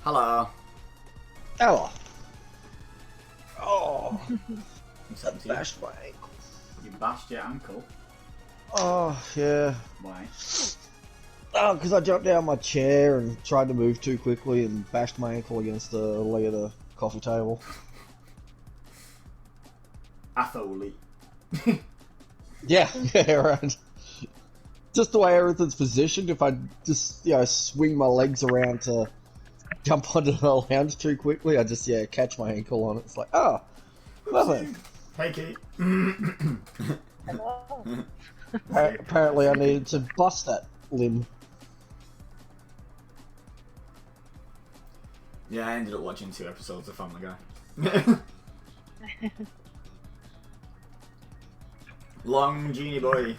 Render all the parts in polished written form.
Hello. Oh. Oh. That Bashed my ankle. You bashed your ankle? Oh, yeah. Why? Oh, because I jumped out of my chair and tried to move too quickly and bashed my ankle against the leg of the coffee table. Atholete. Yeah, yeah, right. Just the way everything's positioned, if I just, swing my legs around to jump onto the lounge too quickly, I just, catch my ankle on it. It's like, oh, nothing. Hey, Kate. Hello. Apparently I needed to bust that limb. Yeah, I ended up watching 2 episodes of Family Guy. Long Genie Boy.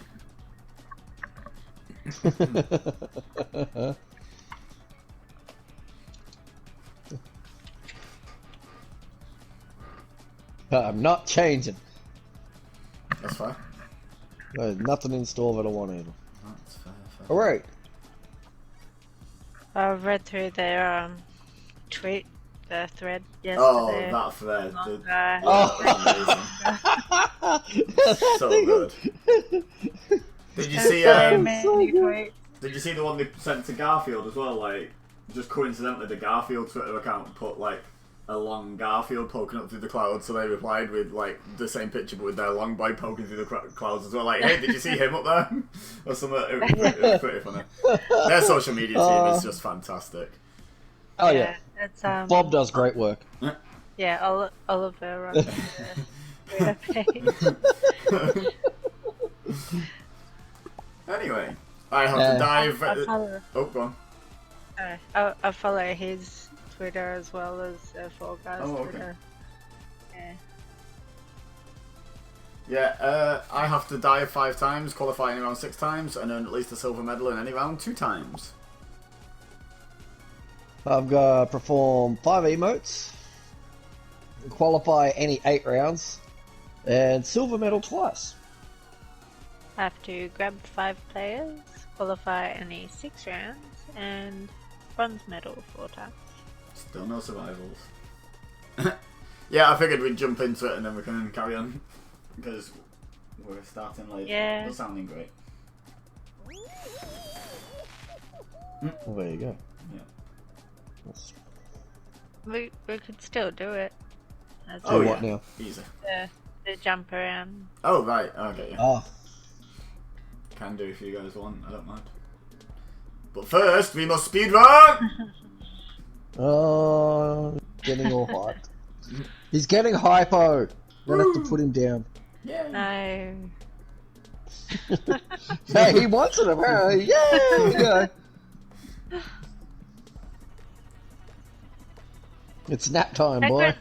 I'm not changing. That's fair. There's nothing in store that I want either. That's fair. Alright. I read through their tweet, the thread yesterday. Oh, that thread. Long guy. Oh. So good. Did you see? Did you see the one they sent to Garfield as well? Like, just coincidentally, the Garfield Twitter account put like a long Garfield poking up through the clouds, so they replied with like the same picture but with their long boy poking through the clouds as well. Like, hey, did you see him up there? Or something. It was pretty funny. Their social media team is just fantastic. Oh yeah, it's, Bob does great work. Yeah, Oliver on the page. Anyway, I have to dive. I follow, Go on. I follow his Twitter as well as Fall Guys Twitter. Yeah. Yeah, I have to dive 5 times, qualify any round 6 times, and earn at least a silver medal in any round 2 times. I've got to perform 5 emotes, qualify any 8 rounds, and silver medal twice. I have to grab 5 players, qualify any 6 rounds, and bronze medal 4 times. Still no survivals. Yeah, I figured we'd jump into it and then we can carry on, because we're starting late. Yeah. It's sounding great. Well, there you go. Yeah. We could still do it. Oh, what now? Easy. The jump around. Oh, right. Okay, yeah. Oh. Can do if you guys want. I don't mind. But first, we must speedrun! Oh, getting all hyped. He's getting hypo. We're gonna have to put him down. Yeah. No. Hey, he wants it apparently. Yeah. It's nap time, boy. Penguin.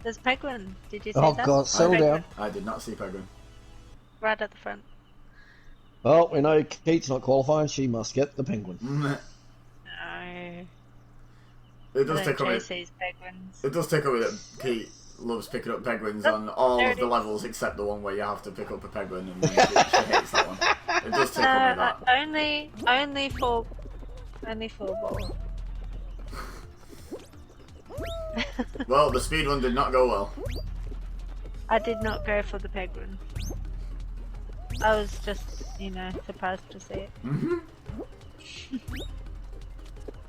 There's Penguin. Did you see Oh that? god, settle down. I did not see Penguin. Right at the front. Well, we know Kate's not qualifying. She must get the penguin. No. It does tickle me. Penguins. It does tickle me that Pete loves picking up penguins on all of the levels except the one where you have to pick up a penguin, and she hates that one. It does tickle me that. Only for ball. Well, the speed one did not go well. I did not go for the penguin. I was just, surprised to see it.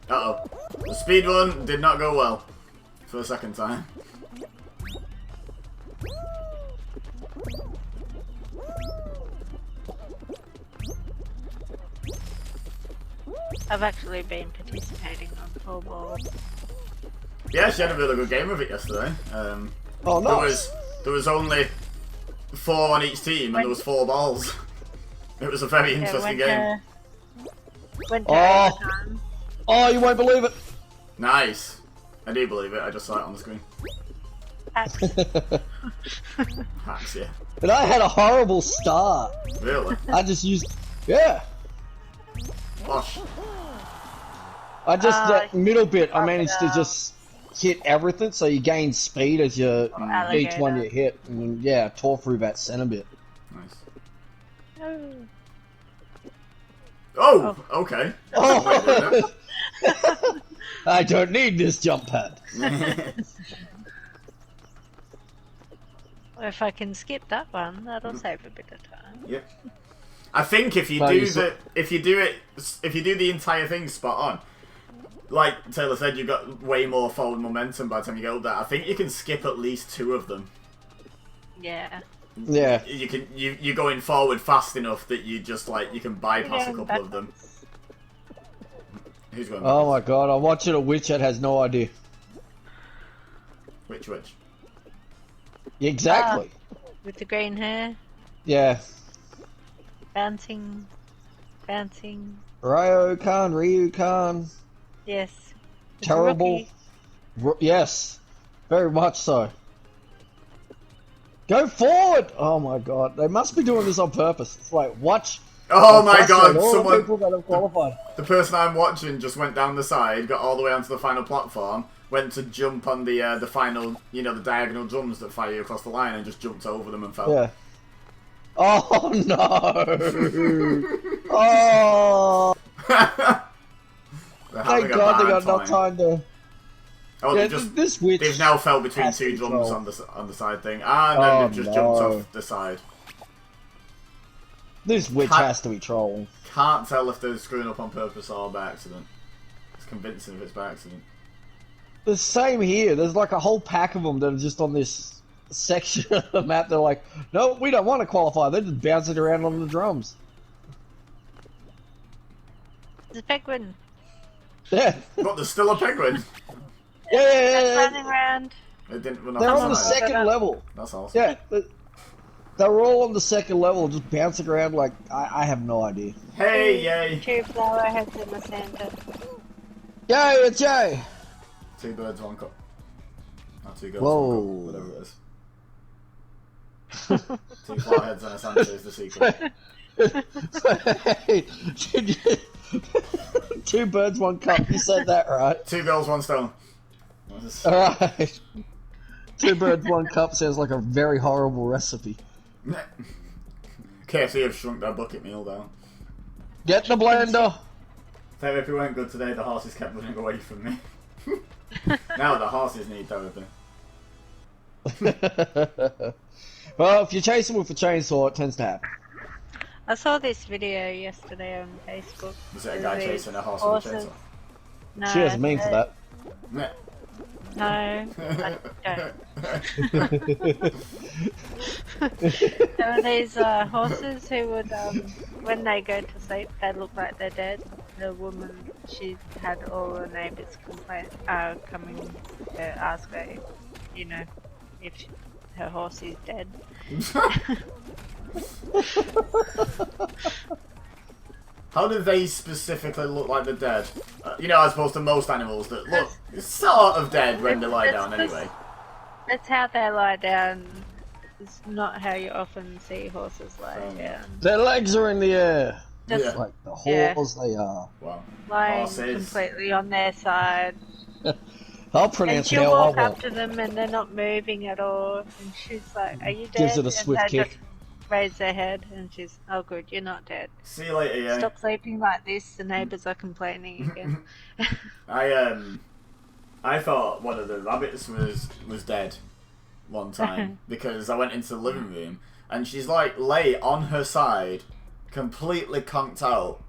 Uh-oh. The speed one did not go well. For the second time. I've actually been participating on full ball. Yeah, she had a really good game of it yesterday. Oh, nice. There was only 4 on each team, and there was 4 balls. It was a very interesting game. Went to overtime. Oh, you won't believe it. Nice. I do believe it. I just saw it on the screen. Hacks, yeah. And I had a horrible start. Really? I just used, yeah. Bosh. I just that middle bit. I managed to just hit everything, so you gain speed as you each one you hit, and yeah, tore through that center bit. Nice. Oh, okay. Oh. I don't need this jump pad. If I can skip that one, that'll save a bit of time. Yep. I think if you if you do the entire thing spot on, like Taylor said, you've got way more forward momentum by the time you get up there. I think you can skip at least 2 of them. Yeah. Yeah. You're going forward fast enough that you just like you can bypass a couple of them. Who's going? Oh my god! I'm watching a witch that has no idea. Which witch? Exactly. With the green hair. Yeah. Bouncing. Ryu Khan. Yes. It's Terrible. Yes. Very much so. Go forward! Oh my god. They must be doing this on purpose. It's like, watch. Oh my god, someone... people that have qualified. The person I'm watching just went down the side, got all the way onto the final platform, went to jump on the final, you know, the diagonal drums that fire you across the line, and just jumped over them and fell. Yeah. Oh no! Oh! Thank God they got enough time to... Oh, yeah, this witch they've now fell between 2 drums on the side thing, and then they've just jumped off the side. This witch has to be trolling. Can't tell if they're screwing up on purpose or by accident. It's convincing if it's by accident. The same here. There's like a whole pack of them that are just on this section of the map. They're like, no, we don't want to qualify. They're just bouncing around on the drums. There's a penguin. Yeah. But there's still a penguin. Yeah. Running around. They're on the second level. That's awesome. Yeah. They're all on the second level, just bouncing around like, I have no idea. Hey, yay. 2 flower heads in the center. Yay, it's yay. 2 birds, 1 cup. Not 2 girls, whoa. 1 cup, whatever it is. 2 flower heads and a Santa is the secret. Hey, 2 birds, 1 cup. You said that right. 2 girls, 1 stone. Alright. 2 birds, 1 cup sounds like a very horrible recipe. KFC have shrunk their bucket meal down. Get the blender! Therapy weren't good today, the horses kept running away from me. Now the horses need therapy. Well, if you chase them with a chainsaw, it tends to happen. I saw this video yesterday on Facebook. Was it a guy chasing a horse with a chainsaw? No, she has a meme for that. No, I don't. There were these horses who would, when they go to sleep, they look like they're dead. The woman, she had all the neighbours coming to ask her, you know, if her horse is dead. How do they specifically look like they're dead? You know, as opposed to most animals that look sort of dead when they lie down anyway. That's how they lie down. It's not how you often see horses lie down. Their legs are in the air. Just like the horse they are. Wow. Lying Horses. completely on their side. I'll pronounce and it she'll how I walk up want. to them and they're not moving at all. And she's like, are you dead? Gives it a swift and they kick. just raise their head and she's, oh good, you're not dead. See you later, yeah. Stop sleeping like this, the neighbours are complaining again. I thought one of the rabbits was dead one time because I went into the living room and she's like lay on her side, completely conked out,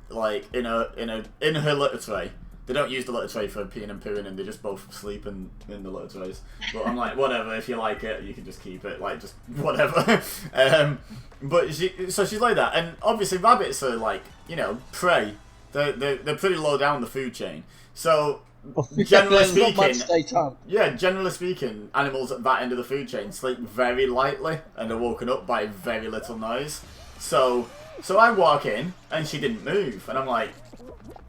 like in her litter tray. They don't use the litter tray for peeing and pooing, and they just both sleep in the litter trays. But I'm like, whatever. If you like it, you can just keep it. Like, just whatever. But she's like that, and obviously rabbits are like, you know, prey. They're pretty low down the food chain. So generally speaking, animals at that end of the food chain sleep very lightly and are woken up by very little noise. So I walk in and she didn't move, and I'm like,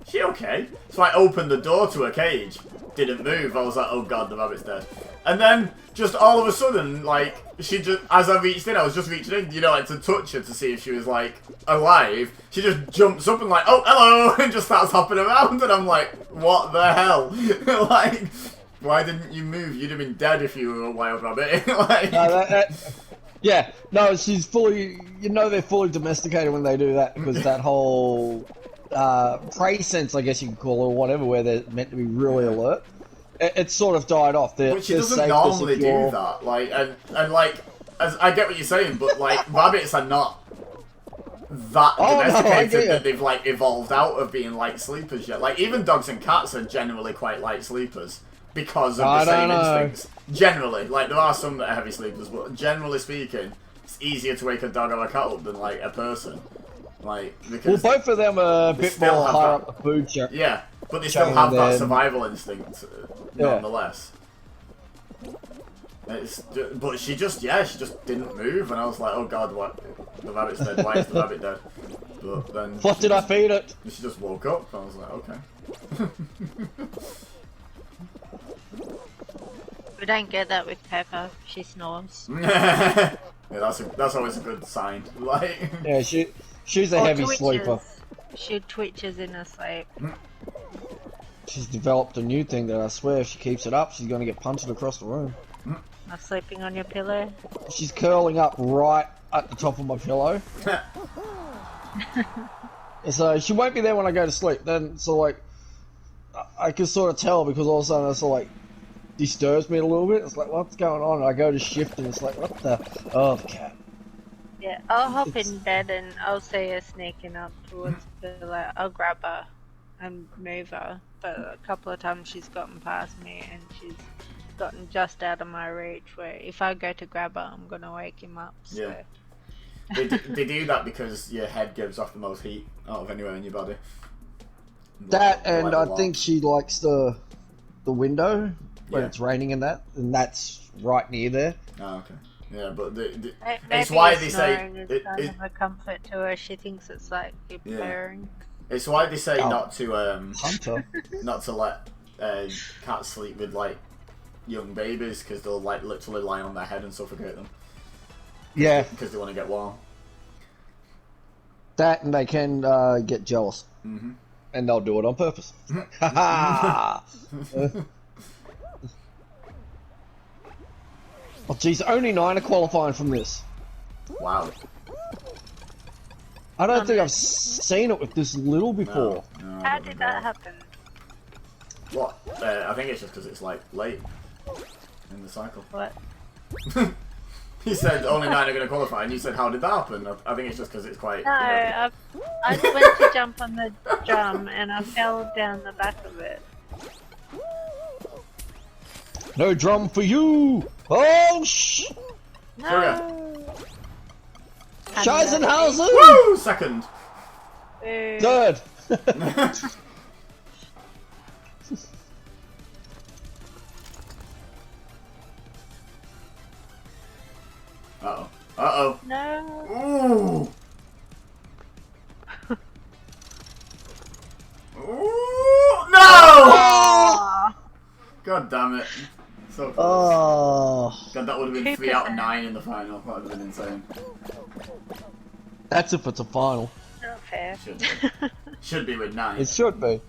she okay? So I opened the door to her cage, didn't move. I was like, oh god, the rabbit's dead. And then just all of a sudden, like, she just, as I reached in, I was just reaching in, you know, like to touch her to see if she was like alive. She just jumps up and like, oh hello, and just starts hopping around, and I'm like, what the hell? Like, why didn't you move? You'd have been dead if you were a wild rabbit. Like, No, Yeah, no, she's fully. You know, they're fully domesticated when they do that because that whole prey sense, I guess you could call it, or whatever, where they're meant to be really alert. It's sort of died off. But she doesn't normally do that. Like, and like, as I get what you're saying, but like, rabbits are not that domesticated that they've like evolved out of being light sleepers yet. Like, even dogs and cats are generally quite light sleepers because of the same instincts. Generally, like, there are some that are heavy sleepers, but generally speaking, it's easier to wake a dog or a cat up than like a person. Like, because both of them are a bit more higher up the food chain. Yeah, but they still have that survival instinct, nonetheless. But she just didn't move, and I was like, oh god, what? The rabbit's dead. Why is the rabbit dead? But then what did I feed it? She just woke up. I was like, okay. We don't get that with Pepper. She snores. Yeah, that's always a good sign. Like, yeah, she's a heavy sleeper. She twitches in her sleep. She's developed a new thing that I swear if she keeps it up, she's going to get punted across the room. Am I sleeping on your pillow? She's curling up right at the top of my pillow. So she won't be there when I go to sleep. Then, so like, I can sort of tell because all of a sudden it sort of like disturbs me a little bit. It's like, what's going on? And I go to shift and it's like, what the? Oh, the cat. Yeah, I'll hop in bed and I'll see her sneaking up towards the pillow. I'll grab her and move her. But a couple of times she's gotten past me and she's gotten just out of my reach where if I go to grab her, I'm going to wake him up. So. Yeah. They do that because your head gives off the most heat out of anywhere in your body. That, and I think she likes the window when it's raining and that's right near there. Oh, okay. Yeah, but it's why they say it's kind of a comfort to her. She thinks it's like you're purring. It's why they say not to not to let cats sleep with like young babies because they'll like literally lie on their head and suffocate them. Yeah, because they want to get warm. That and they can get jealous, and they'll do it on purpose. Ha Oh geez, only 9 are qualifying from this. Wow. I don't think I've seen it with this little before. No, How did that happen? What? I think it's just because it's like late in the cycle. What? He said only 9 are going to qualify, and you said how did that happen? I think it's just because it's quite... No, I went to jump on the drum and I fell down the back of it. No drum for you! Oh, No! Scheisenhausen! Woo! Second! Third! Uh-oh. Uh-oh. No! Ooh! Ooh! No! Aww. God damn it. So close. Oh. God, that would have been 3 out of 9 in the final. That would have been insane. That's if it's a final. Not fair. Should be with 9. It should be.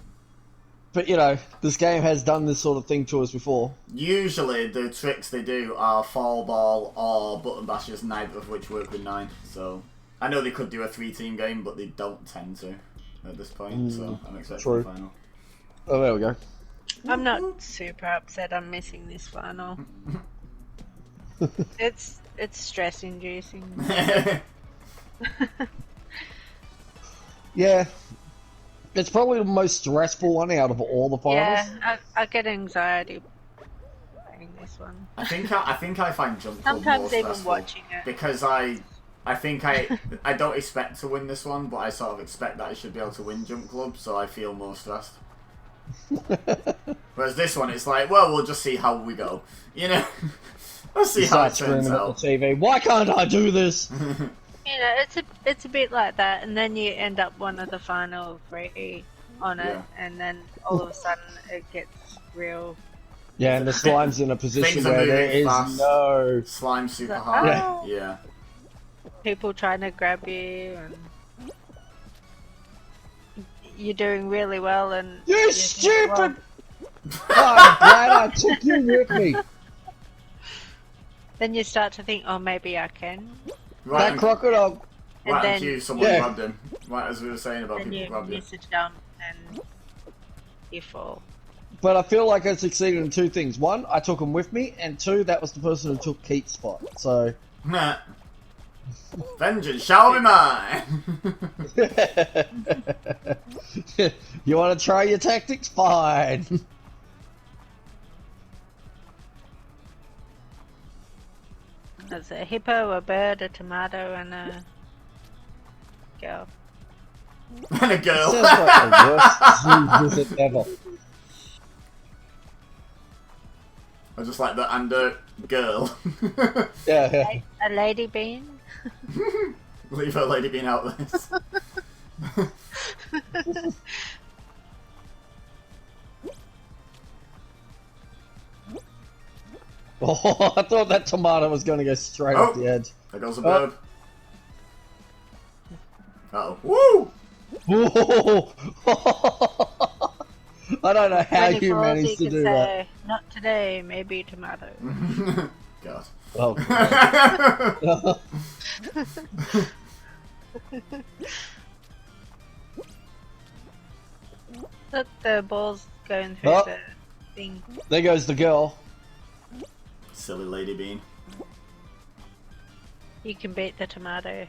But you know, this game has done this sort of thing to us before. Usually, the tricks they do are fall ball or button bashers, neither of which work with 9. So, I know they could do a 3-team game, but they don't tend to at this point. So, I'm expecting the final. Oh, there we go. I'm not super upset I'm missing this final. It's stress inducing. Yeah. It's probably the most stressful one out of all the finals. Yeah, I get anxiety playing this one. I think I find Jump Club Sometimes more even stressful watching it. because I think I don't expect to win this one, but I sort of expect that I should be able to win Jump Club, so I feel more stressed. Whereas this one, it's like, well, we'll just see how we go. You know, let's see how it turns out. At the TV. Why can't I do this? You know, it's a bit like that, and then you end up one of the final 3 on it, and then all of a sudden it gets real. Yeah, and the slime's in a position where there is no slime super hard. Yeah. People trying to grab you, and you're doing really well, and you stupid! Oh, I'm glad I took you with me. Then you start to think, oh, maybe I can. That crocodile. And Right, then, thank you. Someone grabbed him. Right as we were saying about then people you grabbed him. miss a jump and you fall. But I feel like I succeeded in two things. One, I took him with me, and two, that was the person who took Keith's spot. So. Nah. Vengeance shall be mine. You want to try your tactics? Fine. There's a hippo, a bird, a tomato, and a girl. And a girl. Sounds like the worst visit ever. I just like that, and a girl. Yeah. A lady bean. Leave her lady being out this. Oh, I thought that tomato was going to go straight off the edge. There goes a bird. Uh-oh. Woo! Whoa. I don't know how you falls, managed to can do say, that. Not today, maybe tomatoes. God. Oh, God. Look, the ball's going through Oh. the thing. There goes the girl. Silly lady bean. You can beat the tomato.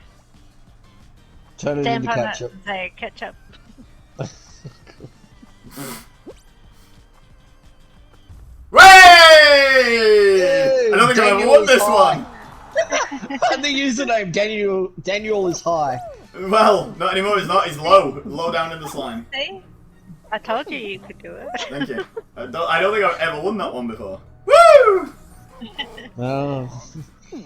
Turn it Stamp into on it ketchup. and say ketchup. Way! I don't think I ever won this one. The username Daniel is high. Well, not anymore. He's not. He's low. Low down in the slime. See? I told you you could do it. Thank you. I don't think I've ever won that one before. Woo! Oh.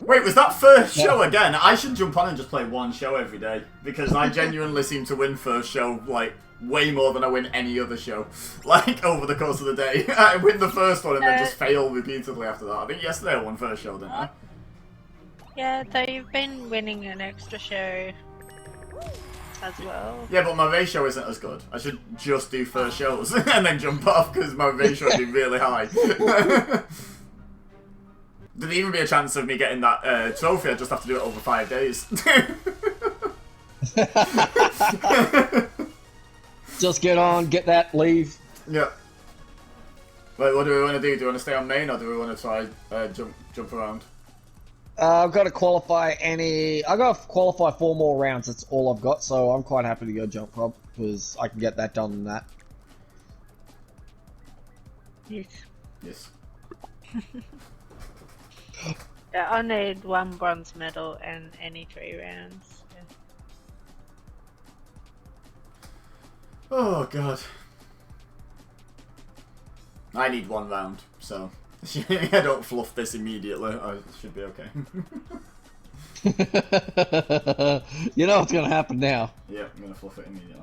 Wait, was that first show again? I should jump on and just play one show every day because I genuinely seem to win first show like way more than I win any other show. Like over the course of the day, I win the first one and then just fail repeatedly after that. I think yesterday I won first show, didn't I? Yeah, so you've been winning an extra show as well. Yeah, but my ratio isn't as good. I should just do first shows and then jump off because my ratio would be really high. There'd even be a chance of me getting that trophy. I just have to do it over 5 days. Just get on, get that, leave. Yeah. Wait, what do we want to do? Do we want to stay on main or do we want to try jump around? I've got to qualify I've got to qualify 4 more rounds. That's all I've got, so I'm quite happy to go jump rob because I can get that done in that. Yes. Yes. Yeah, I need 1 bronze medal and any 3 rounds. Yeah. Oh god. I need 1 round, so I don't fluff this immediately. I should be okay. You know what's gonna happen now. Yeah, I'm gonna fluff it immediately.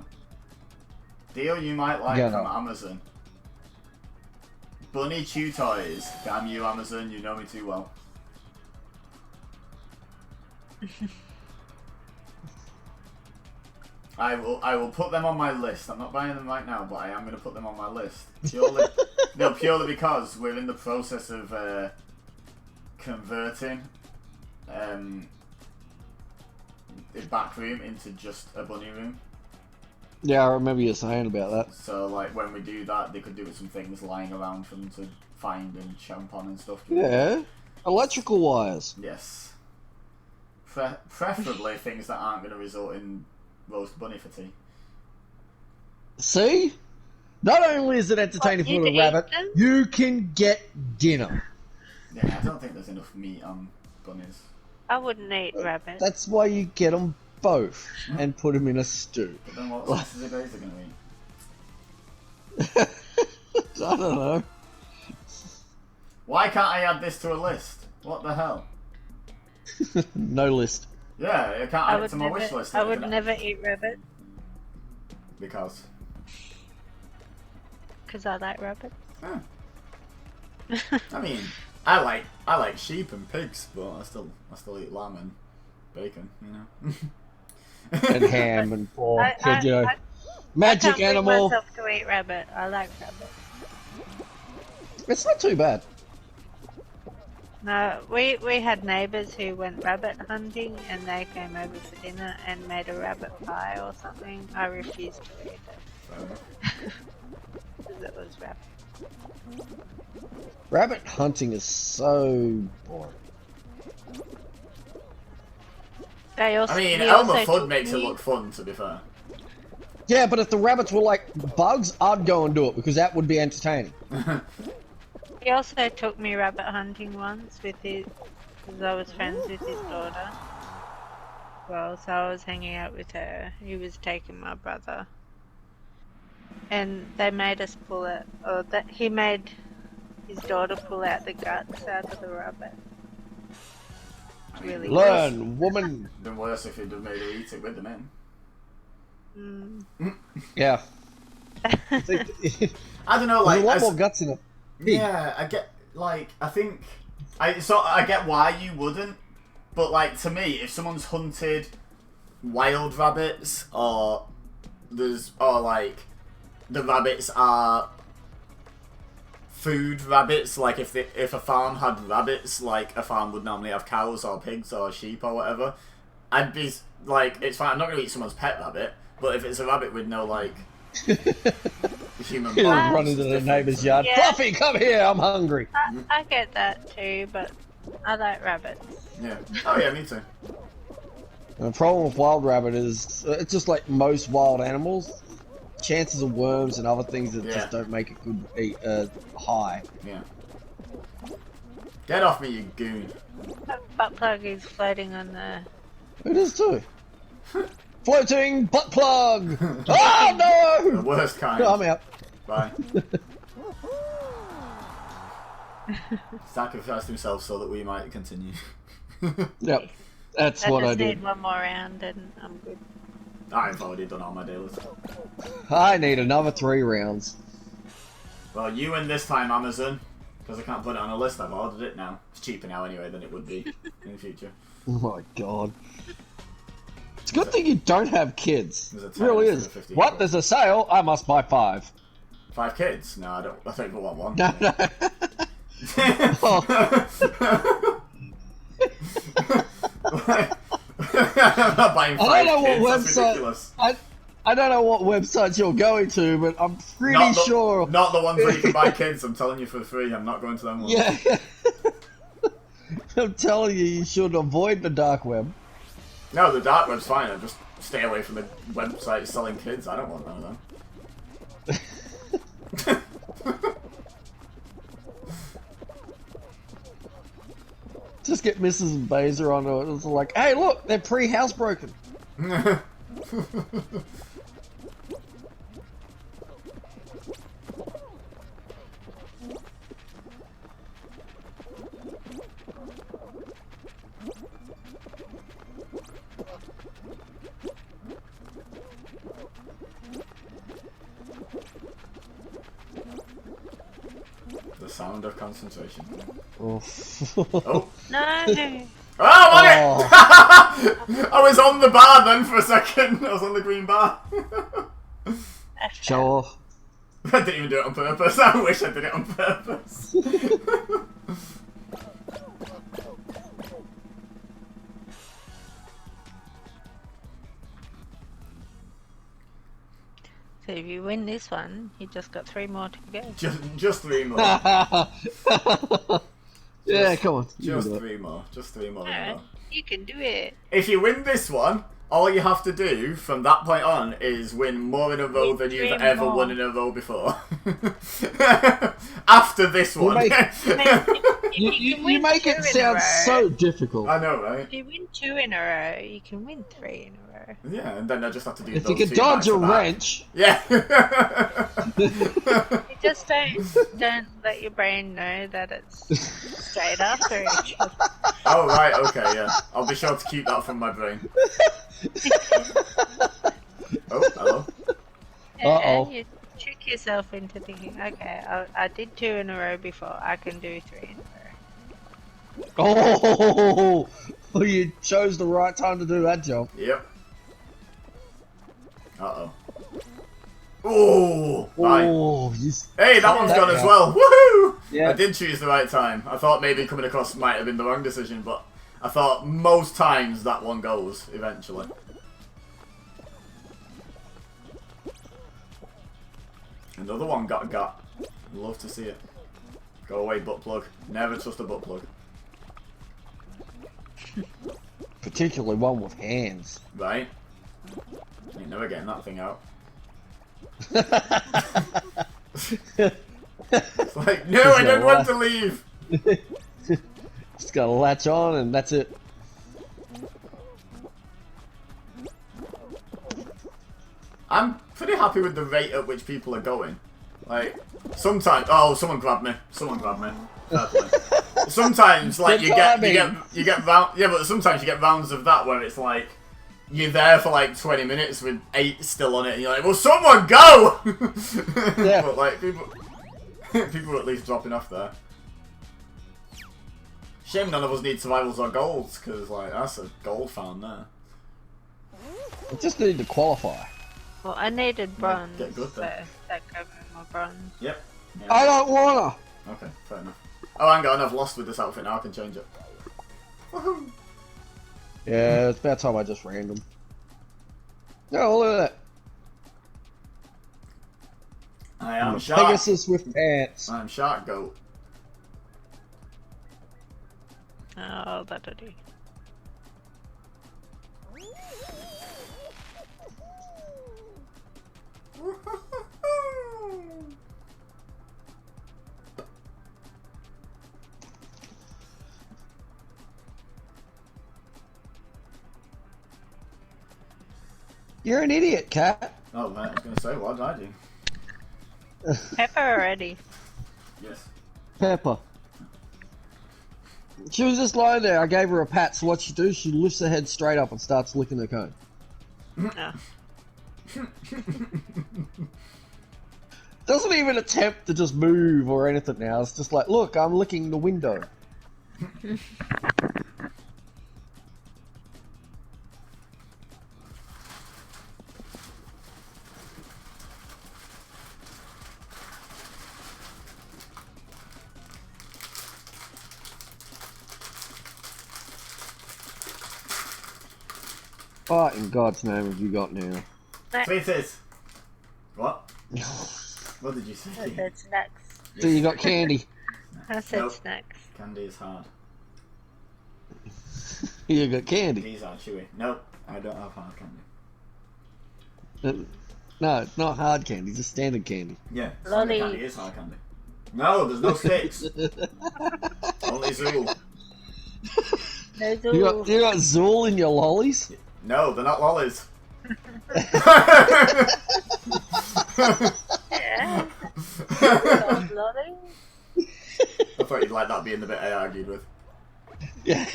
Deal you might like from Amazon. Bunny Chew Toys. Damn you, Amazon, you know me too well. I will put them on my list. I'm not buying them right now, but I am going to put them on my list. Purely, purely because we're in the process of converting a back room into just a bunny room. Yeah, I remember you saying about that. So, like, when we do that, they could do with some things lying around for them to find and champ on and stuff. Yeah, electrical wires. Yes. Preferably things that aren't going to result in roast bunny for tea. See? Not only is it entertaining for the rabbit, you can get dinner. Yeah, I don't think there's enough meat on bunnies. I wouldn't eat rabbit. That's why you get them both and put them in a stew. But then what sauces are they going to eat? I don't know. Why can't I add this to a list? What the hell? No list. Yeah, I can't add it to my wish list. I would never eat rabbit. Because? Because I like rabbit. Oh. I mean, I like sheep and pigs, but I still eat lamb and bacon, you know. And ham and pork, you know. Magic I can't bring animal. myself to eat rabbit. I like rabbit. It's not too bad. No, we had neighbours who went rabbit hunting and they came over for dinner and made a rabbit pie or something. I refused to eat it. Because it was rabbit. Rabbit hunting is so boring. I mean, Elmer Fudd makes it look fun, to be fair. Yeah, but if the rabbits were like bugs, I'd go and do it because that would be entertaining. He also took me rabbit hunting once with his, because I was friends with his daughter. Well, so I was hanging out with her. He was taking my brother, and they made us pull it. Or that he made his daughter pull out the guts out of the rabbit. Really. Learn, woman. Been worse if he'd have made her eat it with them in. Yeah. I don't know, like there's a lot more guts in it. Yeah, I get, like, I think, I get why you wouldn't, but, like, to me, if someone's hunted wild rabbits, or like, the rabbits are food rabbits, like, if a farm had rabbits, like, a farm would normally have cows, or pigs, or sheep, or whatever, I'd be, like, it's fine, I'm not going to eat someone's pet rabbit, but if it's a rabbit with no, like... human run into the neighbour's yard. Yeah. Fluffy, come here, I'm hungry. I get that too, but I like rabbits. Yeah. Oh yeah, me too. And the problem with wild rabbit is, it's just like most wild animals, chances of worms and other things that just don't make it good eat, high. Yeah. Get off me, you goon. That butt plug is floating on the... It is too. Floating butt plug! Oh no! The worst kind. No, I'm out. Bye. Sacrificed himself so that we might continue. Yep. That's what I just did. need one more round and I'm good. I've already done all my dailies. I need another 3 rounds. Well, you win this time, Amazon. Because I can't put it on a list, I've ordered it now. It's cheaper now anyway than it would be in the future. Oh my god. It's a good thing you don't have kids. There's a It 10 really instead is. of 50 What? quid. There's a sale? I must buy 5. 5 kids? No, I don't even want one. No, no. Oh. I'm not buying 5 I don't know kids, what that's website. ridiculous. I don't know what websites you're going to, but I'm pretty sure. Not the ones where you can buy kids, I'm telling you for free, I'm not going to them ones. Yeah. I'm telling you, you should avoid the dark web. No, the dark web's fine, I just stay away from the websites selling kids, I don't want none of them. Just get Mrs. Baser on it. It's like, hey, look, they're pre-housebroken. The sound of concentration. Oh. Oh. No! Oh, I'm on it! I was on the bar then for a second. I was on the green bar. Show off. I didn't even do it on purpose. I wish I did it on purpose. So if you win this one, you just got 3 more to go. Just 3 more. Yeah, come on. Just 3 more. Just 3 more. Alright, you can do it. If you win this one, all you have to do from that point on is win more in a row Win than you've 3 ever more. won in a row before. After this one. You make it sound so difficult. I know, right? If you win 2 in a row, you can win 3 in a row. Yeah, and then I just have to do If those you can 2 dodge a back to back. wrench. Yeah. You just don't let your brain know that it's straight after each other. Oh, right, okay, yeah. I'll be sure to keep that from my brain. Oh, hello. Uh-oh. You trick yourself into thinking, okay, I did 2 in a row before, I can do 3 in a row. Oh, well, you chose the right time to do that jump. Yep. Uh-oh. Oh, bye. Oh, Hey, that one's that gone as out. well. Woohoo! Yeah. I did choose the right time. I thought maybe coming across might have been the wrong decision, but I thought most times that one goes eventually. Another one got a gut. Love to see it. Go away, butt plug. Never trust a butt plug. Particularly one with hands. Right? You're never getting that thing out. It's like, no, I don't want to leave! Just gotta latch on and that's it. I'm pretty happy with the rate at which people are going. Like, sometimes, oh, someone grabbed me. Someone grabbed me. Sometimes, like, you get round, yeah, but sometimes you get rounds of that where it's like, you're there for like 20 minutes with 8 still on it, and you're like, well, someone go! Yeah. But like, people are at least dropping off there. Shame none of us need survivals or golds, because like, that's a gold found there. I just need to qualify. Well, I needed bronze, Get good so then. that gave me more bronze. Yep. Yeah. I don't wanna! Okay, fair enough. Oh, hang on, I've lost with this outfit now, I can change it. Woohoo! Yeah, it's about time I just random. No, look at that. I am Shark. Pegasus with pants. I am Shark Goat. Oh, that'll do. You're an idiot, Cat. Oh man, I was going to say, what did I do? Pepper already. Yes. Pepper. She was just lying there. I gave her a pat, so what she do? She lifts her head straight up and starts licking her cone. No. Doesn't even attempt to just move or anything now. It's just like, look, I'm licking the window. What in God's name have you got now? Tweeters! What? What did you I say? said snacks. So you got candy. I said Nope. snacks. Candy is hard. You got candy. These are chewy. Nope, I don't have hard candy. No, it's not hard candy, just standard candy. Yeah, Lolly. standard candy is hard candy. No, there's no sticks. Only Zool. No, You got Zool in your lollies? No, they're not lollies. Yeah. Lolly. I thought you'd like that being the bit I argued with. Yeah.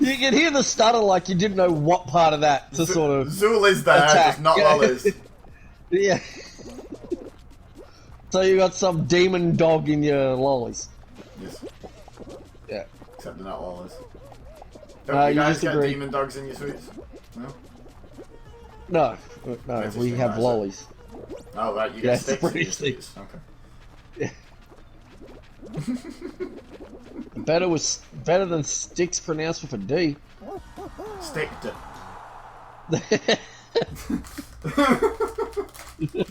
You can hear the stutter like you didn't know what part of that to sort of... Zool is there, attack. just not Yeah. lollies. Yeah. So you got some demon dog in your lollies. Yes, Yeah. except they're not lollies. Don't you you guys get disagree. demon dogs in your sweets? No? No, That's we interesting, have that's it. lollies. Oh, right, you Yeah, get it's sticks in pretty your sweets. Okay. Better than sticks pronounced with a D. Sticked.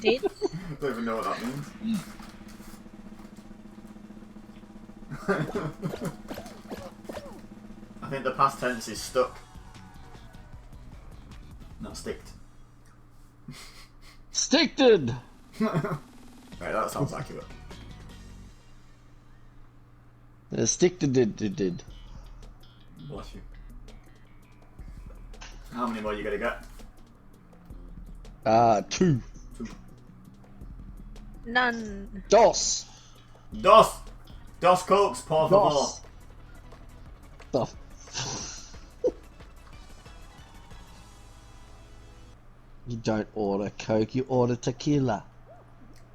Did? Don't even know what that means. I think the past tense is stuck. Not sticked. Stickted! Right, that sounds accurate. Stickted did. Bless you. How many more you gonna get? 2. None. Dos! Dos cokes, por favor. Dos! Stuff. You don't order Coke, you order tequila.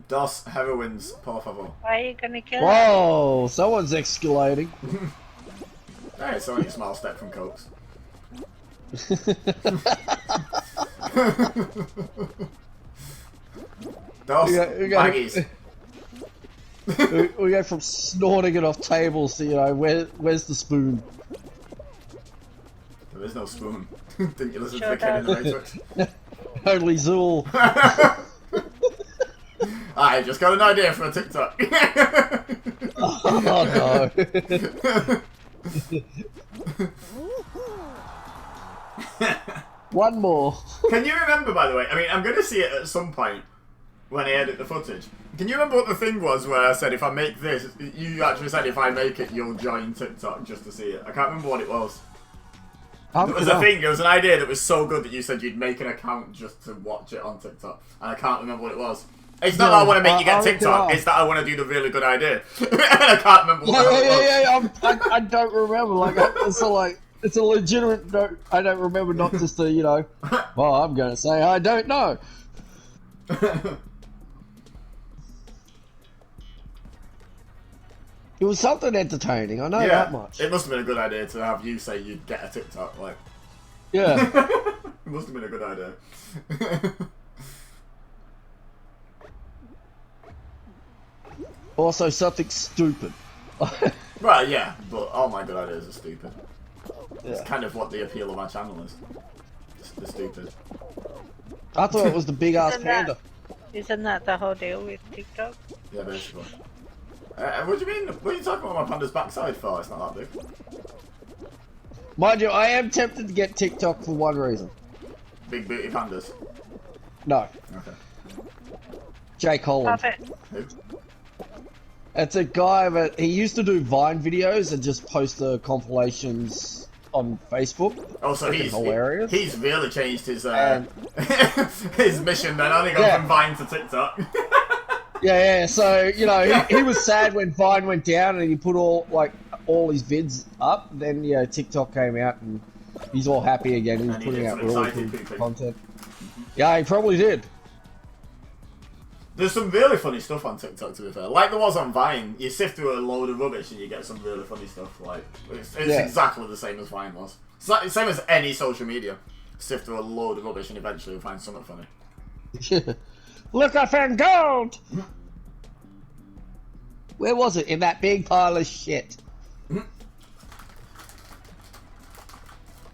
Dos heroines, por favor. Why are you gonna kill him? Whoa! Someone's escalating. Hey, it's only a small step from cokes. Dos You got- baggies. We go from snorting it off tables to, you know, where's the spoon? There is no spoon. Didn't you listen Sure to the kid in the Matrix? Only Zool. I just got an idea for a TikTok. Oh no. One more. Can you remember, by the way? I mean, I'm going to see it at some point when I edit the footage. Can you remember what the thing was where I said if I make this, you actually said if I make it, you'll join TikTok just to see it? I can't remember what it was. It was a thing, it was an idea that was so good that you said you'd make an account just to watch it on TikTok. And I can't remember what it was. It's not that I want to make you get TikTok, it's that I want to do the really good idea. And I can't remember what it was. I don't remember. Like, it's a legitimate. No, I don't remember. Not just a, you know. Well, I'm going to say I don't know. It was something entertaining. I know that much. It must have been a good idea to have you say you'd get a TikTok. Like, yeah, it must have been a good idea. Also, something stupid. Right, yeah, but all my good ideas are stupid. Yeah. It's kind of what the appeal of my channel is. The stupid. I thought it was the big ass panda. Isn't that the whole deal with TikTok? Yeah, basically. What do you mean? What are you talking about my panda's backside for? It's not that big. Mind you, I am tempted to get TikTok for one reason. Big booty pandas. No. Okay. Jake Holland. Who? It's a guy that he used to do Vine videos and just post the compilations on Facebook. Oh, so he's hilarious. He's really changed his his mission then. Only gone from Vine to TikTok. Yeah. So you know, he was sad when Vine went down and he put all his vids up. Then TikTok came out and he's all happy again. He's putting out really good content. Yeah, he probably did. There's some really funny stuff on TikTok, to be fair. Like there was on Vine. You sift through a load of rubbish and you get some really funny stuff. Like it's exactly the same as Vine was. It's like the same as any social media. Sift through a load of rubbish and eventually you'll find something funny. Look, I found gold! Where was it? In that big pile of shit.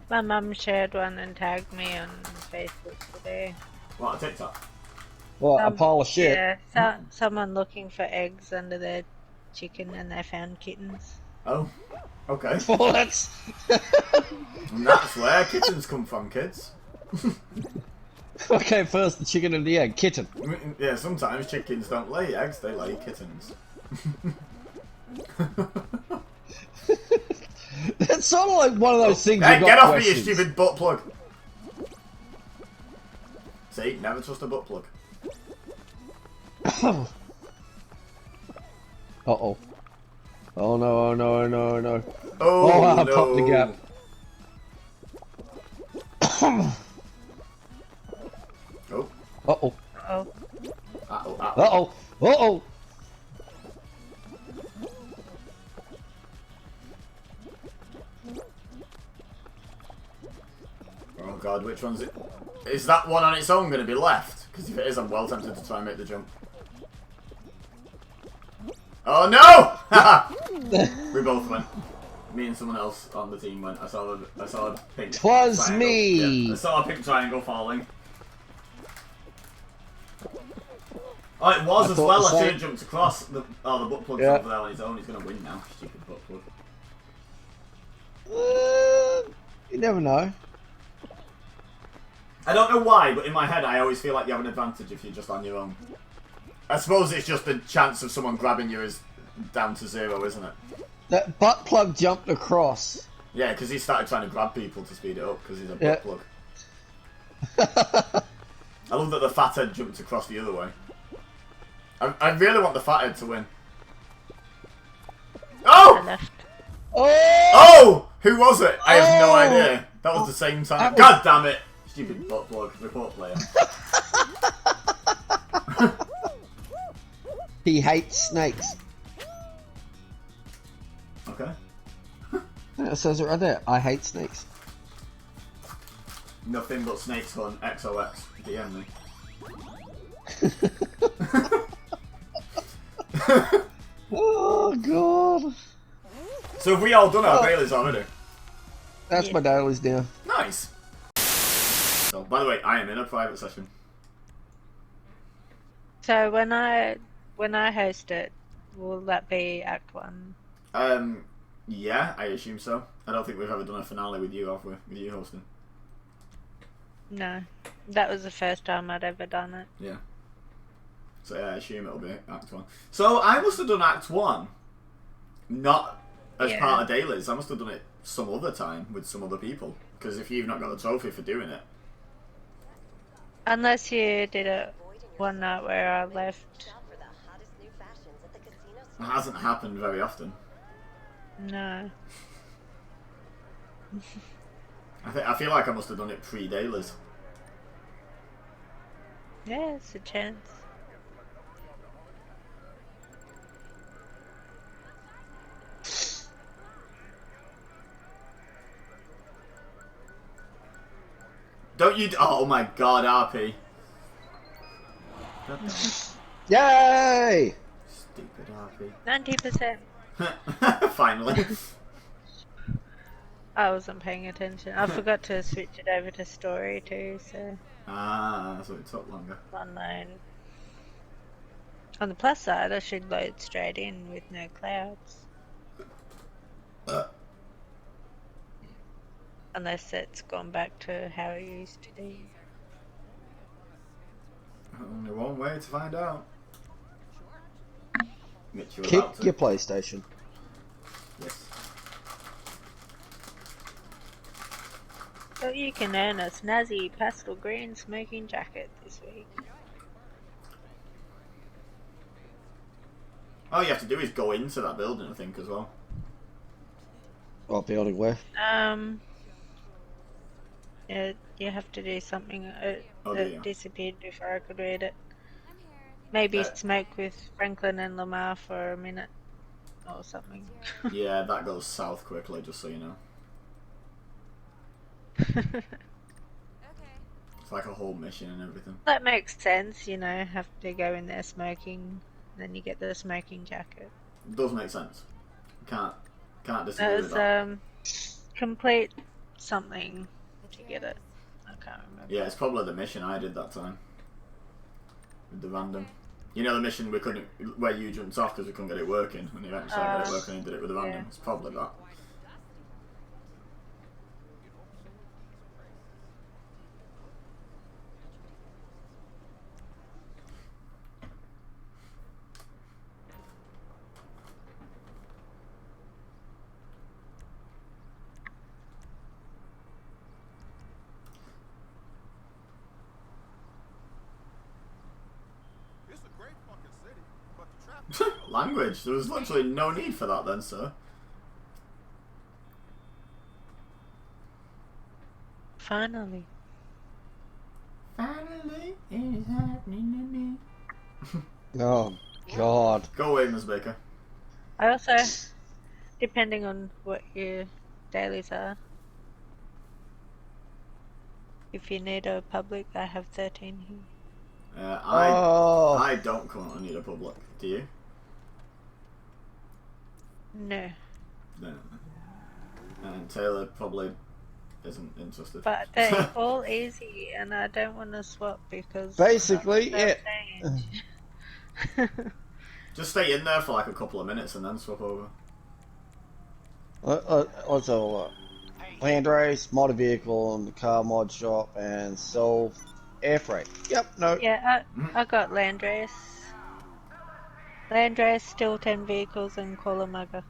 My mum shared one and tagged me on Facebook today. What, a TikTok? Well, a pile of shit. Yeah, someone looking for eggs under their chicken and they found kittens. Oh, okay. Well, that's... And that's where kittens come from, kids. Okay, first the chicken and the egg. Kitten. Yeah, sometimes chickens don't lay eggs, they lay kittens. That's sort of like one of those things. Hey, you got get off questions. me, you stupid butt plug! See, never trust a butt plug. Uh-oh. Oh no, oh no, oh no, oh no. Oh, I no. popped the gap. Oh. Uh-oh. Oh, Uh-oh, uh-oh. Uh-oh. Uh-oh. Oh god, which one's it? Is that one on its own going to be left? Because if it is, I'm well tempted to try and make the jump. Oh no! We both went. Me and someone else on the team went. I saw a pink. 'Twas triangle. me! Yeah, I saw a pink triangle falling. Oh, it was as well. I should have jumped across. The butt plug's over there on his own. He's going to win now. Stupid butt plug. You never know. I don't know why, but in my head I always feel like you have an advantage if you're just on your own. I suppose it's just the chance of someone grabbing you is down to 0, isn't it? That butt plug jumped across. Yeah, because he started trying to grab people to speed it up because he's a butt plug. I love that the fathead jumped across the other way. I really want the fathead to win. Oh! Oh! Who was it? I have no idea. That was the same time. God damn it! Stupid butt plug. Report player. He hates snakes. Okay. Yeah, it says it right there. I hate snakes. Nothing but snakes hunt. XOX. DM me. So have we all done our dailies already? That's my dailies now. Nice. So, by the way, I am in a private session. So when I host it, will that be Act 1? Yeah, I assume so. I don't think we've ever done a finale with you, have we? With you hosting. No. That was the first time I'd ever done it. Yeah. So yeah, I assume it'll be Act 1. So I must have done Act 1, not as part of dailies. I must have done it some other time with some other people. Because if you've not got the trophy for doing it. Unless you did it one night where I left. It hasn't happened very often. No. I feel like I must have done it pre-dailies. Yeah, it's a chance. Don't you... Oh my god, RP. Yay! Stupid 90%. RP. Finally. I wasn't paying attention. I forgot to switch it over to story too, so... Ah, so it took longer. Online. On the plus side, I should load straight in with no clouds. Unless it's gone back to how it used to be. Only one way to find out. Mitch, you Kick about to? your PlayStation. Yes. So you can earn a snazzy pastel green smoking jacket this week. All you have to do is go into that building, I think, as well. What building where? Yeah, you have to do something. Oh, It disappeared before I could read it. Maybe smoke with Franklin and Lamar for a minute or something. Yeah, that goes south quickly, just so you know. It's like a whole mission and everything. That makes sense, you know, have to go in there smoking, then you get the smoking jacket. It does make sense. Can't disagree with that. Complete something to get it. I can't remember. Yeah, it's probably the mission I did that time. With the random. You know the mission we couldn't, where you jumped off because we couldn't get it working, and you actually got it working and did it with the random. Yeah. It's probably that. Language. There was literally no need for that then, sir. Finally. Finally, it's happening to me. Oh, God. Go away, Ms. Baker. I also, depending on what your dailies are, if you need a public, I have 13 here. I don't currently need a public. Do you? No. No. And Taylor probably isn't interested. But they're all easy, and I don't want to swap because... Basically, yeah. Just stay in there for like a couple of minutes and then swap over. Also, land race, motor vehicle, and the car mod shop, and sell air freight. Yep, no. Yeah, I got Landrace. Landrace, steal 10 vehicles, and call a mugger.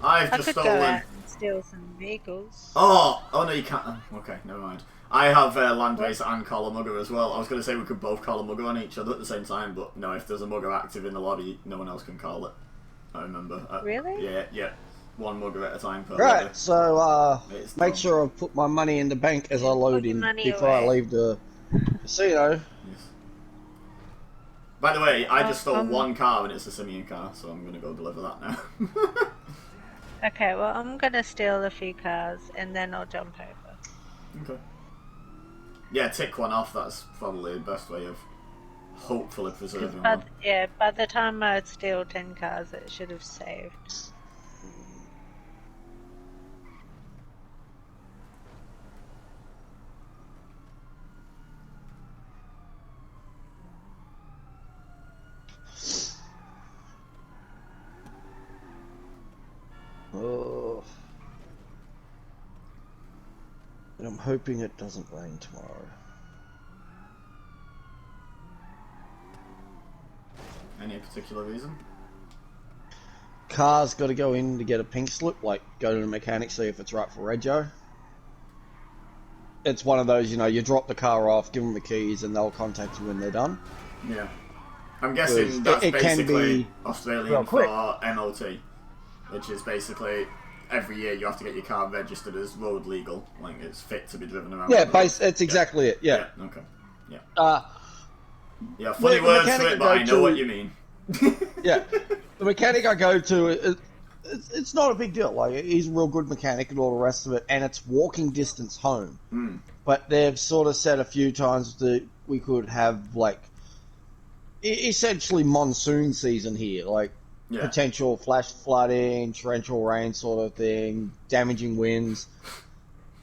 I've I just could stolen. go out and steal some vehicles. Oh no, you can't. Okay, never mind. I have Landrace and call a mugger as well. I was going to say we could both call a mugger on each other at the same time, but no, if there's a mugger active in the lobby, no one else can call it. I remember. Really? Yeah. One mugger at a time per Right, lobby. so It's make done. sure I put my money in the bank as I load in money before I away. leave the casino. Yes. By the way, I just stole Um, one car and it's a Simeon car, so I'm going to go deliver that now. Okay, well, I'm gonna steal a few cars, and then I'll jump over. Okay. Yeah, tick one off. That's probably the best way of hopefully preserving one. But, yeah, by the time I steal 10 cars, it should have saved. And I'm hoping it doesn't rain tomorrow. Any particular reason? Car's got to go in to get a pink slip, like go to the mechanic, see if it's right for rego. It's one of those, you know, you drop the car off, give them the keys, and they'll contact you when they're done. Yeah. I'm guessing that's it can basically be Australian for MOT, which is basically every year you have to get your car registered as road legal, like it's fit to be driven around. Yeah, it's exactly it. Yeah. Okay. Yeah. Yeah, funny words for it, but I know what you mean. Yeah, the mechanic I go to, it's not a big deal. Like, he's a real good mechanic and all the rest of it, and it's walking distance home. Mm. But they've sort of said a few times that we could have, like, essentially monsoon season here, like potential flash flooding, torrential rain sort of thing, damaging winds.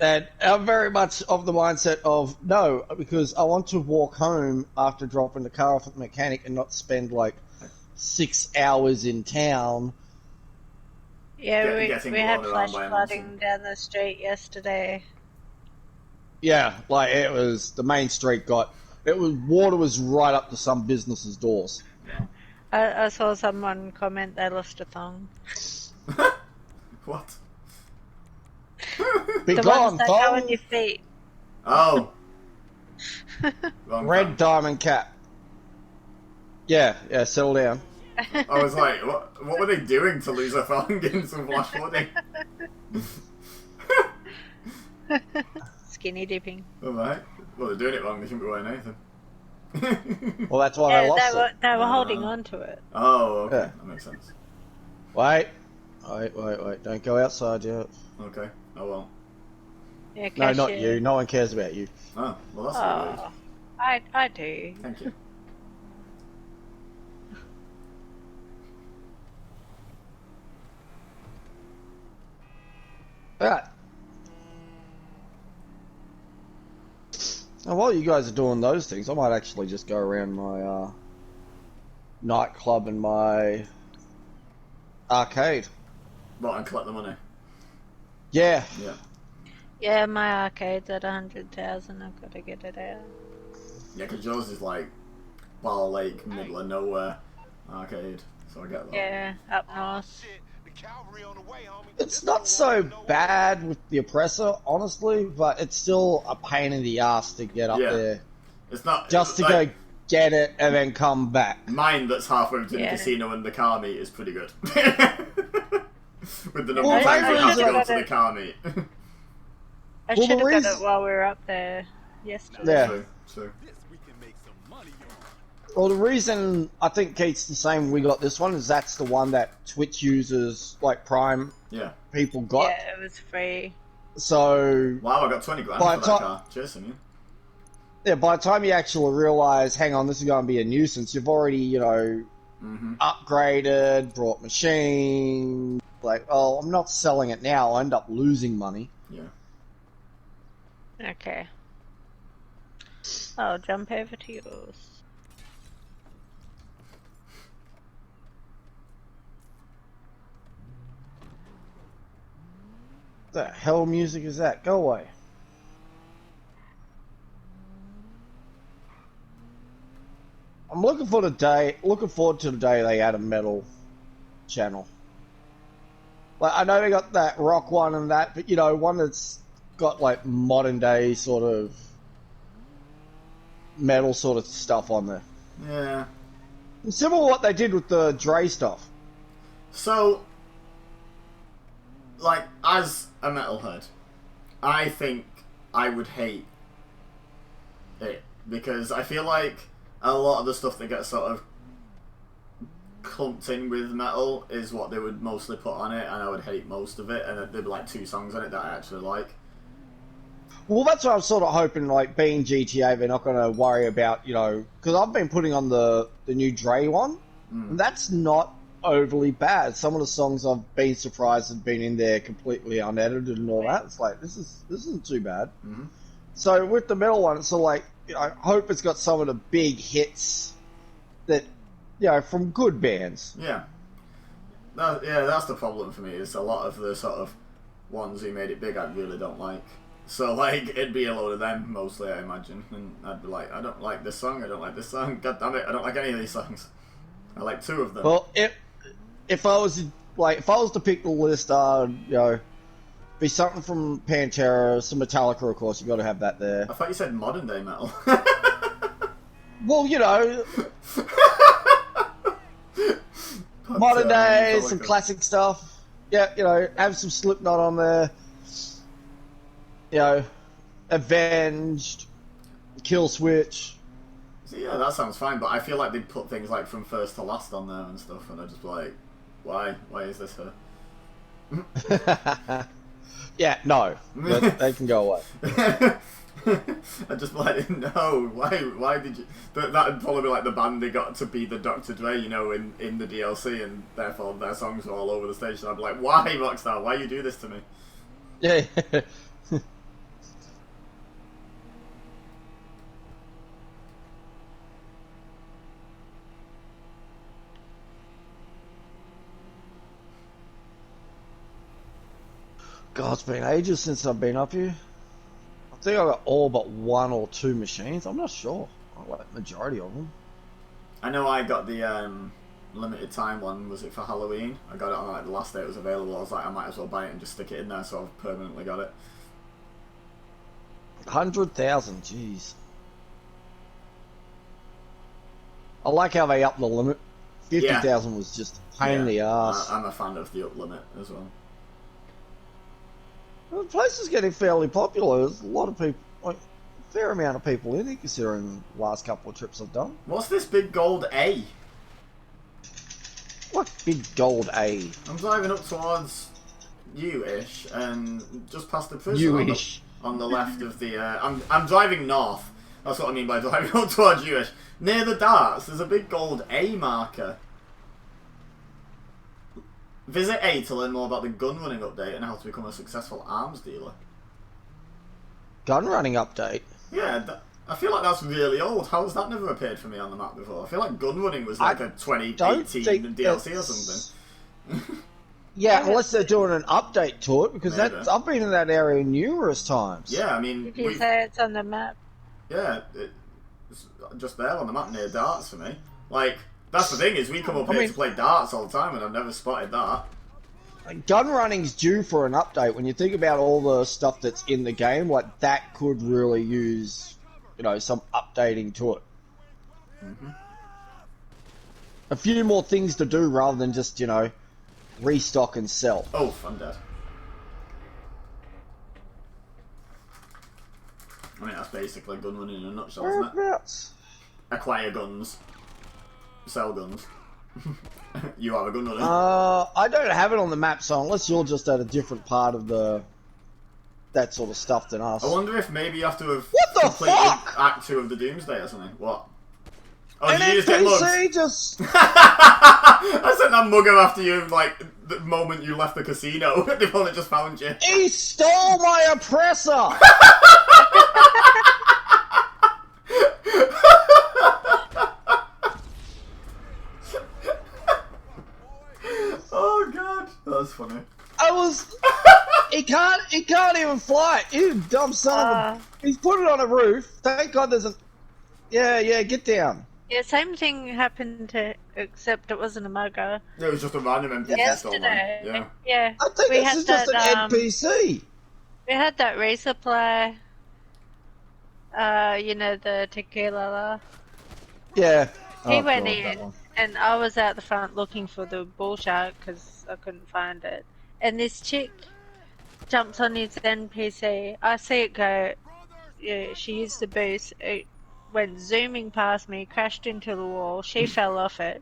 And I'm very much of the mindset of no, because I want to walk home after dropping the car off at the mechanic and not spend like 6 hours in town. Yeah, we had flash flooding down the street yesterday. Yeah, like it was the main street water was right up to some businesses' doors. I saw someone comment they lost a thong. What? Be the gone, ones that go on your feet. Oh. Red diamond cap. Yeah, settle down. I was like, what were they doing to lose a thong in some flash flooding? Skinny dipping. Alright. Well, they're doing it wrong, they shouldn't be wearing anything. Well, that's why I lost it. They were holding on to it. Oh, okay. Yeah. That makes sense. Wait. Don't go outside yet. Okay. Oh, well. Yeah, no, not you. No one cares about you. Oh, well, that's weird. I do. Thank you. Alright. Now, while you guys are doing those things, I might actually just go around my nightclub and my arcade. What, and collect the money? Yeah. Yeah. Yeah, my arcade's at 100,000. I've got to get it out. Yeah, because yours is like Bar Lake, middle of nowhere arcade, so I get that. Yeah, up north. It's not so bad with the oppressor, honestly, but it's still a pain in the ass to get up there. It's not just to go get it and then come back. Mine that's halfway between the casino and the car meet is pretty good. With the number of times we have to go to the car meet. I should have got it while we were up there yesterday. Yeah. True. Well, the reason I think Keith's the same we got this one is that's the one that Twitch users, like Prime people got. Yeah, it was free. So... Wow, I got 20 grand for that car. Cheers, you. Yeah, by the time you actually realise, hang on, this is going to be a nuisance, you've already, you know, upgraded, brought machines, like, oh, I'm not selling it now, I'll end up losing money. Yeah. Okay. I'll jump over to yours. The hell music is that? Go away. I'm looking forward to the day they add a metal channel. Like, I know they got that rock one and that, but you know, one that's got like modern day sort of metal sort of stuff on there. Yeah. Similar to what they did with the Dre stuff. So, like, as a metalhead, I think I would hate it because I feel like a lot of the stuff that gets sort of clumped in with metal is what they would mostly put on it, and I would hate most of it, and there'd be like 2 songs on it that I actually like. Well, that's what I'm sort of hoping, like, being GTA, they're not going to worry about, you know, because I've been putting on the new Dre one, and that's not overly bad. Some of the songs I've been surprised have been in there completely unedited and all that. It's like, this isn't too bad. So with the metal one, it's sort of like, you know, I hope it's got some of the big hits that, you know, from good bands. Yeah. That's the problem for me, is a lot of the sort of ones who made it big I really don't like. So like it'd be a load of them mostly, I imagine, and I'd be like, I don't like this song, I don't like this song. God damn it, I don't like any of these songs. I like 2 of them. Well, if I was to pick the list, be something from Pantera, some Metallica, of course. You got to have that there. I thought you said modern day metal. Well, modern day, some classic stuff. Yeah, have some Slipknot on there. Avenged, Kill Switch. So yeah, that sounds fine, but I feel like they'd put things like From First to Last on there and stuff, and I'd just be like, why? Why is this her? Yeah, no. They can go away. I just like, no, why did you... That'd probably be like the band they got to be the Dr. Dre, in the DLC, and therefore their songs are all over the stage, so I'd be like, why, Rockstar, why you do this to me? Yeah. God, it's been ages since I've been up here. I think I got all but 1 or 2 machines. I'm not sure. I like the majority of them. I know I got the limited time one. Was it for Halloween? I got it on like the last day it was available. I was like, I might as well buy it and just stick it in there, so I've permanently got it. 100,000, jeez. I like how they upped the limit. 50,000 was just a pain in the ass. I'm a fan of the up limit as well. Well, the place is getting fairly popular. There's a lot of people, a fair amount of people in it, considering the last couple of trips I've done. What's this big gold A? What big gold A? I'm driving up towards you-ish, and just past the prison You-ish. on the left of the... I'm driving north. That's what I mean by driving up towards you-ish. Near the darts, there's a big gold A marker. Visit A to learn more about the gun running update and how to become a successful arms dealer. Gun running update? Yeah, I feel like that's really old. How has that never appeared for me on the map before? I feel like gun running was like a 2018 DLC or something. Yeah, unless they're doing an update to it, because I've been in that area numerous times. Yeah, I mean... Did you say it's on the map? Yeah, it's just there on the map near darts for me. Like, that's the thing, is we come up here to play darts all the time and I've never spotted that. Gun running's due for an update. When you think about all the stuff that's in the game, like, that could really use, some updating to it. Mm-hmm. A few more things to do rather than just, restock and sell. Oh, fun, Dad. I mean, that's basically gun running in a nutshell, isn't it? Whereabouts? Acquire guns. Sell guns. You are a gun runner. I don't have it on the map, so unless you're just at a different part of that sort of stuff than us. I wonder if maybe you have to have What the completed fuck? Act 2 of the Doomsday or something. What? Oh, An did you just get mugged? NPC just... I sent that mugger after you, like, the moment you left the casino. They've only just found you. He stole my oppressor! Oh god, that's funny. He can't even fly. You dumb son of a... He's put it on a roof. Thank God there's a... Yeah, get down. Yeah, same thing happened except it wasn't a mugger. It was just a random NPC. Yesterday. Yeah. I think this is just an NPC. We had that resupply. The tequila. Yeah. He went in, and I was out the front looking for the bull shark because I couldn't find it. And this chick jumps on his NPC. I see it go. Yeah, she used the boost. It went zooming past me, crashed into the wall. She fell off it,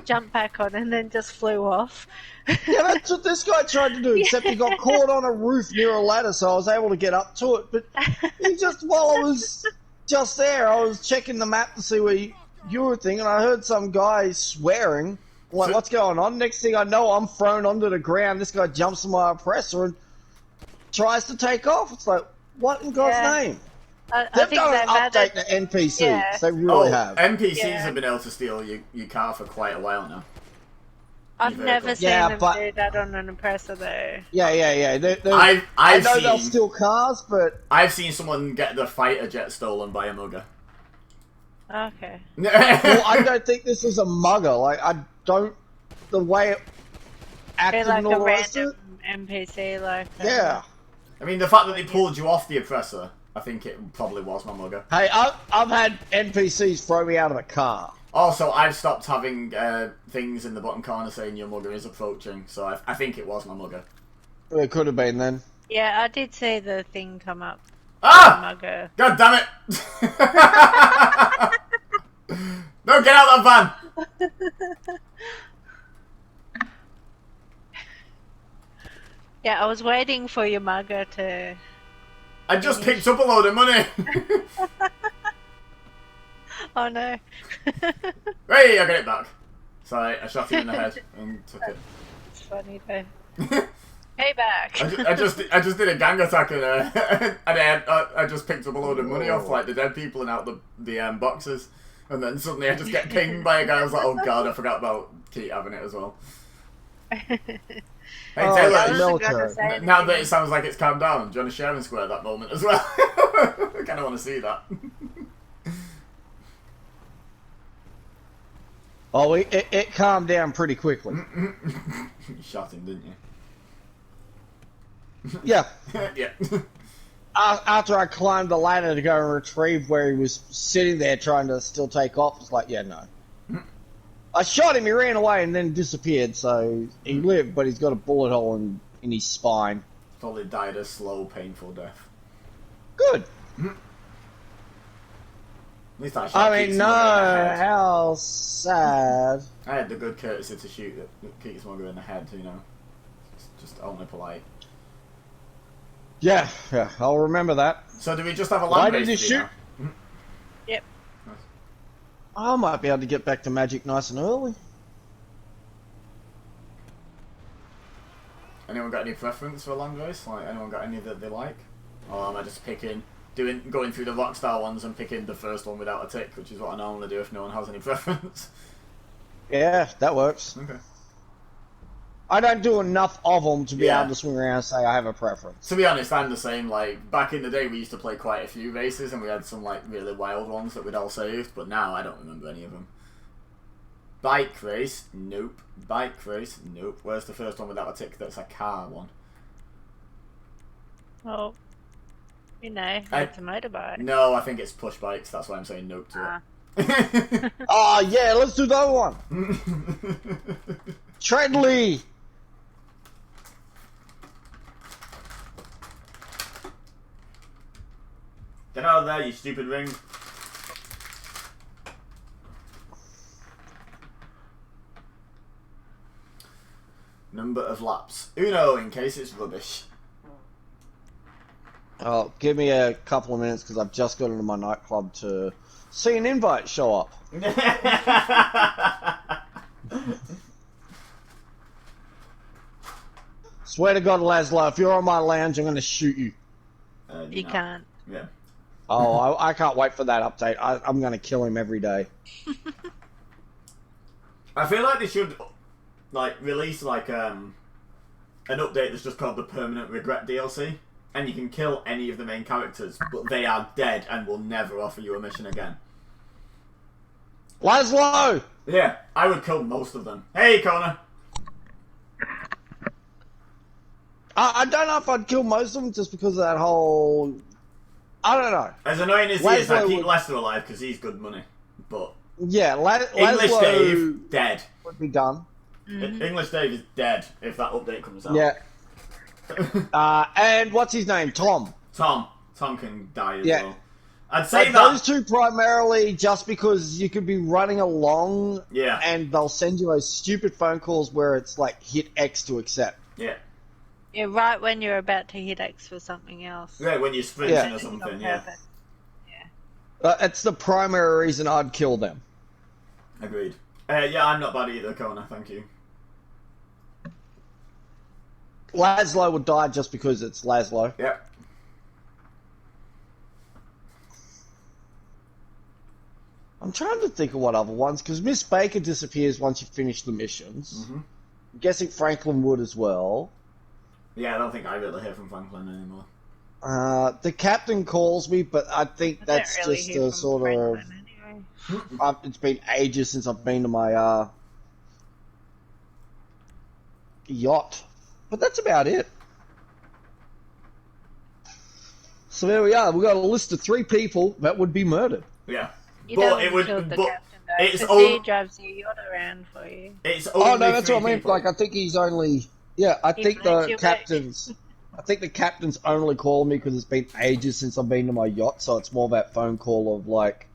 jumped back on, and then just flew off. Yeah, that's what this guy tried to do, except he got caught on a roof near a ladder, so I was able to get up to it. But while I was just there, I was checking the map to see where you were thinking, and I heard some guy swearing. I'm like, what's going on? Next thing I know, I'm thrown onto the ground. This guy jumps on my oppressor and tries to take off. It's like, what in God's name? They've done an update to NPCs. Yeah. They really have. NPCs have been able to steal your car for quite a while now. I've never seen Yeah, them but- do that on an oppressor though. Yeah. I've I know seen, they'll steal cars, but I've seen someone get the fighter jet stolen by a mugger. Okay. well, I don't think this is a mugger. Like, I don't. The way it acted They're like and all a the rest of random it. NPC, like. Yeah. I mean, the fact that they pulled you off the oppressor, I think it probably was my mugger. Hey, I've had NPCs throw me out of the car. Also, I've stopped having things in the bottom corner saying your mugger is approaching, so I think it was my mugger. It could have been then. Yeah, I did see the thing come up. Ah! Mugger. God damn it! No, get out of that van! Yeah, I was waiting for your mugger to. I just picked up a load of money! Oh no. Hey, I got it back. Sorry, I shot him in the head and took it. It's funny though. Hey back. I just did a gang attack and I just picked up a load of money off like the dead people and out the boxes, and then suddenly I just get pinged by a guy. I was like, oh god, I forgot about Keith having it as well. Hey Taylor, now that it sounds like it's calmed down, do you want to share and square that moment as well? I kind of want to see that. Oh, it calmed down pretty quickly. You shot him, didn't you? Yeah. Yeah. After I climbed the ladder to go and retrieve where he was sitting there trying to still take off, it's like, yeah, no. I shot him, he ran away and then disappeared, so he lived, but he's got a bullet hole in his spine. Probably died a slow, painful death. Good. At least I shot I mean, no, how sad. I had the good courtesy to shoot Keith Smugger in the head, you know. It's just only polite. Yeah, I'll remember that. So do we just have a Why land did you race to do shoot? now? Yep. Nice. I might be able to get back to Magic nice and early. Anyone got any preference for a land race? Like, anyone got any that they like? Or am I just going through the Rockstar ones and picking the first one without a tick, which is what I normally do if no one has any preference? Yeah, that works. Okay. I don't do enough of them to be Yeah. able to swing around and say I have a preference. To be honest, I'm the same. Like, back in the day we used to play quite a few races and we had some like really wild ones that we'd all saved, but now I don't remember any of them. Bike race? Nope. Bike race? Nope. Where's the first one without a tick that's a car one? Well, you know, it's a motorbike. No, I think it's push bikes, that's why I'm saying nope to it. Oh, yeah, let's do that one. Treadley. Get out of there, you stupid ring. Number of laps. Uno, in case it's rubbish. Oh, give me a couple of minutes because I've just got into my nightclub to see an invite show up. Swear to God, Laszlo, if you're on my lounge, I'm going to shoot you. You can't. Yeah. Oh, I can't wait for that update. I'm going to kill him every day. I feel like they should like release like an update that's just called the Permanent Regret DLC, and you can kill any of the main characters, but they are dead and will never offer you a mission again. Laszlo! Yeah, I would kill most of them. Hey, Connor. I don't know if I'd kill most of them just because of that whole... I don't know. As annoying as he is, I Laszlo keep would... Lester alive because he's good money. But Yeah, English Laszlo Dave, dead. would be done. English Dave is dead if that update comes out. Yeah. And what's his name? Tom. Tom can die as Yeah. well. I'd say that... Those two primarily just because you could be running along and they'll send you those stupid phone calls where it's like hit X to accept. Yeah. Yeah, right when you're about to hit X for something else. Yeah, when you're sprinting or something, yeah. It's the primary reason I'd kill them. Agreed. Yeah, I'm not bad either, Kona, thank you. Laszlo would die just because it's Laszlo. Yep. I'm trying to think of what other ones, because Miss Baker disappears once you finish the missions. I'm guessing Franklin would as well. Yeah, I don't think I really hear from Franklin anymore. The captain calls me, but I think I that's don't really just hear a from sort of... Franklin anyway. It's been ages since I've been to my yacht. But that's about it. So there we are. We've got a list of 3 people that would be murdered. Yeah. You But don't it would. kill the But captain though, it's because he drives your yacht around for you. It's only Oh no, that's 3 what I meant. people. Like I think he's only. Yeah, I He think makes the you captain's. I think the captain's only calling me because it's been ages since I've been to my yacht, so it's more that phone call of like,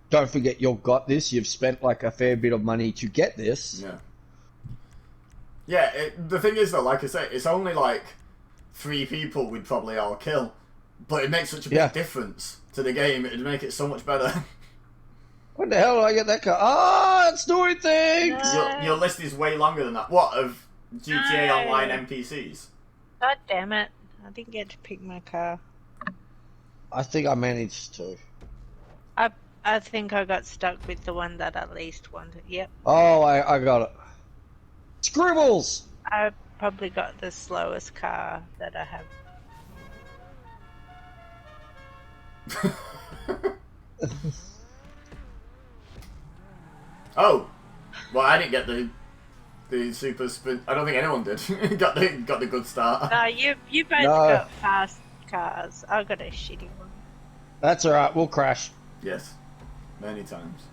don't forget you've got this. You've spent like a fair bit of money to get this. Yeah. Yeah. The thing is though, like I say, it's only like 3 people we'd probably all kill, but it makes such a big difference to the game. It'd make it so much better. When the hell did I get that car? Ah, it's doing things! No. Your list is way longer than that. What, of GTA Online NPCs? God damn it. I didn't get to pick my car. I think I managed to. I think I got stuck with the one that I least wanted. Yep. Oh, I got it. Scribbles! I probably got the slowest car that I have. Oh, well, I didn't get the super sprint. I don't think anyone did. got the good start. No, you both No. got fast cars. I got a shitty one. That's alright, we'll crash. Yes, many times.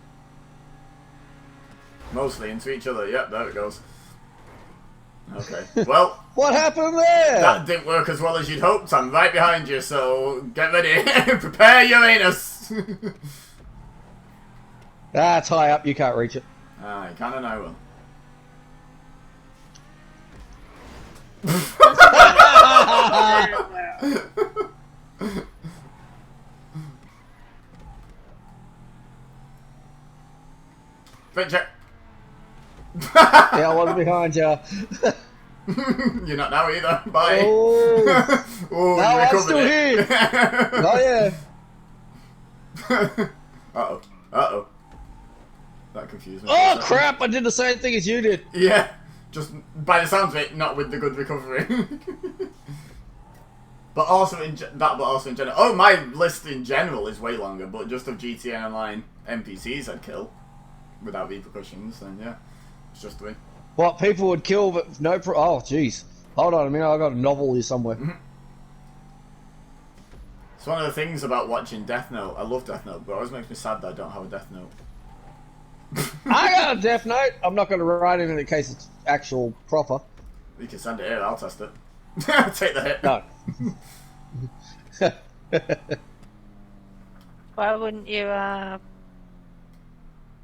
Mostly into each other. Yep, there it goes. Okay. Well, What happened there? that didn't work as well as you'd hoped. I'm right behind you, so get ready. Prepare your anus. That's high up, you can't reach it. I can and I will. Fit check. Yeah, I was behind you. You're not now either. Bye. Oh, Oh, no, you I'm recovered still it. here. Oh yeah. Uh-oh. Uh-oh. That confused me. Oh crap! I did the same thing as you did. Yeah. Just by the sounds of it, not with the good recovery. But also in general. Oh, my list in general is way longer, but just of GTA Online NPCs I'd kill without repercussions, then yeah, it's just 3. What people would kill, but no. Oh jeez. Hold on a minute. I got a novel here somewhere. It's one of the things about watching Death Note. I love Death Note, but it always makes me sad that I don't have a Death Note. I got a Death Note. I'm not going to write it in case it's actual proper. You can send it here. I'll test it. Take the hit. No. Why wouldn't you,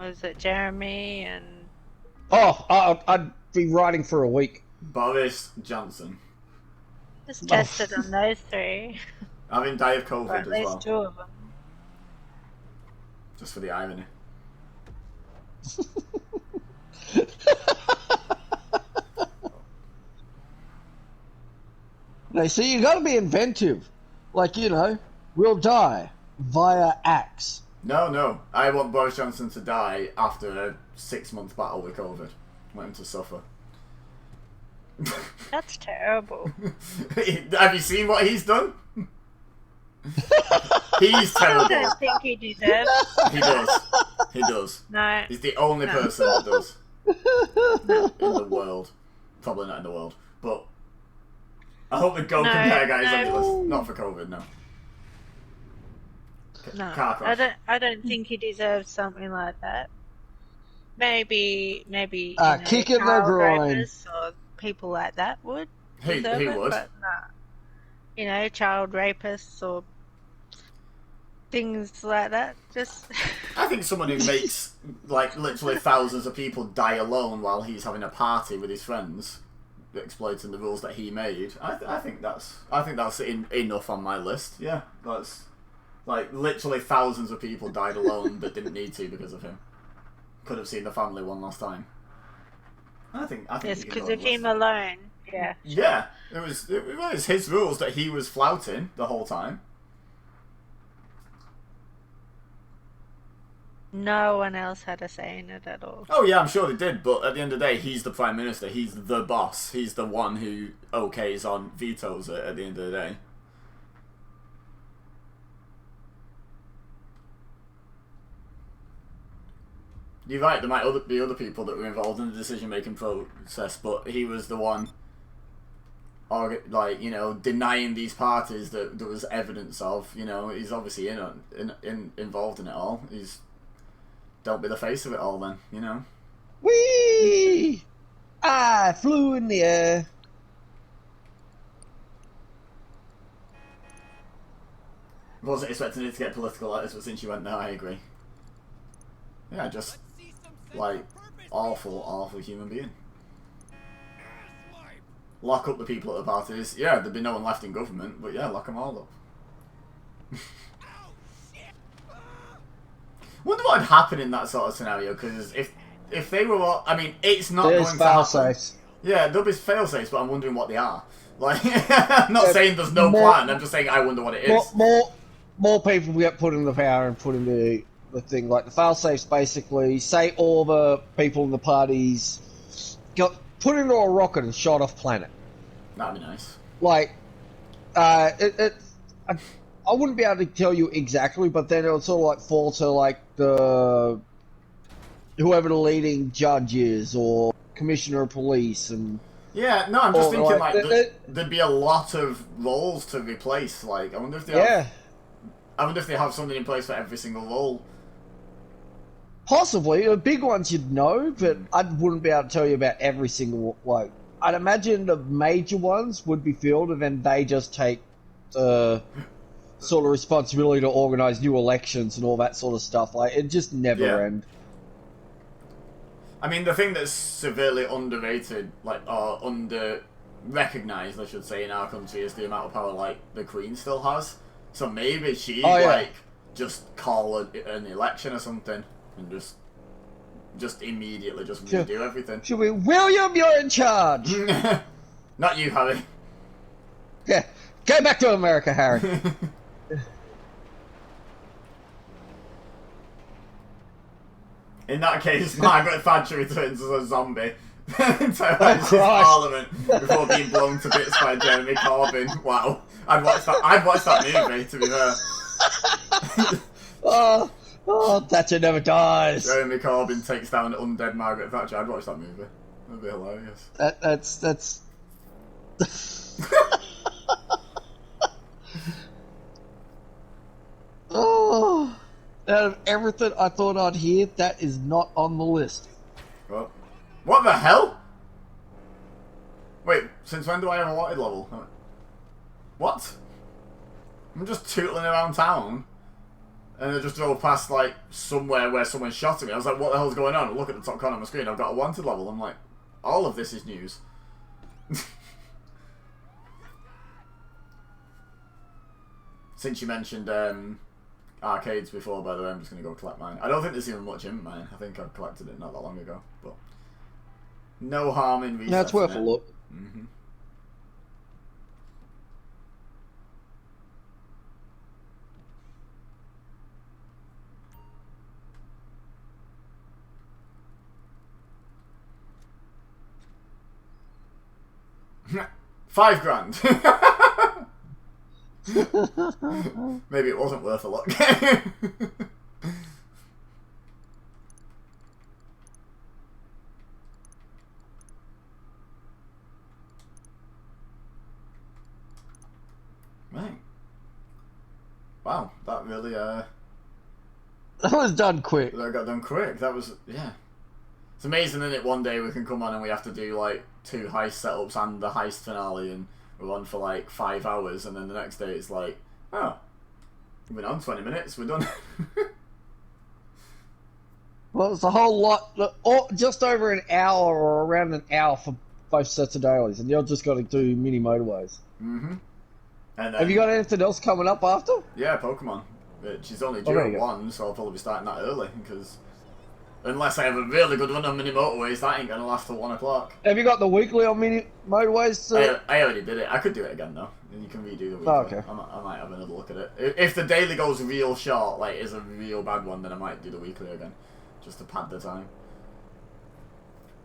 was it Jeremy and... Oh, I'd be writing for a week. Boris Johnson. Just test it on those 3. Have him die of Or COVID at as least well. 2 of them. Just for the irony. No, see, you got to be inventive. Like, you know, we'll die via axe. No. I want Boris Johnson to die after a 6-month battle with COVID. I want him to suffer. That's terrible. Have you seen what he's done? He's I terrible. don't think he deserves. He does. He does. No. He's the only person that does. In the world. Probably not in the world. But I hope the Go No, Compare guys no. on the list. Not for COVID, no. No, Car crash. I don't think he deserves something like that. Maybe Kick in the child groin. rapists or people like that would He deserve it, would. but nah. You know, child rapists or things like that. Just I think someone who makes like literally thousands of people die alone while he's having a party with his friends, exploiting the rules that he made. I think that's enough on my list. Yeah, that's like literally thousands of people died alone that didn't need to because of him. Could have seen the family one last time. I think yes, you can because go of with him less. alone. Yeah. Yeah, it was his rules that he was flouting the whole time. No one else had a say in it at all. Oh yeah, I'm sure they did, but at the end of the day, he's the Prime Minister, he's the boss, he's the one who okays on, vetoes it at the end of the day. You're right, there might be other people that were involved in the decision-making process, but he was the one, like, you know, denying these parties that there was evidence of. You know, he's obviously involved in it all. He's don't be the face of it all, then. You know. Whee! I flew in the air. Wasn't expecting it to get political like this, but since you went there, I agree. Yeah, just like awful human being. Lock up the people at the parties. Yeah, there'd be no one left in government, but yeah, lock them all up. Wonder what would happen in that sort of scenario, because if they were all, I mean, it's not There's going to happen. fail-safes. Yeah, there'll be fail-safes, but I'm wondering what they are. Like, I'm not saying there's no plan, I'm just saying I wonder what it is. More people get put in the power and put in the thing. Like, the fail-safes basically, say all the people in the parties got put into a rocket and shot off planet. That'd be nice. Like, I wouldn't be able to tell you exactly, but then it would sort of like fall to like the whoever the leading judge is or commissioner of police and. Yeah, no, I'm just thinking like there'd be a lot of roles to replace. Like, I wonder if they have. I wonder if they have something in place for every single role. Possibly. The big ones you'd know, but I wouldn't be able to tell you about every single, like... I'd imagine the major ones would be filled, and then they just take the sort of responsibility to organise new elections and all that sort of stuff. Like, it just never end. I mean, the thing that's severely underrated, like, or under-recognised, I should say, in our country is the amount of power, like, the Queen still has. So maybe she'd, like, just call an election or something and just immediately just redo everything. Should we, William, you're in charge! Not you, Harry. Yeah, go back to America, Harry. In that case, Margaret Thatcher returns as a zombie. Terrorises Parliament before being blown to bits by Jeremy Corbyn. Wow. I'd watch that movie, to be fair. Oh, Thatcher never dies. Jeremy Corbyn takes down undead Margaret Thatcher. I'd watch that movie. That'd be hilarious. That's... Oh, out of everything I thought I'd hear, that is not on the list. Well, what the hell? Wait, since when do I have a wanted level? What? I'm just tootling around town, and I just drove past, like, somewhere where someone shot at me. I was like, what the hell's going on? I look at the top corner of my screen, I've got a wanted level. I'm like, all of this is news. Since you mentioned arcades before, by the way, I'm just going to go collect mine. I don't think there's even much in mine. I think I collected it not that long ago, but no harm in researching. That's worth a look. Mm-hmm. $5,000. Maybe it wasn't worth a look. Right. Wow, that really that was done quick. That got done quick. That was, yeah. It's amazing, isn't it? One day we can come on and we have to do like 2 heist setups and the heist finale, and we're on for like 5 hours, and then the next day it's like, oh, we've been on 20 minutes, we're done. Well, it's a whole lot, just over an hour or around an hour for both sets of dailies, and you're just got to do mini motorways. Mm-hmm. And then, have you got anything else coming up after? Yeah, Pokémon. Which is only due at 1, so I'll probably be starting that early, because Unless I have a really good one on mini motorways, that ain't gonna last till 1 o'clock. Have you got the weekly on mini motorways? I already did it. I could do it again though. And you can redo the weekly. Oh, okay. I might have another look at it. If the daily goes real short, like is a real bad one, then I might do the weekly again, just to pad the time.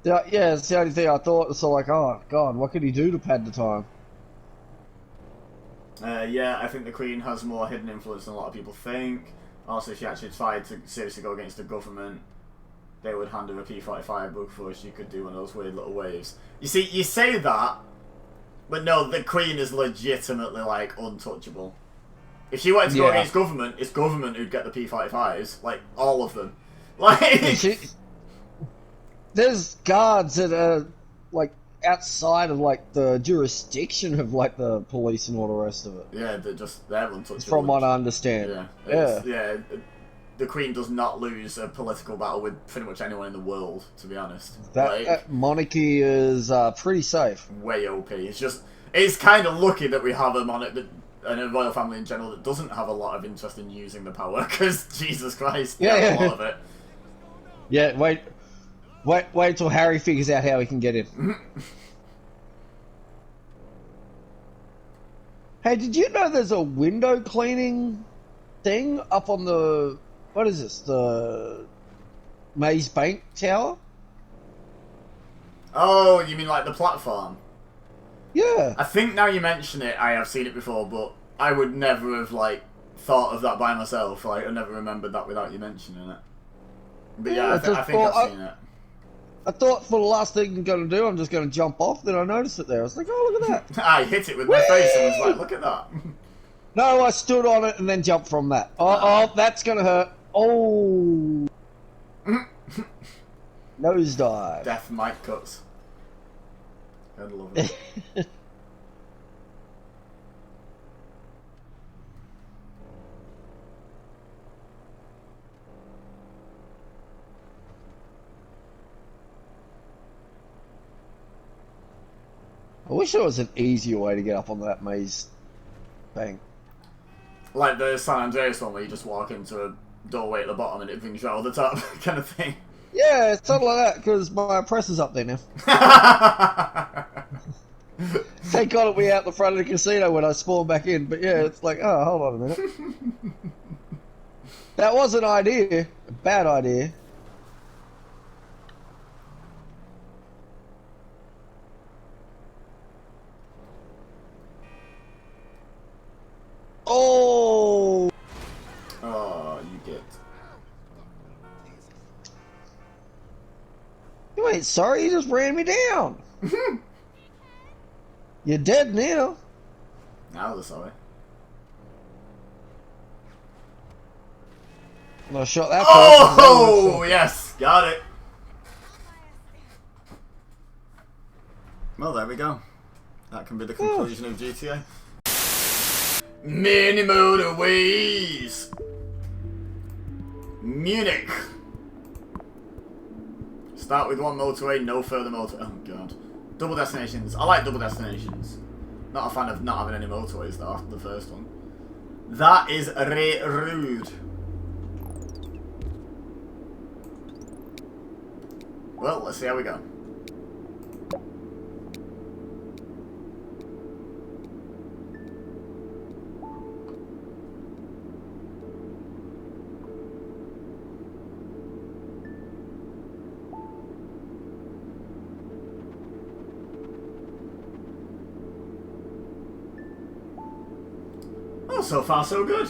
Yeah, it's the only thing I thought. So like, oh god, what could he do to pad the time? Yeah, I think the Queen has more hidden influence than a lot of people think. Also, if she actually tried to seriously go against the government, they would hand her a P45 book before she could do one of those weird little waves. You see, you say that, but no, the Queen is legitimately, like, untouchable. If she wanted to go against government, it's government who'd get the P45s. Like, all of them. Like... There's guards that are, like, outside of, like, the jurisdiction of, like, the police and all the rest of it. Yeah, they're untouchable. From what I understand. Yeah. The Queen does not lose a political battle with pretty much anyone in the world, to be honest. That monarchy is pretty safe. Way OP. It's kind of lucky that we have a monarch and a royal family in general that doesn't have a lot of interest in using the power, because Jesus Christ, they have a lot of it. Yeah, wait till Harry figures out how he can get in. Hey, did you know there's a window cleaning thing up on the... What is this? The Maze Bank Tower? Oh, you mean like the platform? Yeah. I think now you mention it, I have seen it before, but I would never have, like, thought of that by myself. Like, I never remembered that without you mentioning it. But yeah, I think I've seen it. I thought for the last thing I'm going to do, I'm just going to jump off. Then I noticed it there. I was like, oh, look at that. I hit it with my face and was like, look at that. No, I stood on it and then jumped from that. Oh, that's going to hurt. Oh. Nosedive. Death mic cuts. I love it. I wish there was an easier way to get up on that maze thing. Like the San Andreas one where you just walk into a doorway at the bottom and it brings you out the top kind of thing. Yeah, it's something like that, because my press is up there now. Thank God it'll be out the front of the casino when I spawn back in, but yeah, it's like, oh, hold on a minute. That was an idea. A bad idea. Oh! Oh, you get. You ain't sorry, you just ran me down. You're dead now. Now they're sorry. I shot that person. Oh, yes, got it. Well, there we go. That can be the conclusion of GTA. Mini motorways. Munich. Start with one motorway, no further motor. Oh god. Double destinations. I like double destinations. Not a fan of not having any motorways though after the first one. That is rude. Well, let's see how we go. Oh, so far so good.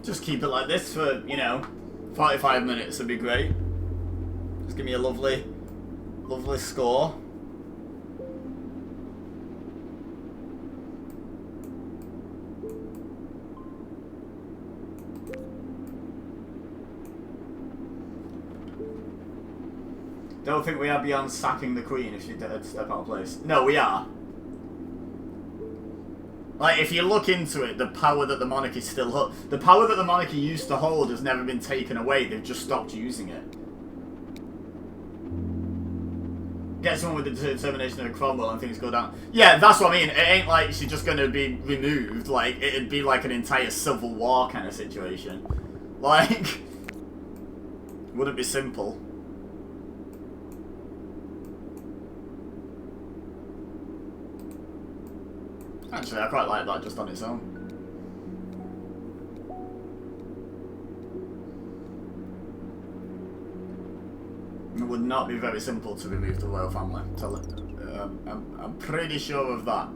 Just keep it like this for, you know, 45 minutes would be great. Just give me a lovely, lovely score. Don't think we are beyond sacking the Queen if she did step out of place. No, we are. Like, if you look into it, the power that the monarchy still holds, the power that the monarchy used to hold has never been taken away. They've just stopped using it. get someone with the determination of a Cromwell and things go down. Yeah, that's what I mean. It ain't like she's just gonna be removed. Like, it'd be like an entire civil war kind of situation. Like, wouldn't be simple. Actually, I quite like that just on its own. It would not be very simple to remove the royal family. I'm pretty sure of that.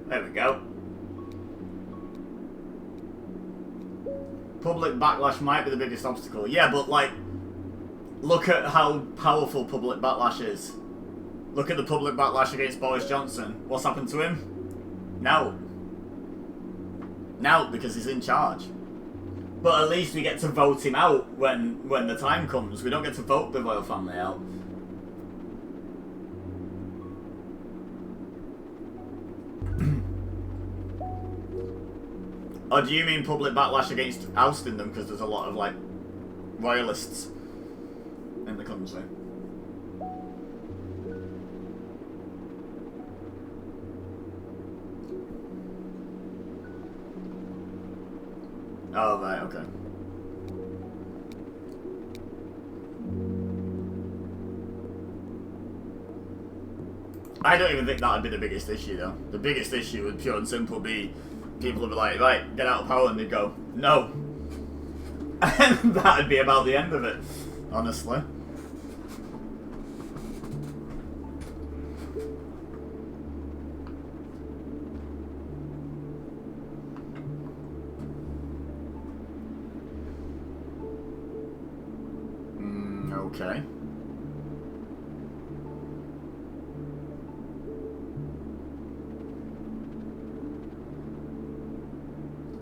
There we go. Public backlash might be the biggest obstacle. Yeah, but like, look at how powerful public backlash is. Look at the public backlash against Boris Johnson. What's happened to him? No. Now, because he's in charge. But at least we get to vote him out when the time comes. We don't get to vote the royal family out. Or do you mean public backlash against ousting them because there's a lot of, like, royalists in the country? Oh, right, okay. I don't even think that would be the biggest issue, though. The biggest issue would pure and simple be people would be like, right, get out of power, and they'd go, no. And that'd be about the end of it, honestly. Okay.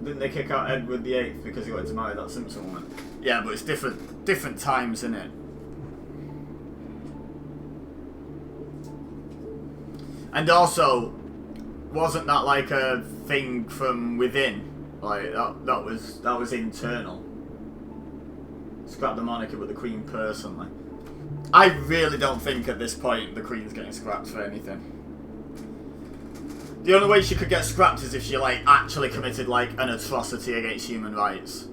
Didn't they kick out Edward VIII because he wanted to marry that Simpson woman? Yeah, but it's different times, isn't it? And also, wasn't that like a thing from within? Like that was internal. Scrap the monarchy with the Queen personally. I really don't think at this point the Queen's getting scrapped for anything. The only way she could get scrapped is if she, like, actually committed, like, an atrocity against human rights.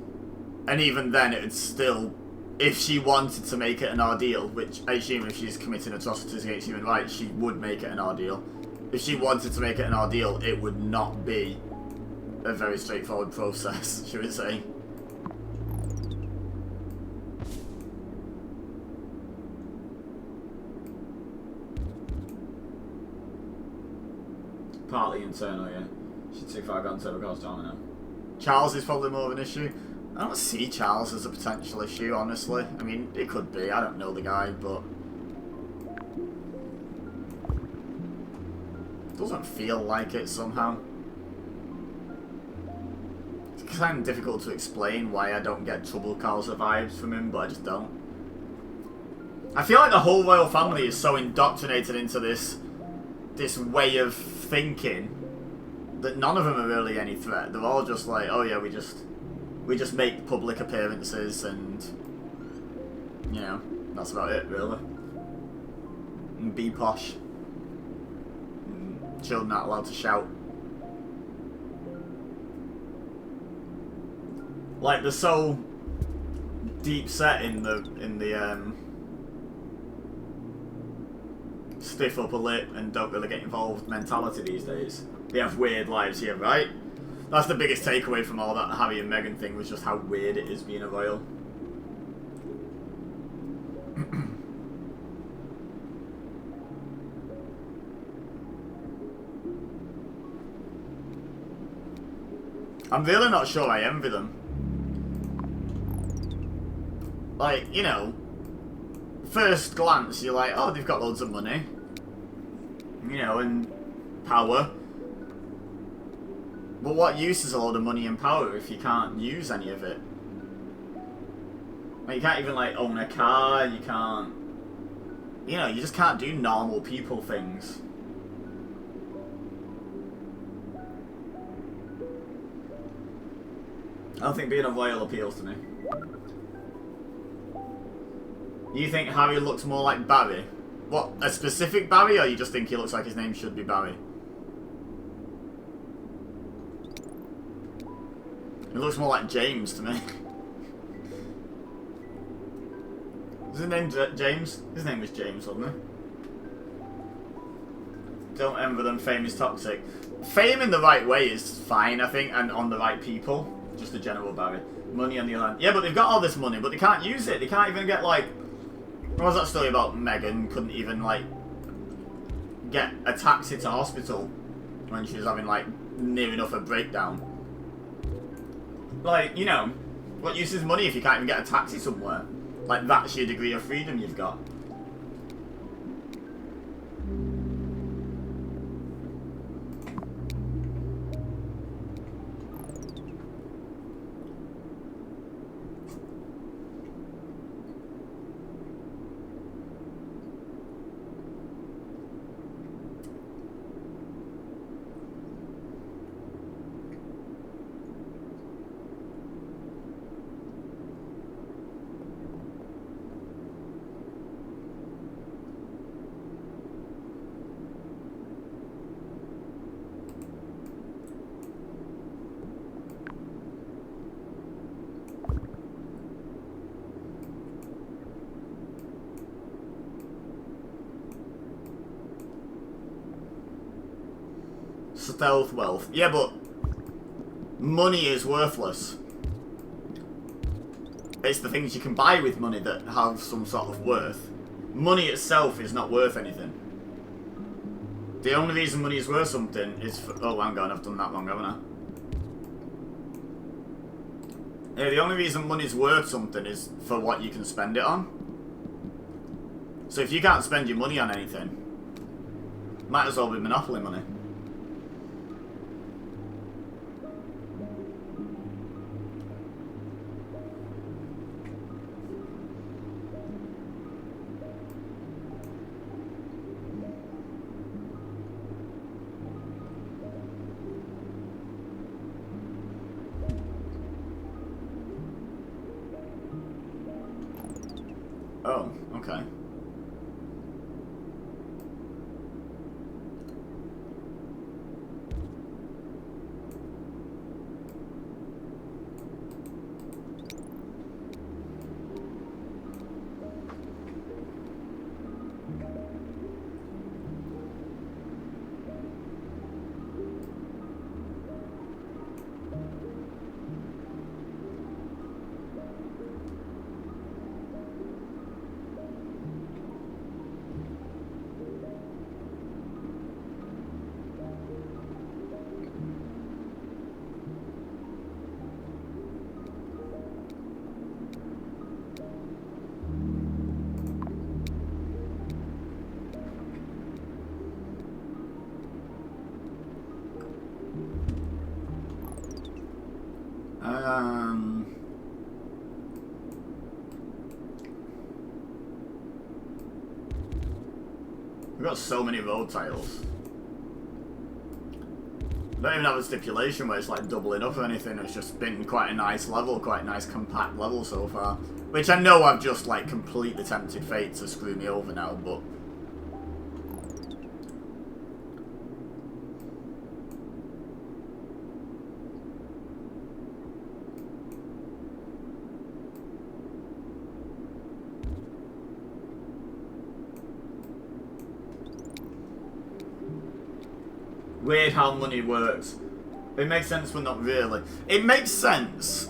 And even then, it'd still... If she wanted to make it an ordeal, which I assume if she's committing atrocities against human rights, she would make it an ordeal. If she wanted to make it an ordeal, it would not be a very straightforward process, should we say. Partly internal, yeah. She's too far gone to cause drama now. Charles is probably more of an issue. I don't see Charles as a potential issue, honestly. I mean, it could be. I don't know the guy, but... It doesn't feel like it somehow. It's kind of difficult to explain why I don't get trouble causer vibes from him, but I just don't. I feel like the whole royal family is so indoctrinated into this way of thinking that none of them are really any threat. They're all just like, oh yeah, we just make public appearances and, you know, that's about it really. And be posh. And children aren't allowed to shout. Like, they're so deep set in the stiff upper lip and don't really get involved mentality these days. They have weird lives here, right? That's the biggest takeaway from all that Harry and Meghan thing, was just how weird it is being a royal. I'm really not sure I envy them. Like, you know, first glance, you're like, oh, they've got loads of money. You know, and power. But what use is a load of money and power if you can't use any of it? Like, you can't even like own a car. You can't. You know, you just can't do normal people things. I don't think being a royal appeals to me. You think Harry looks more like Barry? What, a specific Barry, or you just think he looks like his name should be Barry? He looks more like James to me. Is his name James? His name was James, wasn't it? Don't envy them, fame is toxic. Fame in the right way is fine, I think, and on the right people. Just a general Barry. Money on the other hand. Yeah, but they've got all this money, but they can't use it. They can't even get, like... What was that story about Meghan couldn't even, like, get a taxi to hospital when she was having, like, near enough a breakdown? Like, you know, what use is money if you can't even get a taxi somewhere? Like, that's your degree of freedom you've got. Stealth wealth. Yeah, but money is worthless. It's the things you can buy with money that have some sort of worth. Money itself is not worth anything. The only reason money is worth something is for... Oh, hang on, I've done that wrong, haven't I? Yeah, the only reason money's worth something is for what you can spend it on. So if you can't spend your money on anything, might as well be monopoly money. Oh, okay. We've got so many road tiles. Don't even have a stipulation where it's like doubling up or anything. It's just been quite a nice level, quite a nice compact level so far. Which I know I've just like completely tempted fate to screw me over now, but... Weird how money works. It makes sense, but not really. It makes sense.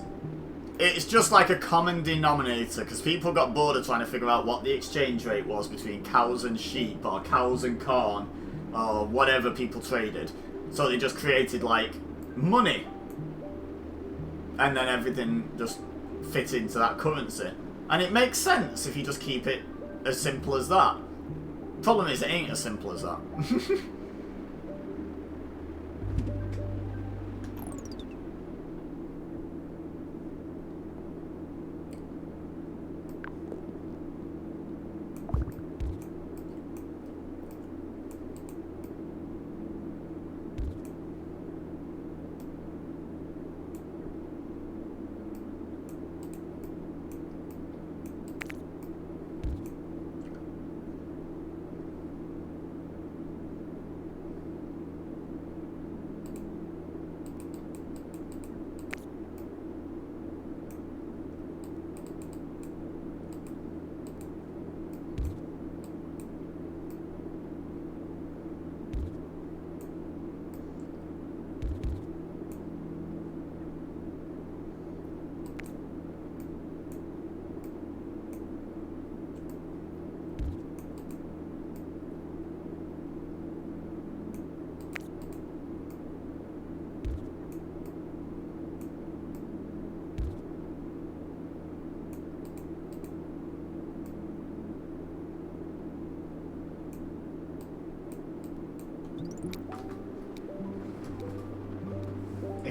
It's just like a common denominator, because people got bored of trying to figure out what the exchange rate was between cows and sheep, or cows and corn, or whatever people traded. So they just created, like, money. And then everything just fit into that currency. And it makes sense if you just keep it as simple as that. Problem is, it ain't as simple as that.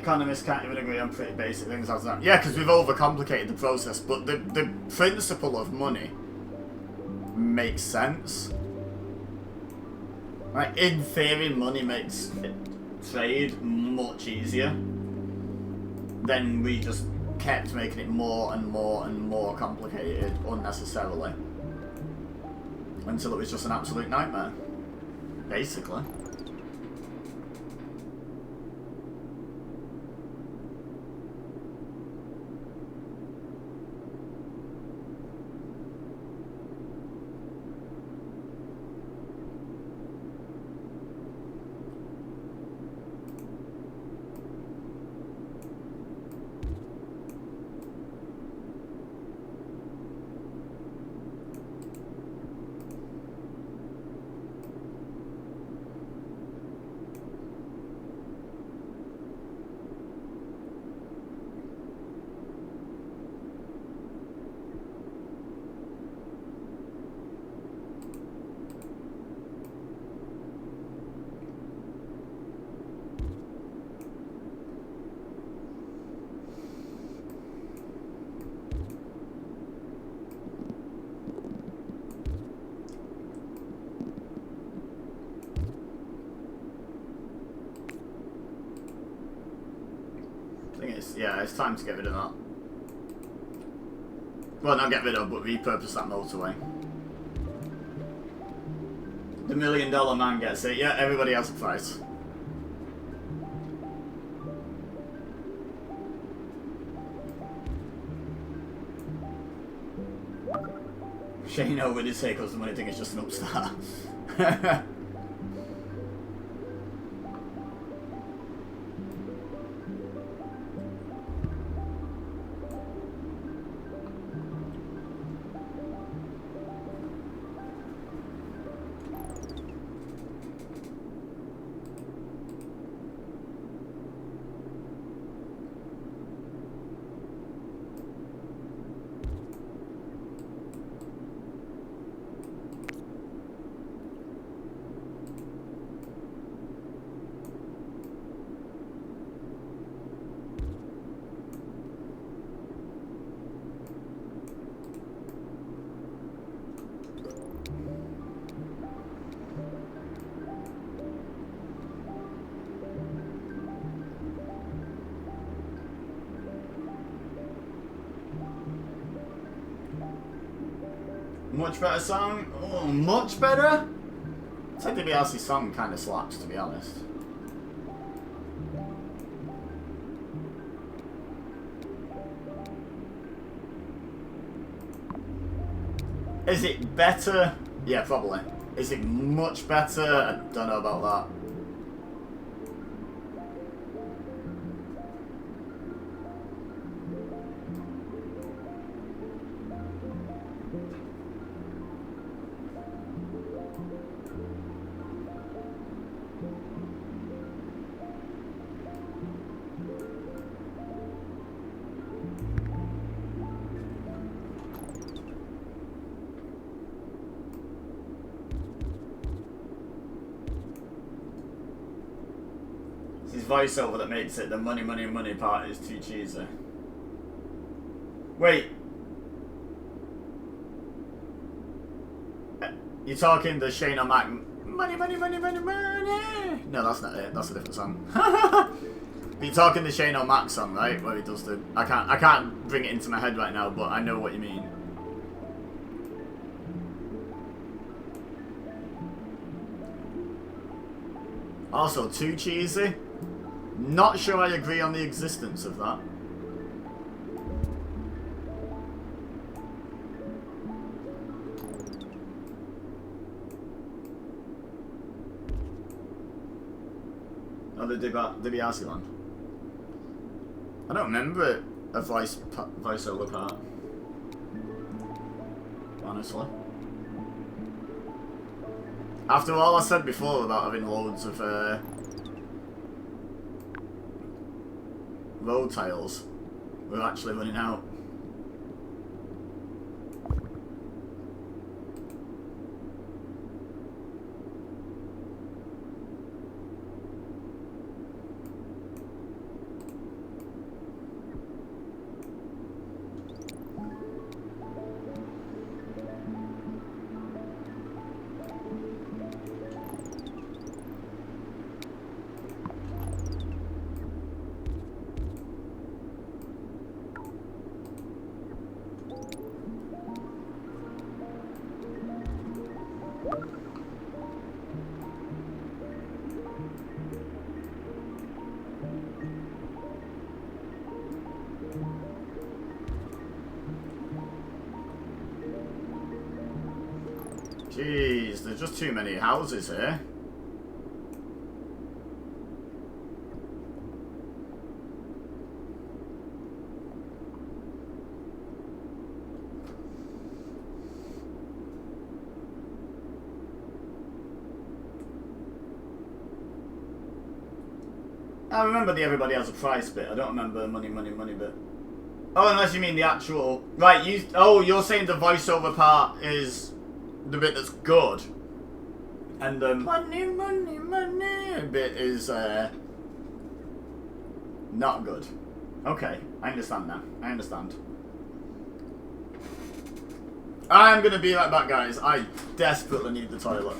Economists can't even agree on pretty basic things as that. Yeah, because we've overcomplicated the process, but the principle of money makes sense. Right? In theory, money makes trade much easier. Then we just kept making it more and more and more complicated unnecessarily. Until it was just an absolute nightmare. Basically. Yeah, it's time to get rid of that. Well, not get rid of, but repurpose that motorway. The $1 million man gets it. Yeah, everybody has a price. Shane with his haircuts, the money thing is just an upstart. Much better song? Oh, much better? Ted DiBiase's song kind of slaps, to be honest. Is it better? Yeah, probably. Is it much better? I don't know about that. Voiceover that makes it the money, money, money part is too cheesy. Wait. You're talking the Shane O'Mac money, money, money, money, money? No, that's not it. That's a different song. But you're talking the Shane O'Mac song, right? Where he does the... I can't bring it into my head right now, but I know what you mean. Also, too cheesy. Not sure I agree on the existence of that. Oh, the DiBiase one. I don't remember a voiceover part. Honestly. After all I said before about having loads of road tiles, we're actually running out. Jeez, there's just too many houses here. I remember the everybody has a price bit. I don't remember money bit. Oh, unless you mean the actual... Right, you're saying the voiceover part is the bit that's good. And the money bit is, not good. Okay, I understand now. I understand. I'm gonna be right back, guys. I desperately need the toilet.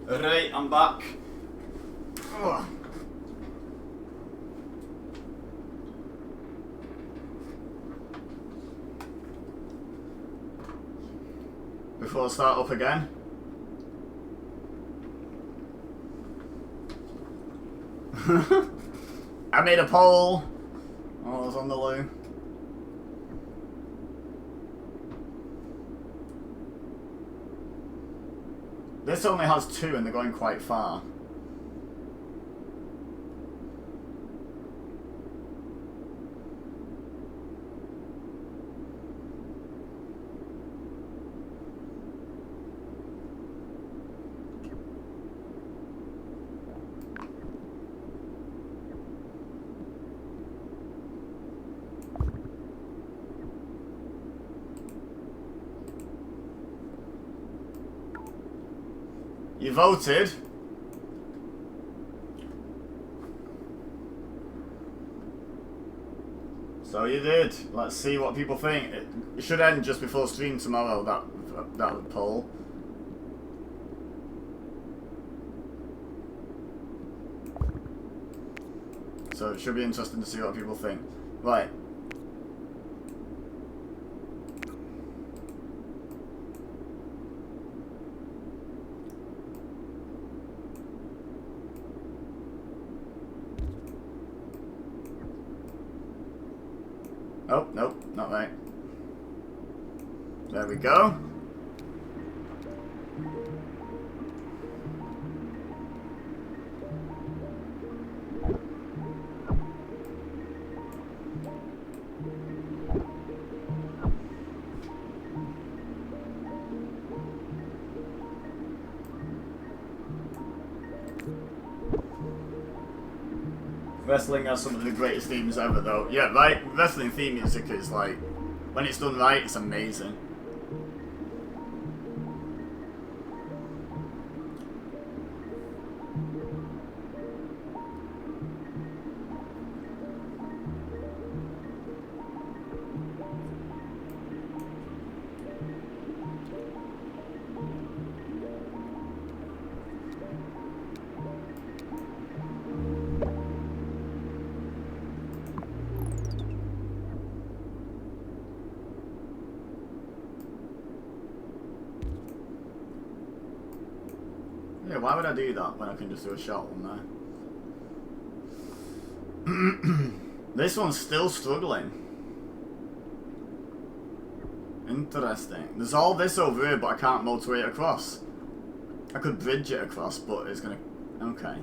Right, I'm back. Ugh. Before I start up again. I made a poll. Oh, I was on the loo. This only has 2 and they're going quite far. You voted. So you did. Let's see what people think. It should end just before stream tomorrow, that poll. So it should be interesting to see what people think. Right. Oh, nope, not right. There we go. Wrestling has some of the greatest themes ever, though. Yeah, right. Wrestling theme music is like, when it's done right, it's amazing. Yeah, why would I do that when I can just do a short one there? This one's still struggling. Interesting. There's all this over here, but I can't motorway it across. I could bridge it across, but it's gonna... Okay.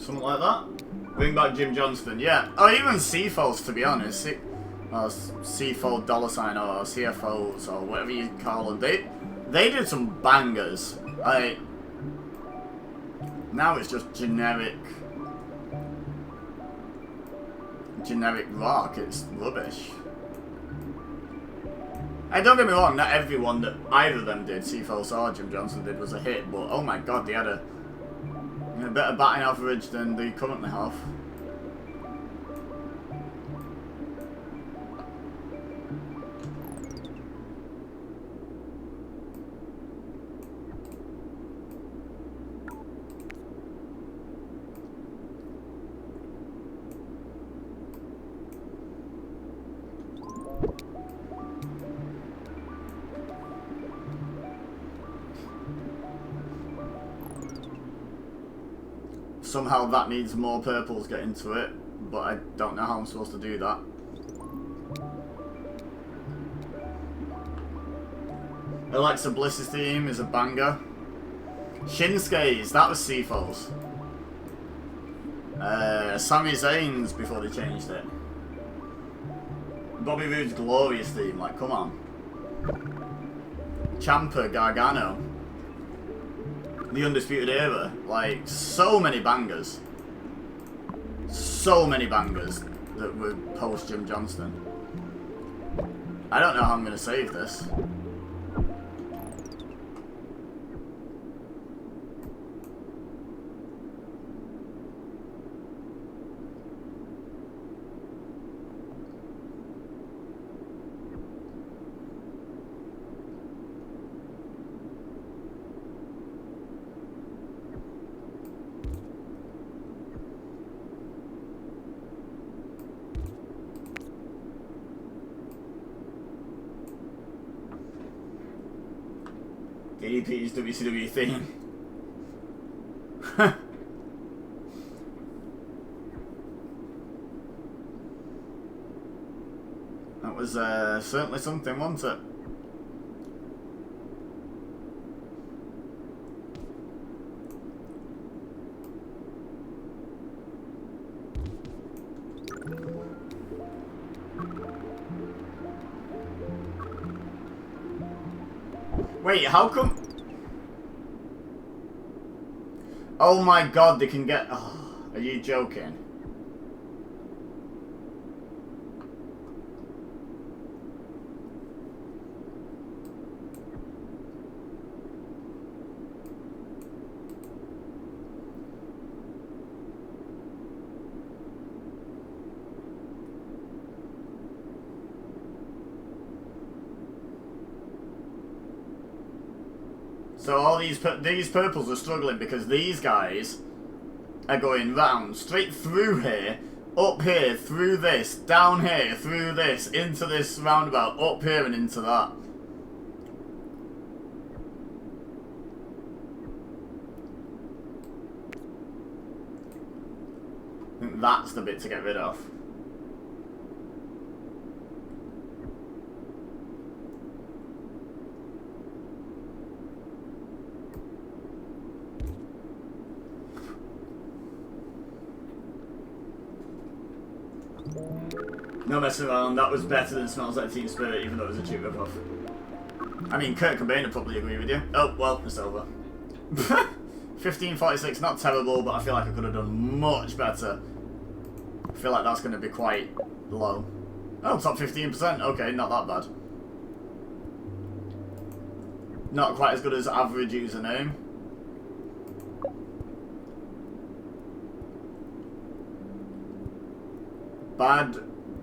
Something like that. Bring back Jim Johnston, yeah. Or even CFOs, to be honest. CFO dollar sign or CFOs or whatever you call them. They did some bangers. Now it's just generic rock. It's rubbish. Don't get me wrong, not everyone that either of them did, CFOs or Jim Johnston did, was a hit, but oh my god, they had a better batting average than they currently have. Somehow that needs more purples get into it, but I don't know how I'm supposed to do that. Alexa Bliss's theme is a banger. Shinsuke's, that was CFO's. Sami Zayn's before they changed it. Bobby Roode's Glorious theme, like come on. Ciampa, Gargano. The Undisputed Era, like, so many bangers. So many bangers that were post Jim Johnston. I don't know how I'm going to save this. DDP's WCW theme. That was certainly something, wasn't it? Wait, how come? Oh my god, they can get... Oh, are you joking? So all these purples are struggling because these guys are going round, straight through here, up here, through this, down here, through this, into this roundabout, up here and into that. I think that's the bit to get rid of. No messing around, that was better than Smells Like Teen Spirit, even though it was a cheap ripoff. I mean, Kurt Cobain would probably agree with you. Oh, well, it's over. 1546, not terrible, but I feel like I could have done much better. I feel like that's going to be quite low. Oh, top 15%, okay, not that bad. Not quite as good as average username. Bad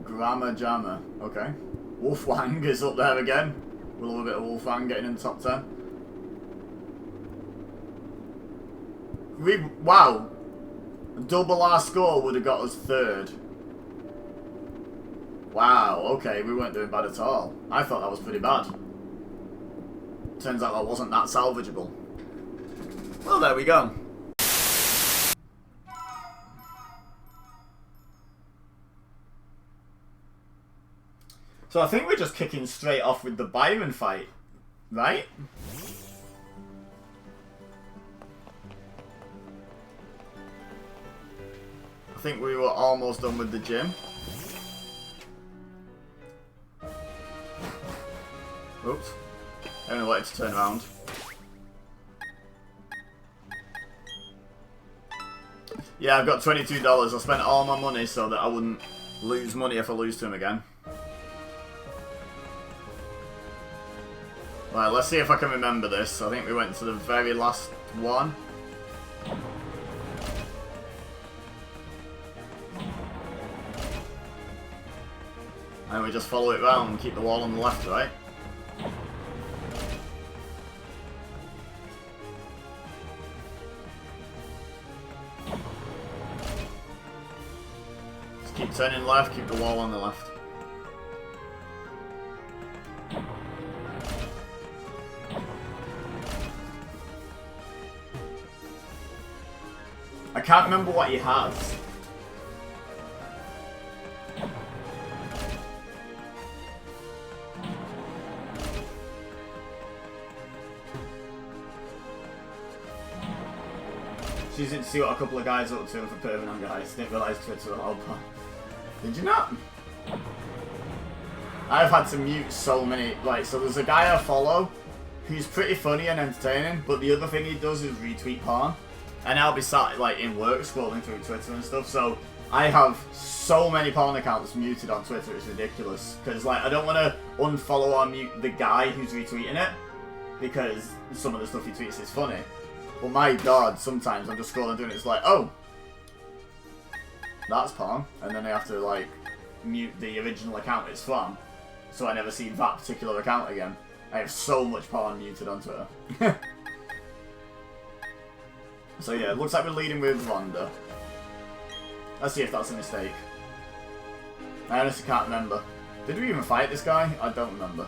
Grammar Jammer. Okay. Wolfwang is up there again. We'll have a bit of Wolfwang getting in the top 10. Wow. Double our score would have got us third. Wow, okay, we weren't doing bad at all. I thought that was pretty bad. Turns out that wasn't that salvageable. Well, there we go. So I think we're just kicking straight off with the Byron fight, right? I think we were almost done with the gym. Oops. I only wanted to turn around. Yeah, I've got $22. I spent all my money so that I wouldn't lose money if I lose to him again. Right, let's see if I can remember this. I think we went to the very last one. And we just follow it round and keep the wall on the left, right? Just keep turning left, keep the wall on the left. I can't remember what he has. She's in to see what a couple of guys are up to for permanent guys. Didn't realise Twitter was all part. Did you not? I've had to mute so many. Like, so there's a guy I follow who's pretty funny and entertaining, but the other thing he does is retweet porn. And I'll be sat like in work scrolling through Twitter and stuff, so I have so many porn accounts muted on Twitter, it's ridiculous. Because like I don't want to unfollow or mute the guy who's retweeting it, because some of the stuff he tweets is funny. But my god, sometimes I'm just scrolling through and it's like, oh, that's porn. And then I have to like mute the original account it's from, so I never see that particular account again. I have so much porn muted on Twitter. So yeah, it looks like we're leading with Rhonda. Let's see if that's a mistake. I honestly can't remember. Did we even fight this guy? I don't remember.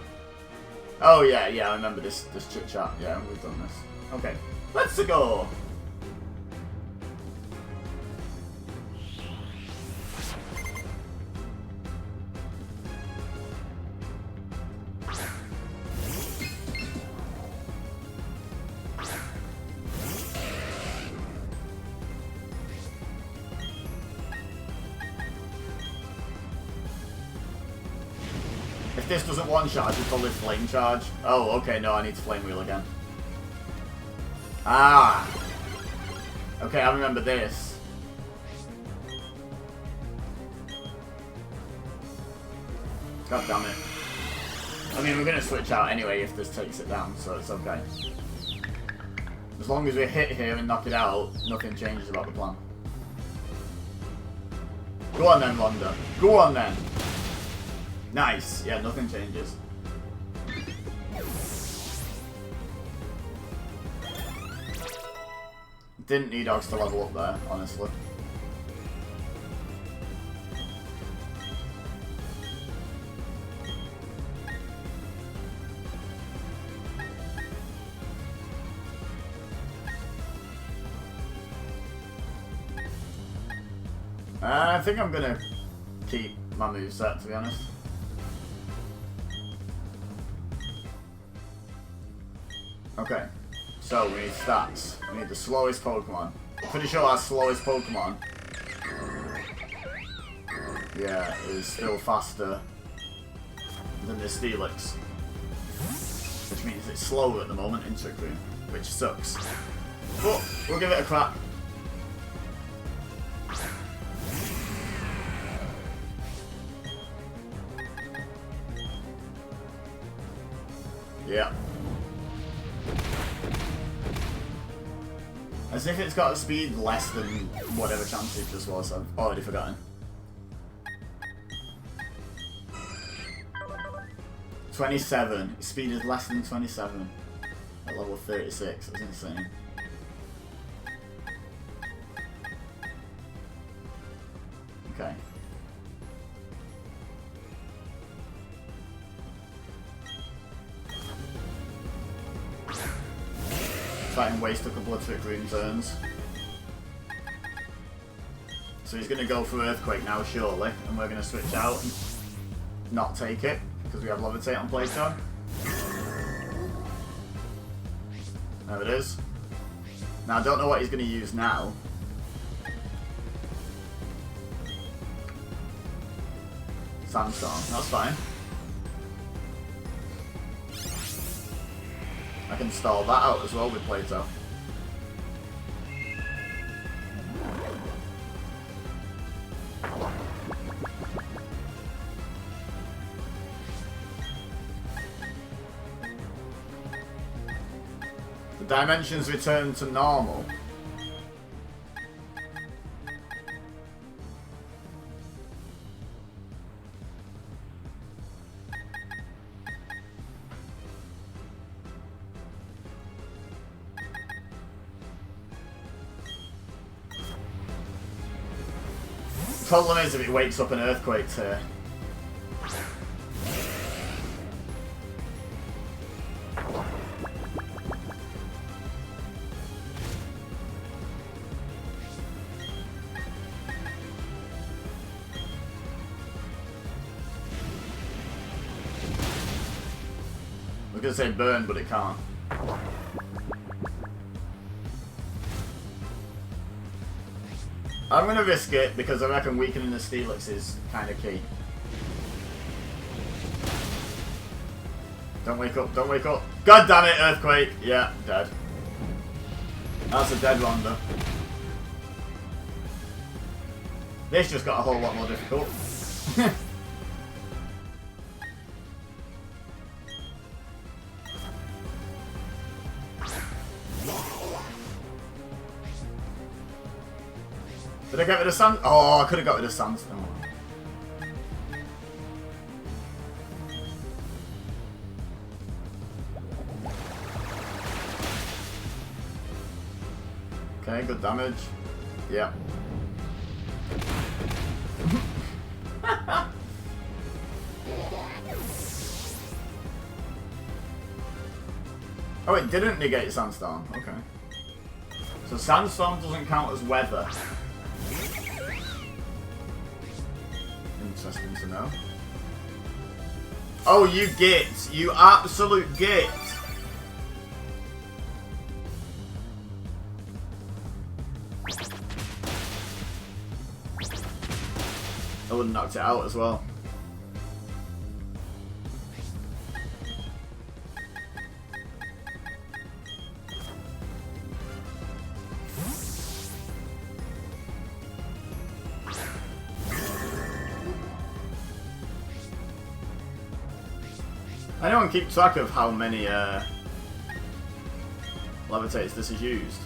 Oh yeah, I remember this chit chat. Yeah, we've done this. Okay, let's go. if this doesn't one-shot, I should probably flame charge. Oh, okay, no, I need to flame wheel again. Ah! Okay, I remember this. God damn it. I mean, we're going to switch out anyway if this takes it down, so it's okay. As long as we hit here and knock it out, nothing changes about the plan. Go on then, Wanda. Go on then. Nice. Yeah, nothing changes. Didn't need Ox to level up there, honestly. I think I'm gonna keep my moveset, to be honest. Okay, so we need stats. We need the slowest Pokemon. Pretty sure our slowest Pokemon, yeah, is still faster than the Steelix. Which means it's slower at the moment in Trick Room, which sucks. But we'll give it a crack. Yeah. As if it's got a speed less than whatever chance it just was, I've already forgotten. 27. Speed is less than 27 at level 36. That's insane. Okay. Try and waste a couple of Trick Room turns. So he's going to go for Earthquake now, surely, and we're going to switch out and not take it, because we have Levitate on playtime. There it is. Now I don't know what he's going to use now. Sandstorm, that's fine. I can stall that out as well with Plato. The dimensions return to normal. Problem is if it wakes up an Earthquake here. I was gonna say burn, but it can't. I'm gonna risk it because I reckon weakening the Steelix is kind of key. Don't wake up, don't wake up. God damn it, Earthquake! Yeah, dead. That's a dead Ronda. This just got a whole lot more difficult. Did I get rid of sand? Oh, I could have got rid of sandstone. Okay, good damage. Yeah. Oh, it didn't negate sandstorm. Okay. So sandstorm doesn't count as weather. Interesting to know. Oh, you git! You absolute git! I would have knocked it out as well. Anyone keep track of how many levitates this is used?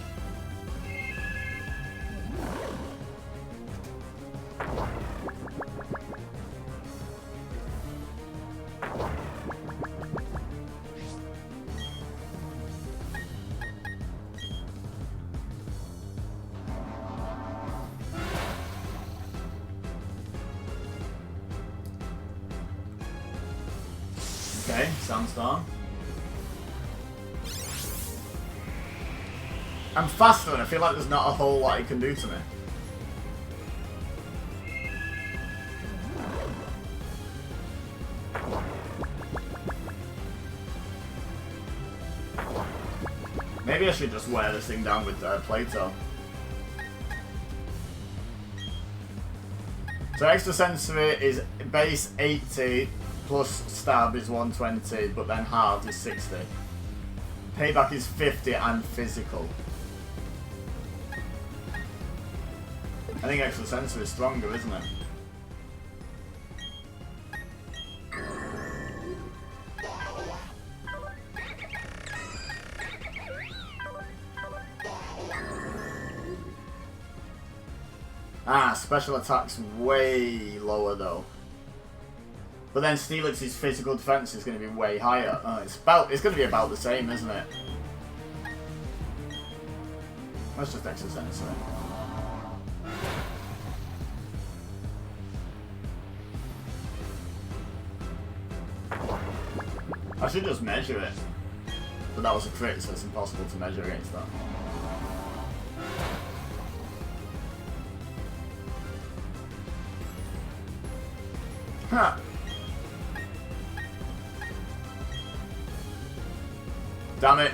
Okay, Sandstorm. I'm faster and I feel like there's not a whole lot it can do to me. Maybe I should just wear this thing down with Plato. So extra sensory is base 80 plus stab is 120, but then hard is 60. Payback is 50 and physical. I think extra sensory is stronger, isn't it? Ah, special attack's way lower though. But then Steelix's physical defense is going to be way higher. It's going to be about the same, isn't it? Let's just extra sensory. I should just measure it. But that was a crit, so it's impossible to measure against that. Huh. Damn it.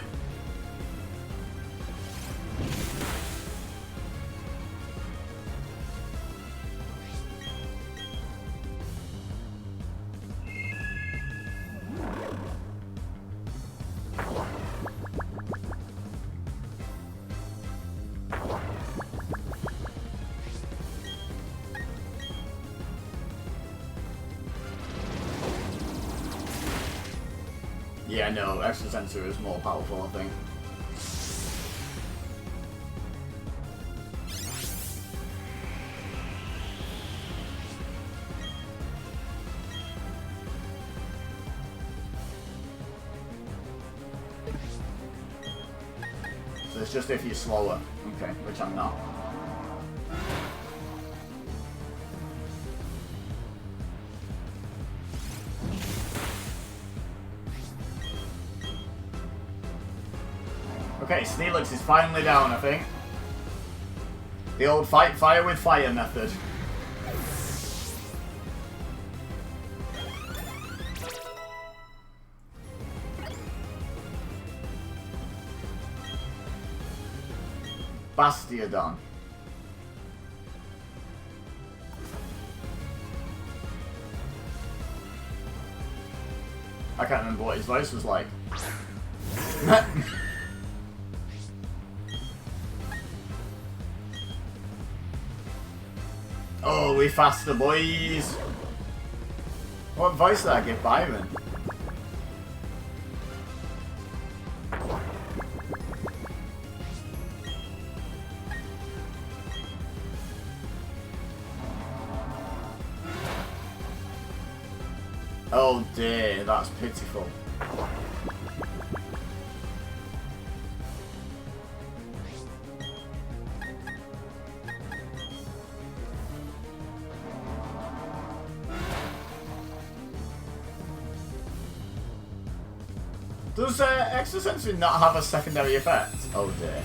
Yeah, no, extra sensor is more powerful, I think. So it's just if you're slower, okay, which I'm not. Okay, Steelix is finally down, I think. The old fight fire with fire method. Bastiodon. I can't remember what his voice was like. Oh, we faster, boys! What voice did I give Byron? Oh dear, that's pitiful. Does extra sensory not have a secondary effect? Oh dear.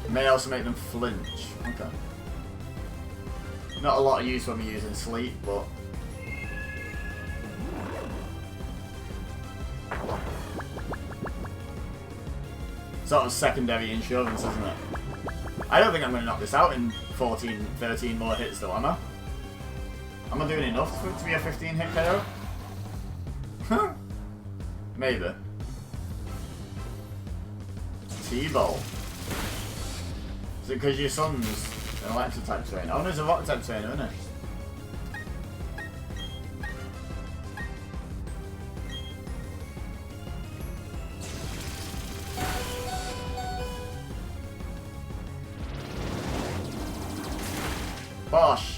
It may also make them flinch. Okay. Not a lot of use when we're using sleep, but... sort of secondary insurance, isn't it? I don't think I'm going to knock this out in 14, 13 more hits though, am I? Am I doing enough for it to be a 15 hit KO? Huh? Maybe. T-ball. Is it because your son's An electric type trainer. Oh, there's a rock type trainer, isn't it? Bosh!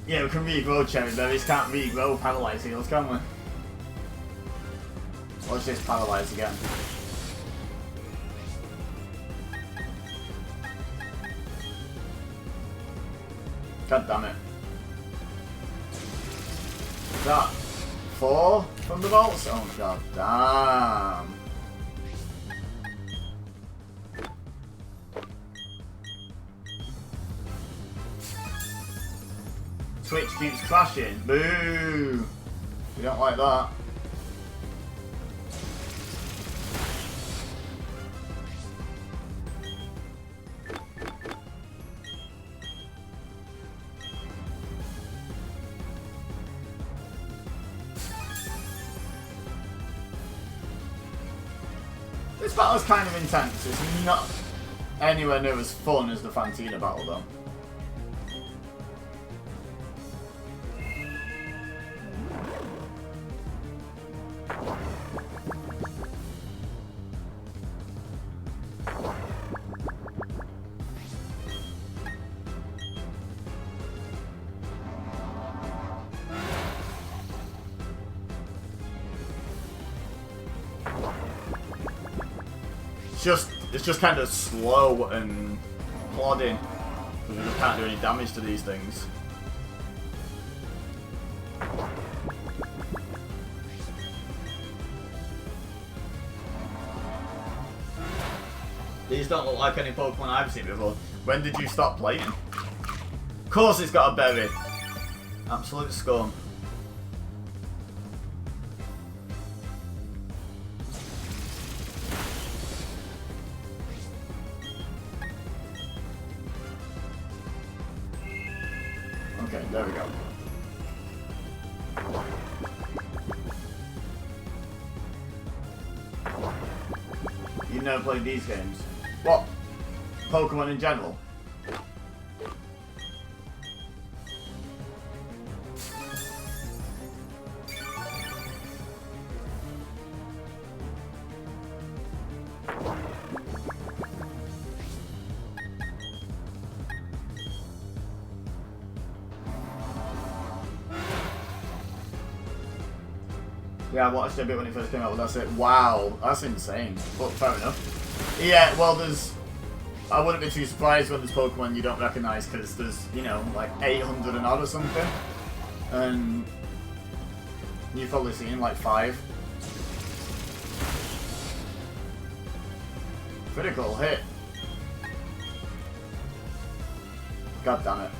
Yeah, we can regrow cherry berries, can't regrow paralyzed heals, can we? Or is this paralyzed again? God damn it. Is that 4 thunderbolts? Oh god damn. Switch keeps crashing. Boo! We don't like that. This battle's kind of intense. It's not anywhere near as fun as the Fantina battle though. It's just kind of slow and plodding because we just can't do any damage to these things. These don't look like any Pokemon I've seen before. When did you stop playing? Of course it's got a berry. Absolute scum. Okay, there we go. You've never played these games? What? Pokemon in general? Yeah, I watched it a bit when it first came out, but that's it. Wow, that's insane. But fair enough. Yeah, well, I wouldn't be too surprised when there's Pokemon you don't recognise, because there's, you know, like 800 and odd or something. And you've probably seen like 5. Critical hit. God damn it.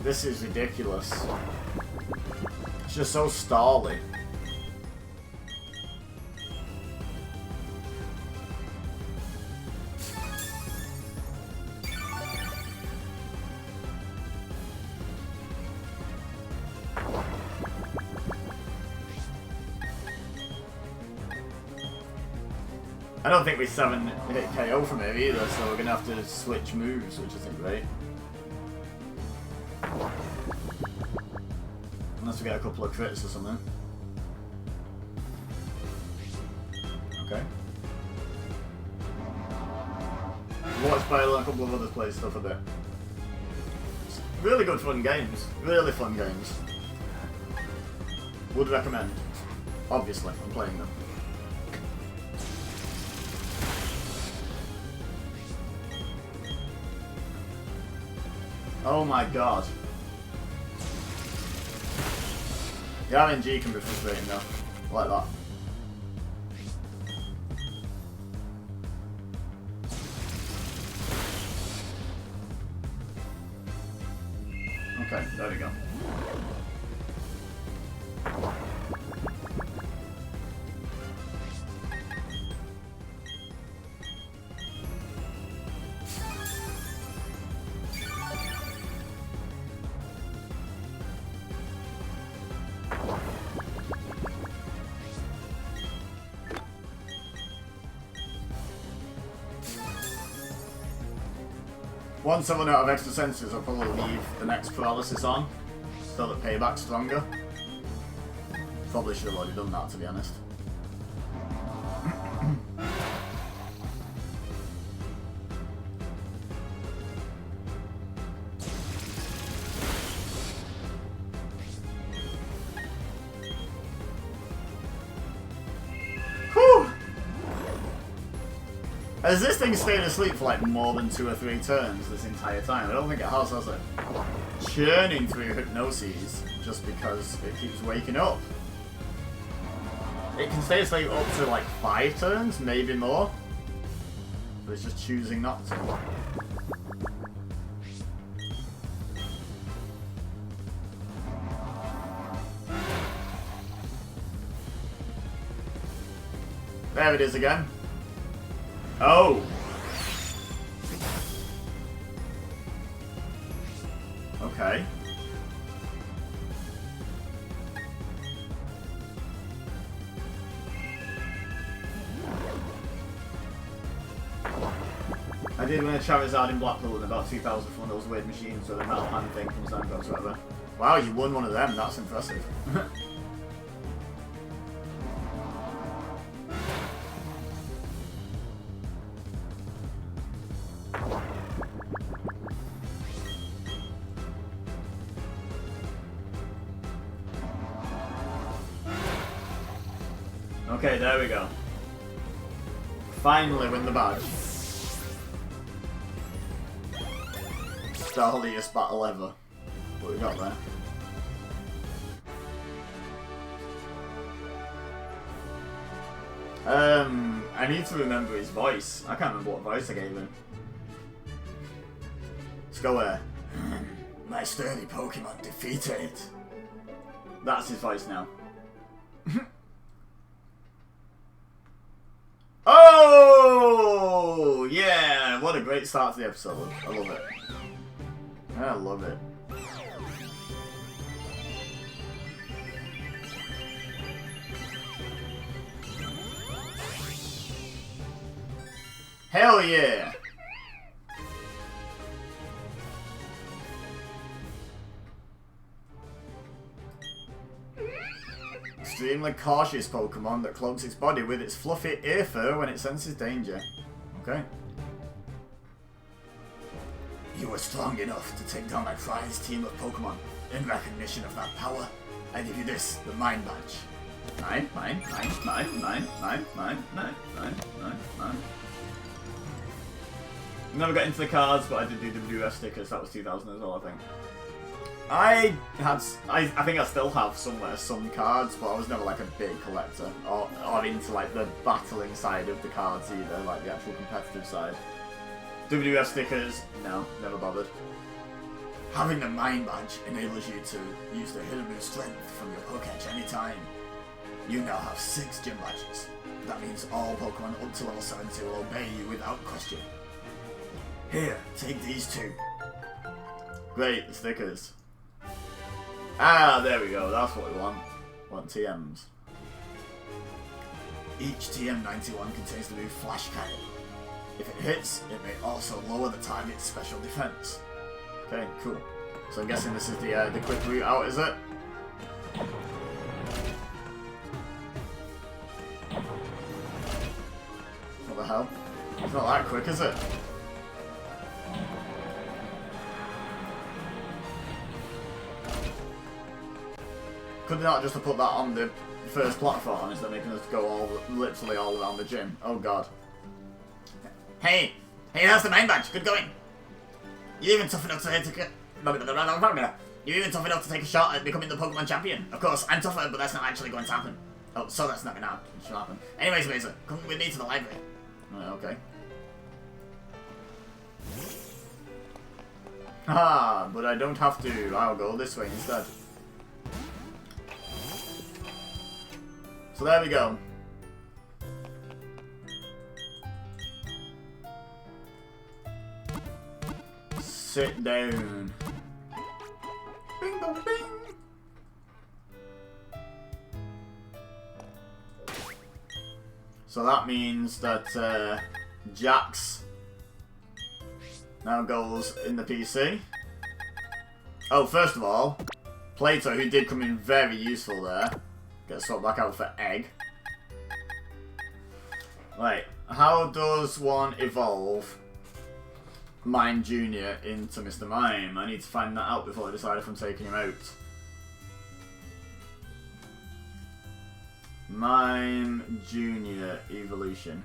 This is ridiculous. It's just so stally. I don't think we 7-hit KO from it either, so we're gonna have to switch moves, which isn't great. Unless we get a couple of crits or something. Okay. Watched by a couple of others play stuff a bit. Really good fun games. Really fun games. Would recommend. Obviously, I'm playing them. Oh my god. The RNG can be frustrating though. I like that. Okay, there we go. Once I run out of extra senses, I'll probably leave the next paralysis on, so that payback's stronger. Probably should have already done that, to be honest. Whew! Has this thing stayed asleep for like more than 2 or 3 turns this entire time? I don't think it has it? Churning through hypnoses just because it keeps waking up. It can stay asleep up to like 5 turns, maybe more. But it's just choosing not to. There it is again. Oh! Okay. I did win a Charizard in Blackpool in about 2000 for one of those weird machines where the metal hand thing comes down and goes whatever. Wow, you won one of them, that's impressive. Okay, there we go. Finally win the badge. Stahliest battle ever. What we got there? I need to remember his voice. I can't remember what voice I gave him. Let's go there. My sturdy Pokemon defeated. That's his voice now. Oh! Yeah! What a great start to the episode. I love it. I love it. Hell yeah! Extremely cautious Pokemon that cloaks its body with its fluffy ear fur when it senses danger. Okay. You were strong enough to take down my prized team of Pokemon. In recognition of that power, I give you this, the Mind Badge. Mine. Never got into the cards, but I did do WWF stickers. That was 2000 as well, I think. I think I still have somewhere some cards, but I was never like a big collector or into like the battling side of the cards either, like the actual competitive side. WWF stickers, no, never bothered. Having the Mind Badge enables you to use the hidden move strength from your Pokédex anytime. You now have 6 gym badges. That means all Pokemon up to level 70 will obey you without question. Here, take these 2. Great, stickers. Ah, there we go, that's what we want. We want TMs. Each TM91 contains the move Flash Cannon. If it hits, it may also lower the target's special defense. Okay, cool. So I'm guessing this is the quick route out, is it? What the hell? It's not that quick, is it? Could they not just have put that on the first platform instead of making us go literally all around the gym? Oh god. Hey! Hey, that's the Mind Badge! Good going! You even tough enough to hit You're even tough enough to take a shot at becoming the Pokemon champion. Of course, I'm tougher, but that's not actually going to happen. Oh, so that's not going to happen. Anyways, Mesa, come with me to the library. Okay. Ah, but I don't have to. I'll go this way instead. So there we go. Sit down. Bing bong bing. So that means that Jax now goes in the PC. Oh, first of all, Plato, who did come in very useful there, gets swapped back out for Egg. Right, how does one evolve Mime Jr. into Mr. Mime? I need to find that out before I decide if I'm taking him out. Mime Jr. evolution.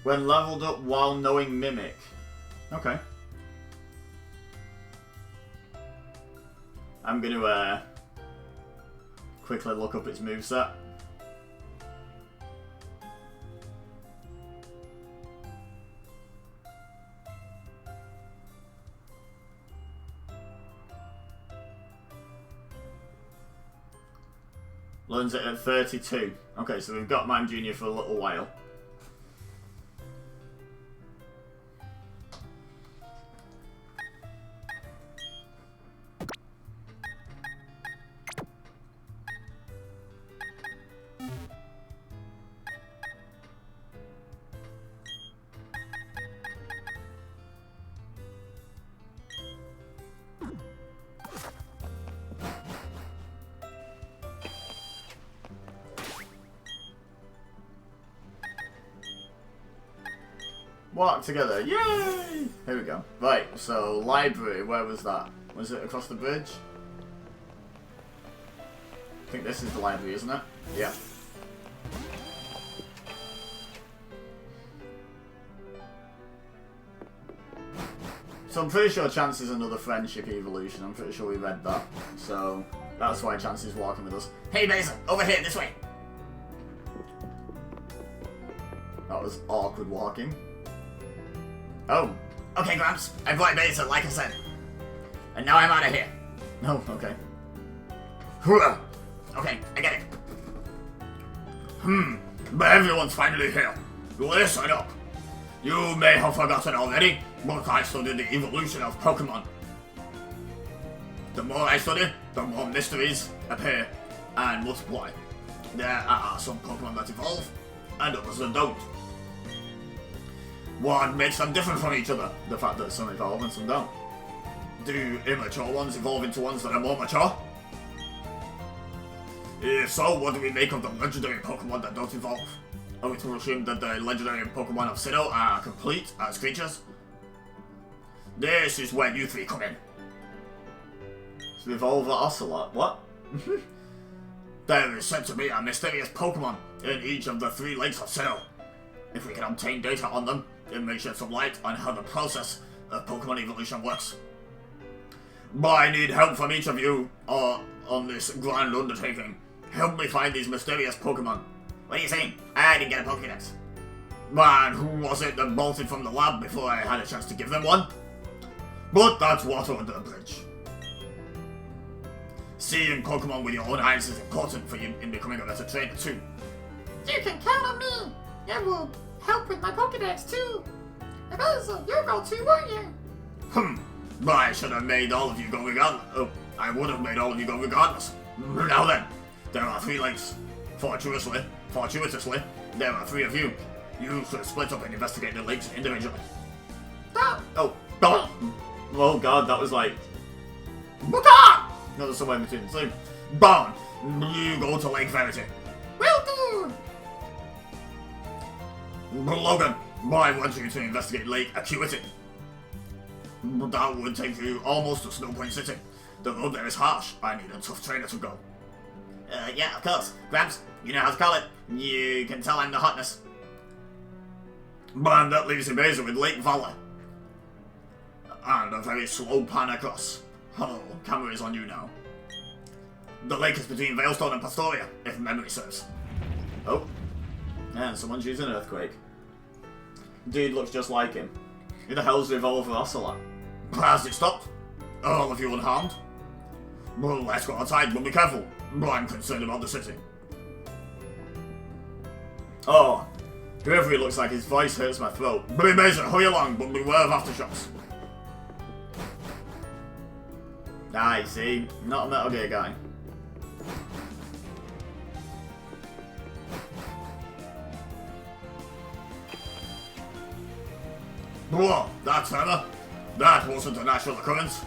When leveled up while knowing Mimic. Okay. I'm going to quickly look up its moveset. Learns it at 32. Okay, so we've got Mime Jr. for a little while. Walk together, yay! Here we go. Right, so library, where was that? Was it across the bridge? I think this is the library, isn't it? Yeah. So I'm pretty sure Chance is another friendship evolution. I'm pretty sure we read that. So that's why Chance is walking with us. Hey Mason, over here, this way! That was awkward walking. Oh. Okay, Gramps. I brought Mason, like I said. And now I'm out of here. Oh, okay. Okay, I get it. But everyone's finally here. Listen up. You may have forgotten already, but I studied the evolution of Pokémon. The more I study, the more mysteries appear and multiply. There are some Pokémon that evolve, and others that don't. What makes them different from each other? The fact that some evolve and some don't. Do immature ones evolve into ones that are more mature? If so, what do we make of the legendary Pokémon that don't evolve? Are we to assume that the legendary Pokémon of Sinnoh are complete as creatures? This is where you three come in. So evolve the Ocelot. What? There is said to be a mysterious Pokémon in each of the 3 lakes of Sinnoh. If we can obtain data on them, it may shed some light on how the process of Pokémon evolution works. But I need help from each of you on this grand undertaking. Help me find these mysterious Pokémon. What are you saying? I didn't get a Pokédex. Man, who was it that bolted from the lab before I had a chance to give them one? But that's water under the bridge. Seeing Pokémon with your own eyes is important for you in becoming a better trainer too. You can count on me. It will help with my Pokédex too. And also, you'll go too, won't you? But I should have made all of you go regardless. Oh, I would have made all of you go regardless. Now then, there are 3 lakes. Fortuitously, there are 3 of you. You should split up and investigate the lakes individually. Oh god, that was like... No, somewhere in between the 2. Barn, you go to Lake Verity. Will do! Logan, I want you to investigate Lake Acuity. That would take you almost to Snow Point City. The road there is harsh. I need a tough trainer to go. Yeah, of course. Gramps, you know how to call it. You can tell I'm the hotness. And that leaves Ibiza with Lake Valor. And a very slow pan across. Oh, camera is on you now. The lake is between Veilstone and Pastoria, if memory serves. Oh. And someone's using an earthquake. Dude looks just like him. Who the hell's Revolver Ocelot? Has it stopped? All of you unharmed? Well, let's go outside, but be careful. I'm concerned about the city. Oh. Whoever he looks like, his voice hurts my throat. Billy Mason, hurry along, but beware of aftershocks. I see. Not a Metal Gear guy. Whoa, that's Trevor. That wasn't a natural occurrence.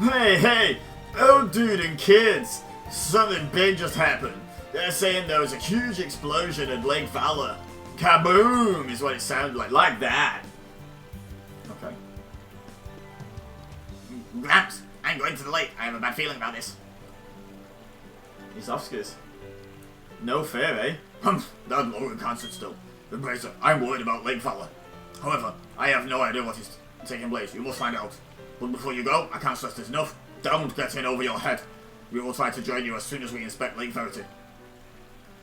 Hey! Oh, dude and kids! Something big just happened. They're saying there was a huge explosion at Lake Valor. Kaboom is what it sounded like that. Okay. Gramps, I'm going to the lake. I have a bad feeling about this. He's Oscars. No fair, eh? That Logan can't sit still. Bracer, I'm worried about Lake Valor. However, I have no idea what is taking place. You must find out. But before you go, I can't stress this enough. Don't get in over your head. We will try to join you as soon as we inspect Lake Verity.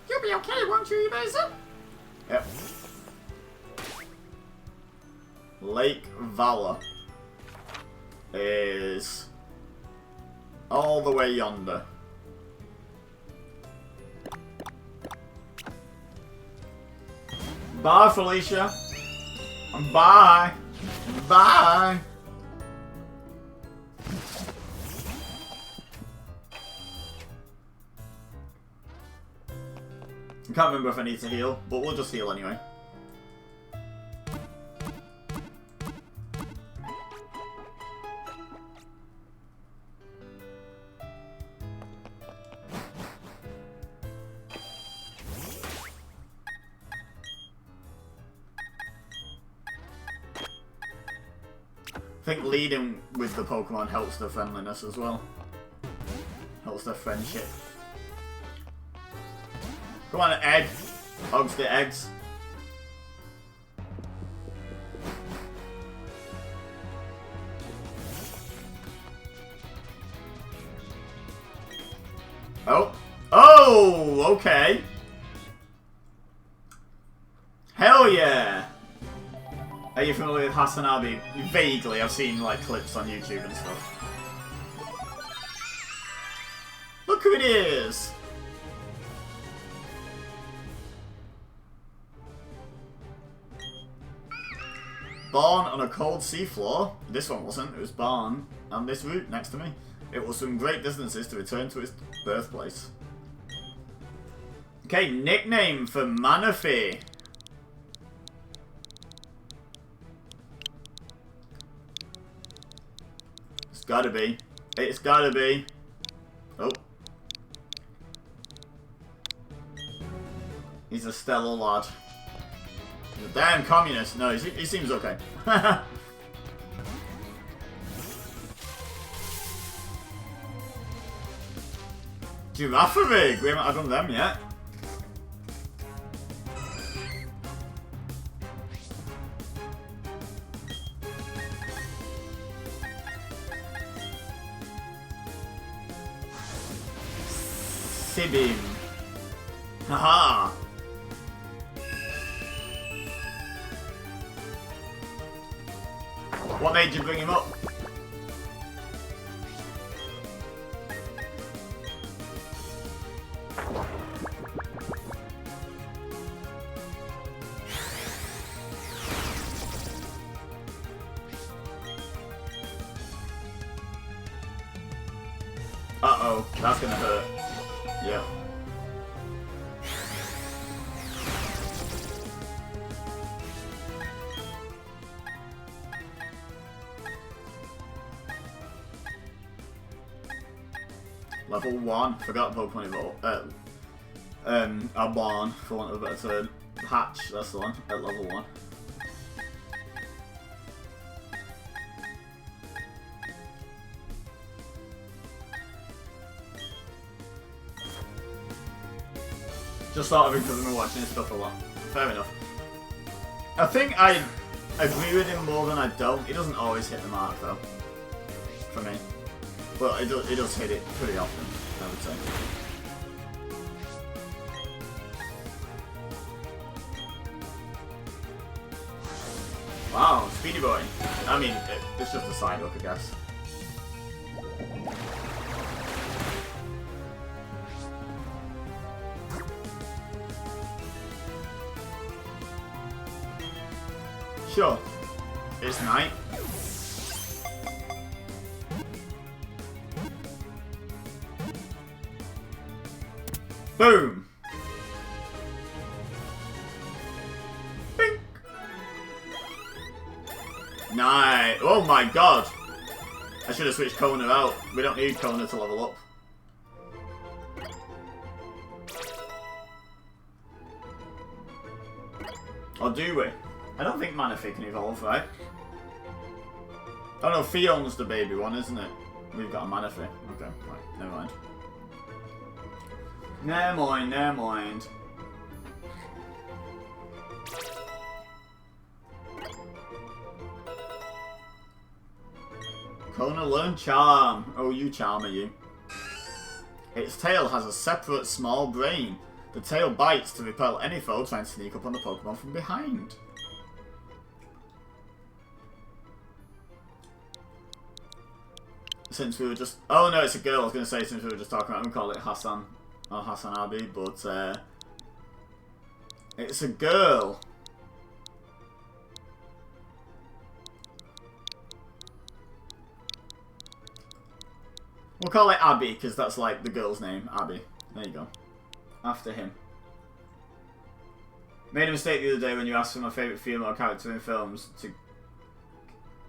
You'll be okay, won't you, Bracer? Yep. Lake Valor is all the way yonder. Bye, Felicia. Bye. Bye. I can't remember if I need to heal, but we'll just heal anyway. I think leading with the Pokemon helps their friendliness as well. Helps their friendship. Come on, egg. Hugs the eggs. Oh. Oh, okay. Hell yeah. Are you familiar with Hasanabi? Vaguely, I've seen like clips on YouTube and stuff. Look who it is! Born on a cold seafloor. This one wasn't, it was born on this route next to me. It was some great distances to return to its birthplace. Okay, nickname for Manaphy. It's gotta be. It's gotta be. Oh. He's a stellar lad. He's a damn communist. No, he seems okay. Giraffavig! We haven't done them yet. Sibim. Haha! What made you bring him up? Uh-oh, that's gonna hurt. Yeah. Level 1, forgot Pokemon Evolve. Arbonne, for want of a better term. Hatch, that's the one, at level 1. Just thought of him because I've been watching his stuff a lot. Fair enough. I think I agree with him more than I don't. He doesn't always hit the mark though. For me. But it does hit it pretty often, I would say. Wow, Speedy Boy. I mean, it's just a side hook, I guess. Sure. It's night. Boom! Bink! Nice! Oh my god! I should have switched Kona out. We don't need Kona to level up. Or do we? I don't think Manaphy can evolve, right? Oh no, Fion's the baby one, isn't it? We've got a Manaphy. Okay, right, never mind. Never mind, never mind. Kona learn Charm. Oh, you charmer, you. Its tail has a separate small brain. The tail bites to repel any foe trying to sneak up on the Pokemon from behind. Since we were just... Oh no, it's a girl. I was going to say since we were just talking about... I'm going to call it Hassan. Or Hassan Abi, but... it's a girl. We'll call it Abby, because that's like the girl's name. Abby. There you go. After him. Made a mistake the other day when you asked for my favourite female character in films to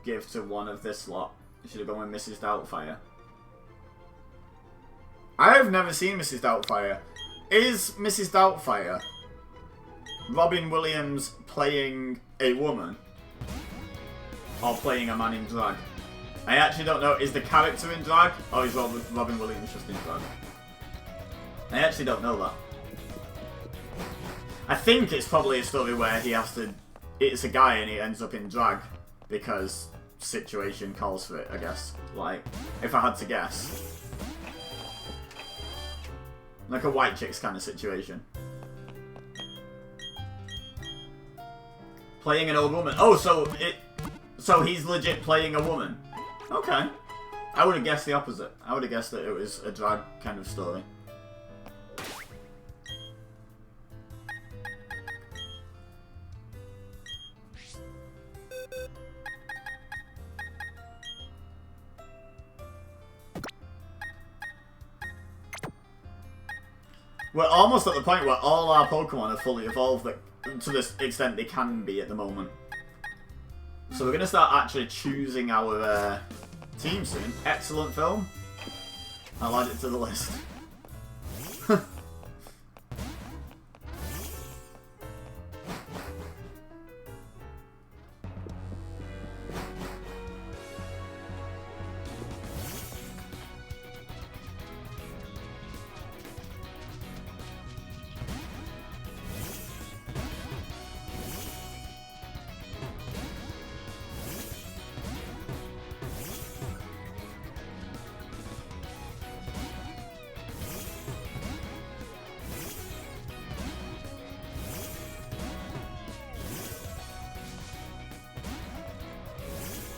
give to one of this lot. You should have gone with Mrs. Doubtfire. I have never seen Mrs. Doubtfire. Is Mrs. Doubtfire Robin Williams playing a woman? Or playing a man in drag? I actually don't know. Is the character in drag? Or is Robin Williams just in drag? I actually don't know that. I think it's probably a story where he has to... It's a guy and he ends up in drag because situation calls for it, I guess. Like, if I had to guess. Like a White Chicks kind of situation. Playing an old woman. Oh, so he's legit playing a woman. Okay. I would have guessed the opposite. I would have guessed that it was a drag kind of story. We're almost at the point where all our Pokemon are fully evolved to this extent they can be at the moment. So we're going to start actually choosing our team soon. Excellent film. I'll add it to the list.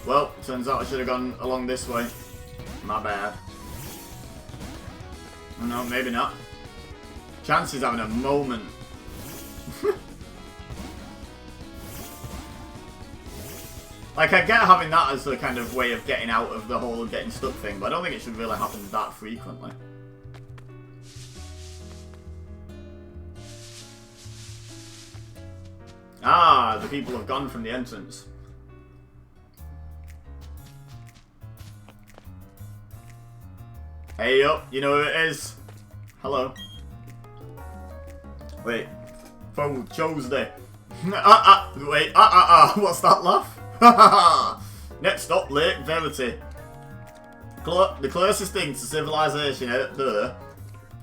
Well, turns out I should have gone along this way. My bad. Oh, no, maybe not. Chance's having a moment. Like, I get having that as a kind of way of getting out of the whole getting stuck thing, but I don't think it should really happen that frequently. Ah, the people have gone from the entrance. Hey up, you know who it is? Hello. Wait. Phone Tuesday. Wait, what's that laugh? Next stop, Lake Verity. The closest thing to civilization out there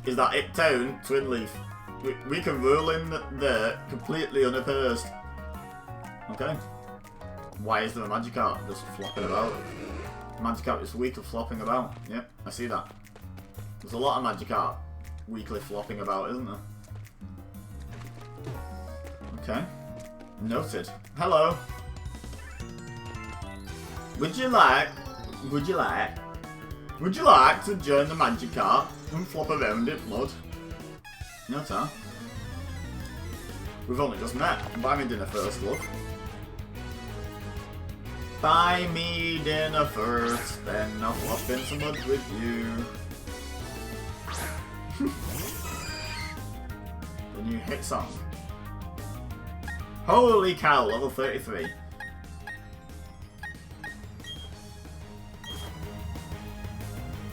is that it town, Twin Leaf. We can roll in there completely unopposed. Okay. Why is there a Magikarp just flopping about? Magikarp is weak of flopping about. Yep, I see that. There's a lot of Magikarp weakly flopping about, isn't there? Okay. Noted. Hello. Would you like to join the Magikarp and flop around in mud? No, sir. We've only just met. Buy me dinner first, love. Buy me dinner first, then I'll flop in some mud with you. The new hit song. Holy cow, level 33.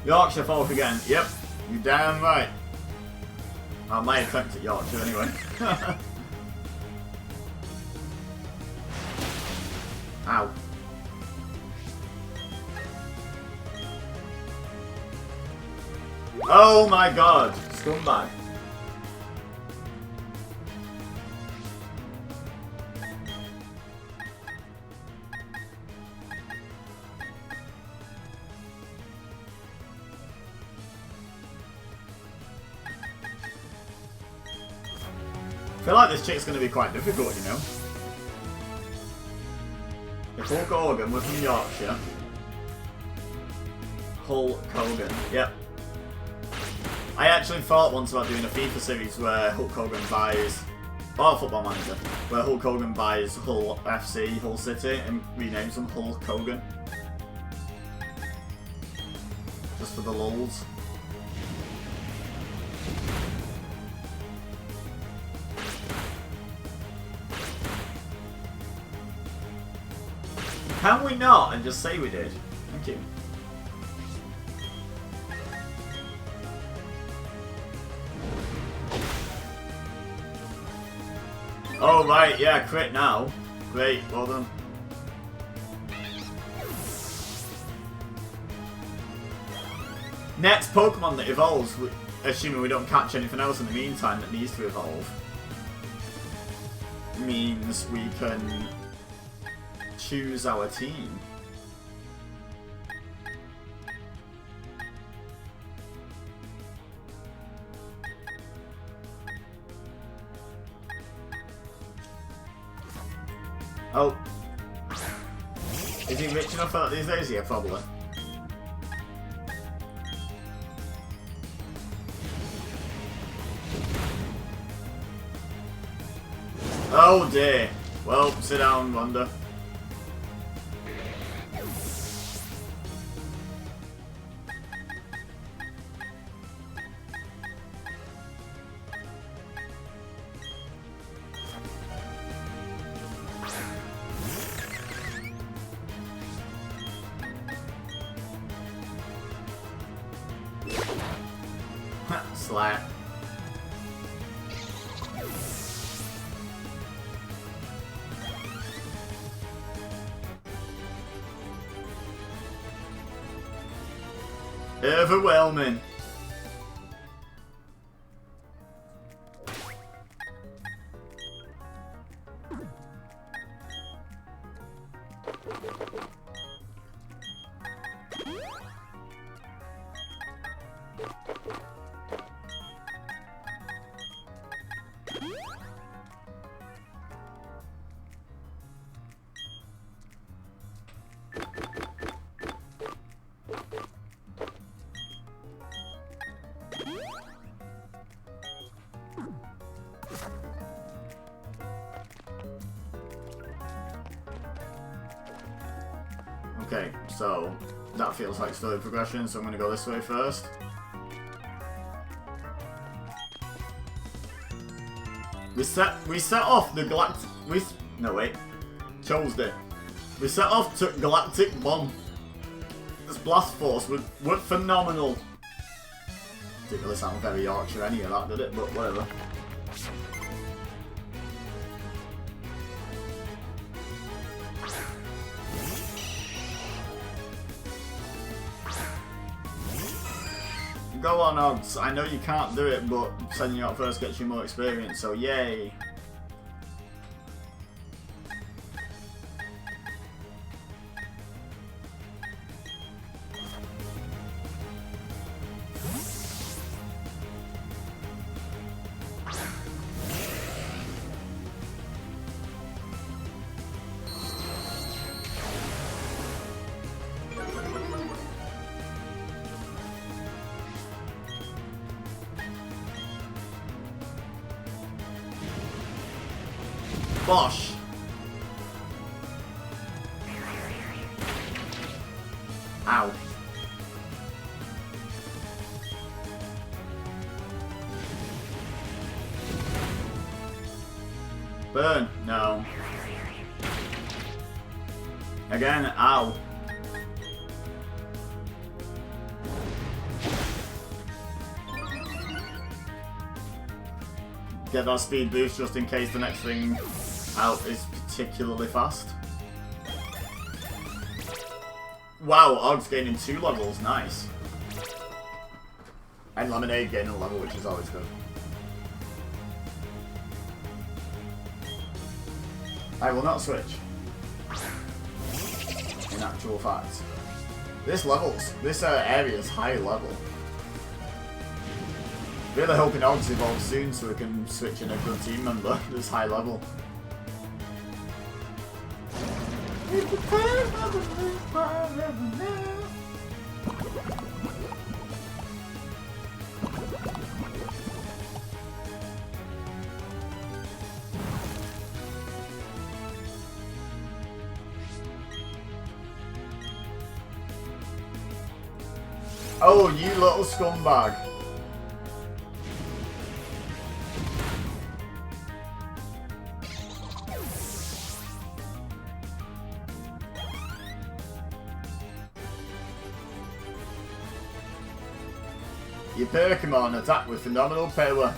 Yorkshire folk again. Yep, you damn right. I might attempt at Yorkshire anyway. Ow. Oh my god, scumbag. I feel like this chick's going to be quite difficult, you know. If Hulk Hogan was from Yorkshire. Hulk Hogan, yep. I actually thought once about doing a FIFA series where Hulk Hogan buys, or Football Manager, where Hulk Hogan buys Hull FC, Hull City, and renames them Hulk Hogan. Just for the lulz. Can we not and just say we did? Thank you. Oh right, yeah, crit now. Great, well done. Next Pokemon that evolves, assuming we don't catch anything else in the meantime that needs to evolve, means we can choose our team. Oh. Is he rich enough for that these days? Yeah, probably. Oh dear. Well, sit down, Wanda. Slap. Overwhelming. Okay, so that feels like story progression, so I'm gonna go this way first. We set off the galactic. No wait, chose it. We set off to Galactic Bomb. This blast force were phenomenal. Didn't really sound very Yorkshire any of that, did it? But whatever. Go on, Odds. I know you can't do it, but sending you out first gets you more experience, so yay. Bosh! Ow. Burn. No. Again. Ow. Get that speed boost just in case the next thing out is particularly fast. Wow, Og's gaining 2 levels, nice. And Lemonade gaining a level, which is always good. I will not switch. In actual fact. This area is high level. Really hoping Og's evolves soon so we can switch in a good team member that's high level. Oh, you little scumbag. Your Pokémon attack with phenomenal power.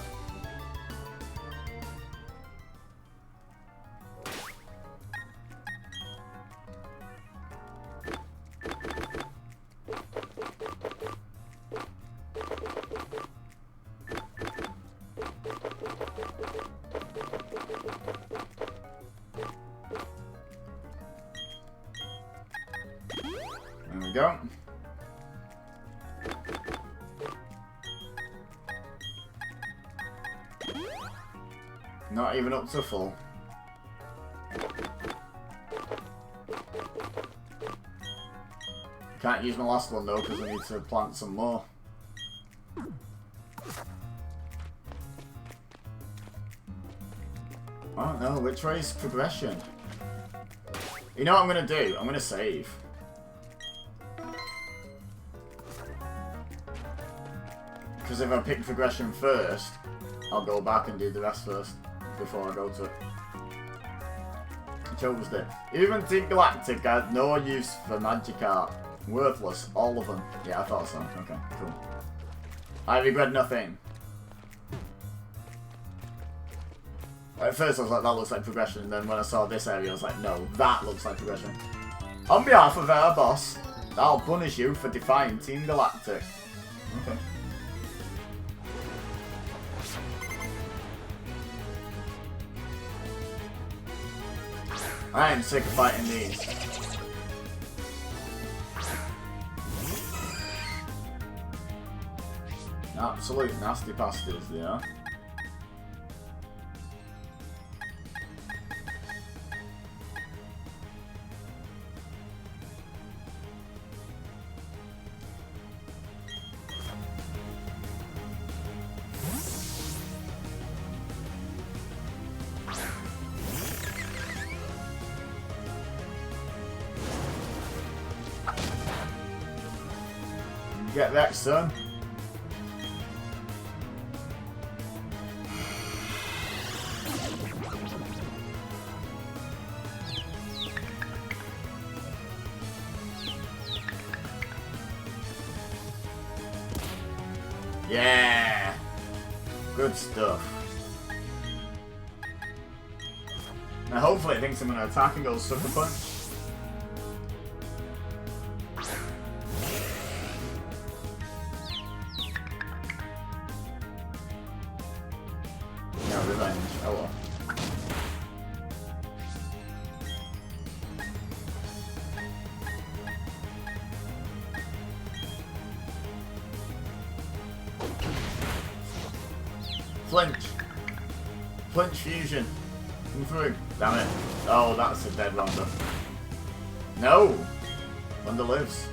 There we go. Not even up to full. Can't use my last one though because I need to plant some more. Oh no, which way is progression? You know what I'm gonna do? I'm gonna save. Because if I pick progression first, I'll go back and do the rest first before I go to it. Chose it. Even Team Galactic had no use for Magikarp. Worthless, all of them. Yeah, I thought so. Okay, cool. I regret nothing. At first I was like, that looks like progression, and then when I saw this area I was like, no, that looks like progression. On behalf of our boss, I'll punish you for defying Team Galactic. Okay. I am sick of fighting these. Absolute nasty pasties, they are. Get wrecked, son. Yeah! Good stuff. Now hopefully it thinks I'm going to attack and go Sucker Punch. Flinch. Flinch fusion. Come through. Damn it. Oh, that's a dead Ronda. No! Ronda lives.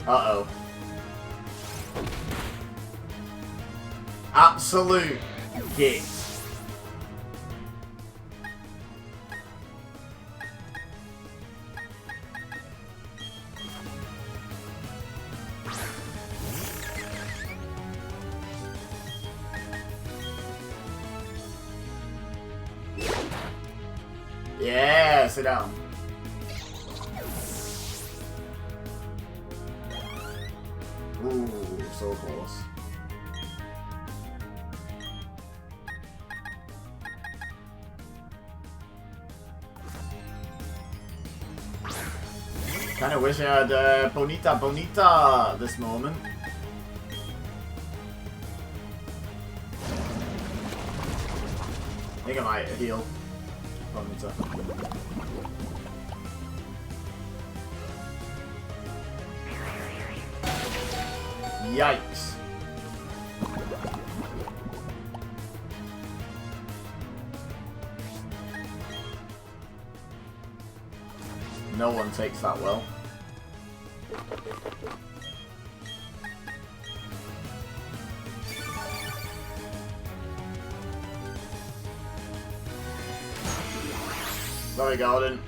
Uh-oh. Absolute git. Yeah, sit down. Ooh, so close. Kinda wish I had Bonita at this moment. I think I might heal Bonita. Yikes. No one takes that well. Sorry, Gordon.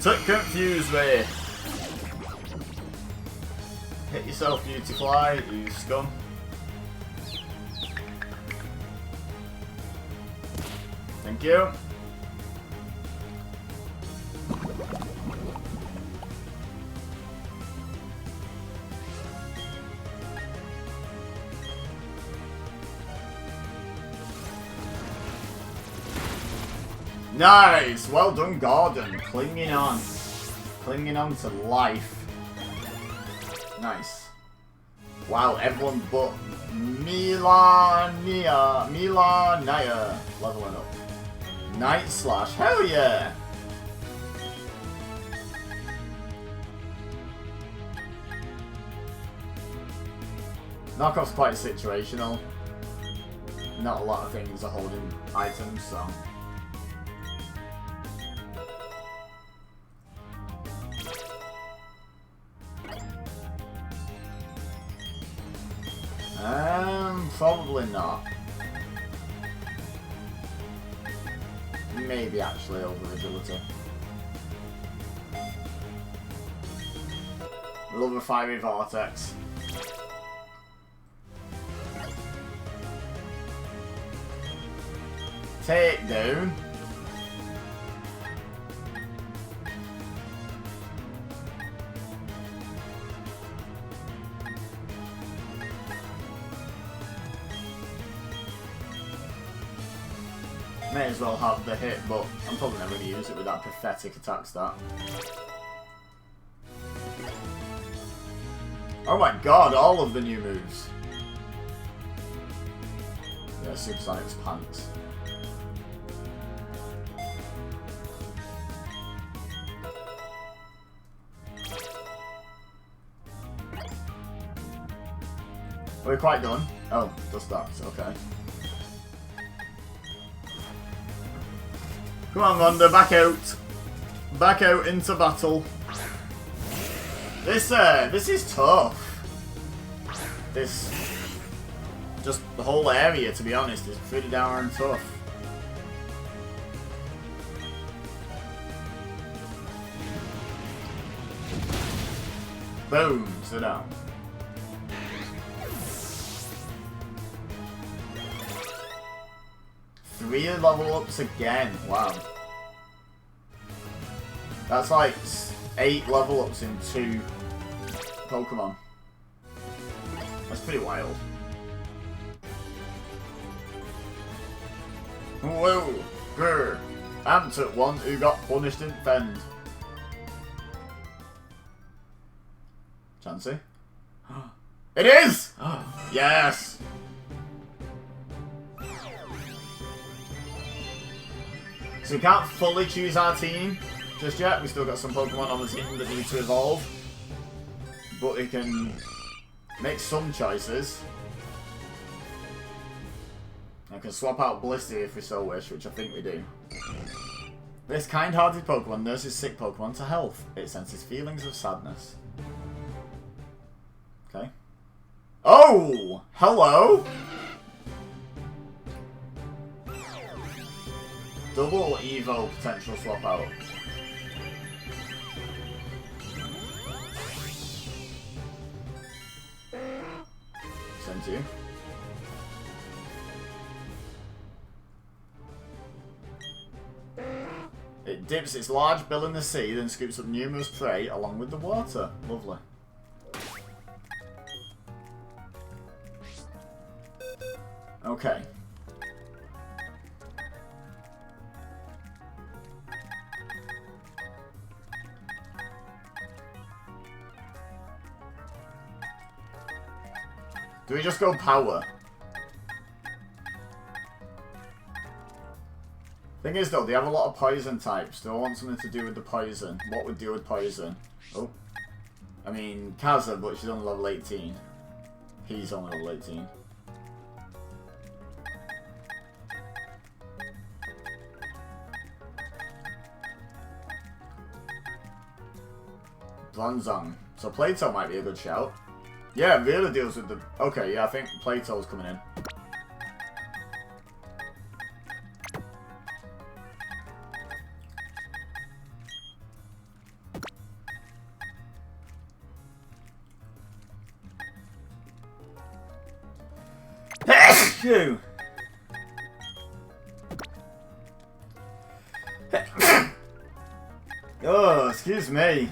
Took confused me. Hit yourself, Beautyfly, you scum. Thank you. Nice! Well done, Gordon. Clinging on. Clinging on to life. Nice. Wow, everyone but Milania leveling up. Night Slash, hell yeah! Knockoff's quite situational. Not a lot of things are holding items, so... Probably not. Maybe actually over agility. Love a fiery vortex. Take down. May as well have the hit, but I'm probably never going to use it with that pathetic attack stat. Oh my god, all of the new moves. Yeah, Supersonic's pants. We're quite done. Oh, just that, okay. Come on, Ronda, back out. Back out into battle. This is tough. This, just the whole area, to be honest, is pretty darn tough. Boom, sit down. Three level ups again, wow. That's like 8 level ups in 2 Pokemon. That's pretty wild. Whoa, grr. And took one who got punished in Fend. Chansey? It is! Yes! So we can't fully choose our team just yet. We've still got some Pokemon on the team that need to evolve. But we can make some choices. I can swap out Blissey if we so wish, which I think we do. This kind-hearted Pokemon nurses sick Pokemon to health. It senses feelings of sadness. Okay. Oh! Hello! Double Evo potential swap out. Send you. It dips its large bill in the sea, then scoops up numerous prey along with the water. Lovely. Okay. Do we just go power? Thing is though, they have a lot of poison types. Do I want something to do with the poison? What would deal with poison? Oh. I mean, Kaza, but she's only level 18. He's only level 18. Bronzong. So Plato might be a good shout. Yeah, really deals with the... Okay, yeah, I think Plato's coming in. Phew. Oh, excuse me.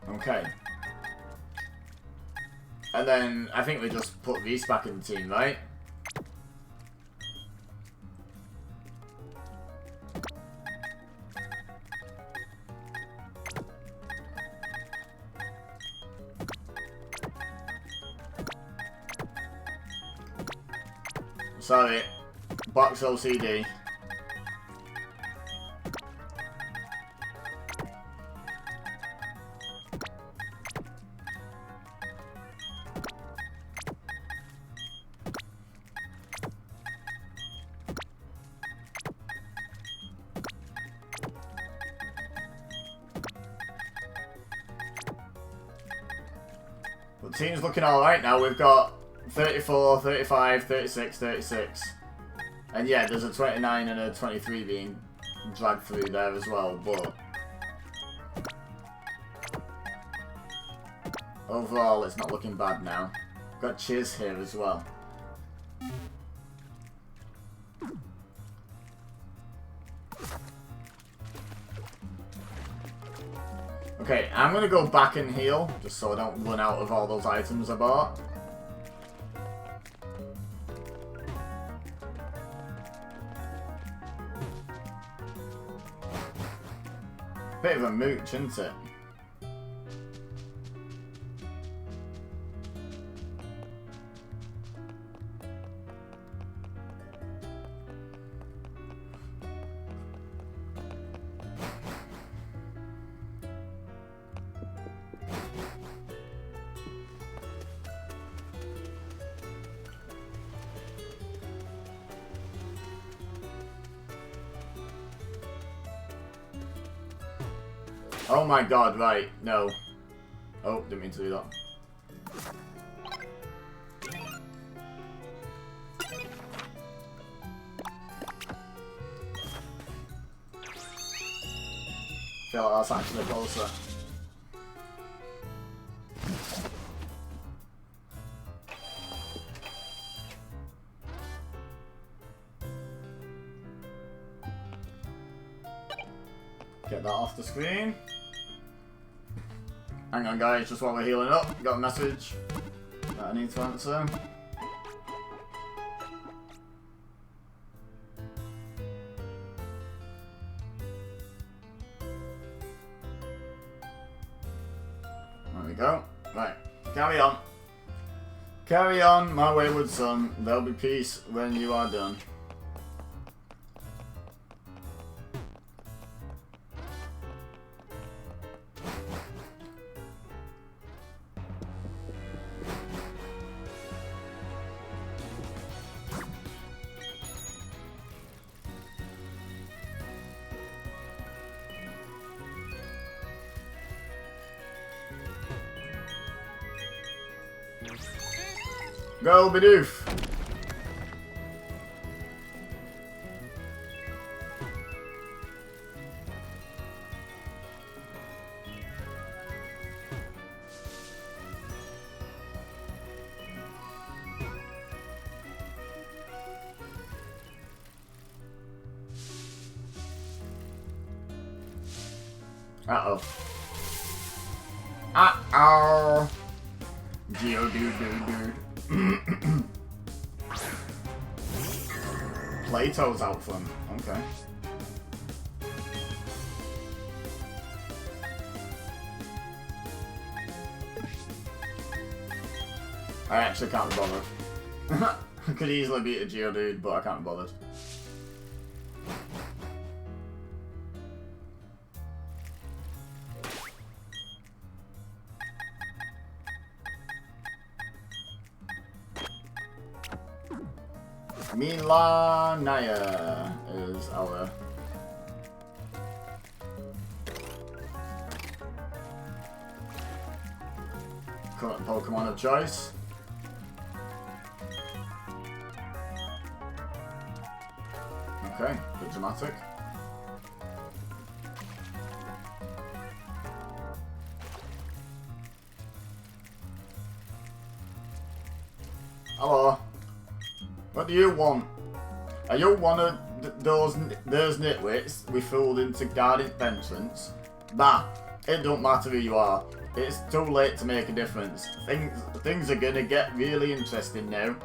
Okay. And then I think we just put Reese back in the team, right? Sorry, box OCD. The team's looking alright now. We've got 34, 35, 36, 36. And yeah, there's a 29 and a 23 being dragged through there as well, but... overall, it's not looking bad now. Got Chiz here as well. Okay, I'm gonna go back and heal, just so I don't run out of all those items I bought. Bit of a mooch, isn't it? Oh my god, right, no. Oh, didn't mean to do that. Feel like that's actually closer. Get that off the screen. Hang on guys, just while we're healing up, got a message that I need to answer. we go. Right, carry on. Carry on, my wayward son. There'll be peace when you are done. Go, Bidoof! Uh-oh. Uh-oh! Geodude. Plato's out front. Okay. I actually can't be bothered. I could easily beat a Geodude, but I can't be bothered. Milanaya is our current Pokemon of choice. Okay, bit dramatic. Hello. What do you want? Are you one of those nitwits we fooled into guarding entrance? Bah, it don't matter who you are. It's too late to make a difference. Things are gonna get really interesting now.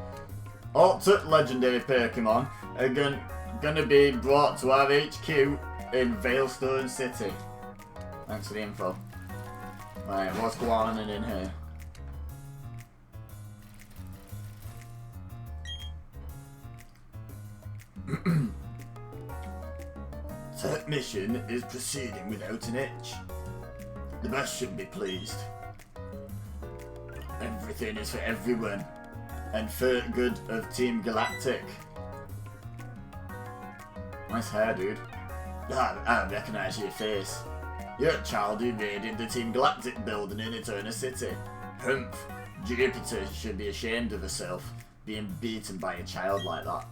Altered legendary Pokémon are gonna be brought to our HQ in Veilstone City. Thanks for the info. Right, what's going on in here? That mission is proceeding without an hitch. The boss should be pleased. Everything is for everyone, and for good of Team Galactic. Nice hair, dude. I recognise your face. You're a child who raided the Team Galactic building in Eterna City. Humph. Jupiter should be ashamed of herself, being beaten by a child like that.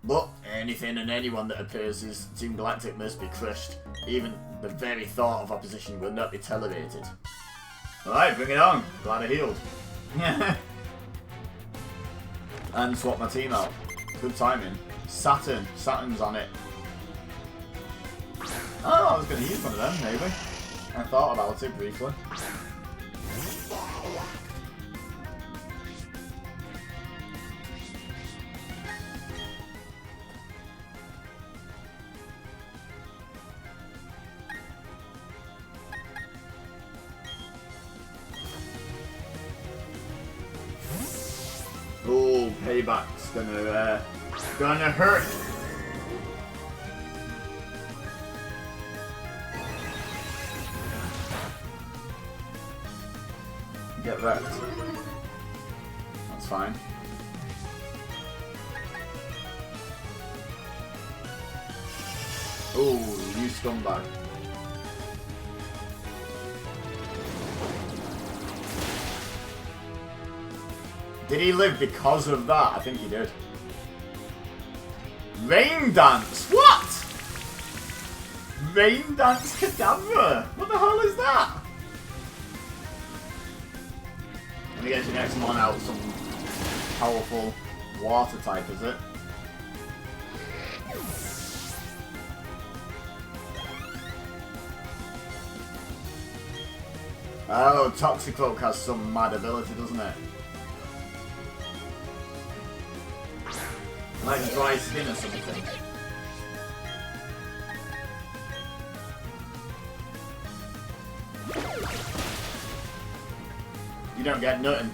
But anything and anyone that appears as Team Galactic must be crushed. Even the very thought of opposition will not be tolerated. Alright, bring it on. Glad I healed. And swap my team out. Good timing. Saturn's on it. Oh, I was going to use one of them, maybe. I thought about it briefly. Oh, payback's gonna hurt. Get wrecked. That's fine. Oh, you scumbag. Did he live because of that? I think he did. Rain Dance? What? Rain Dance Cadabra? What the hell is that? Let me get your next one out, some powerful water type, is it? Oh, Toxicloak has some mad ability, doesn't it? Like dry skin or something. You don't get nothing.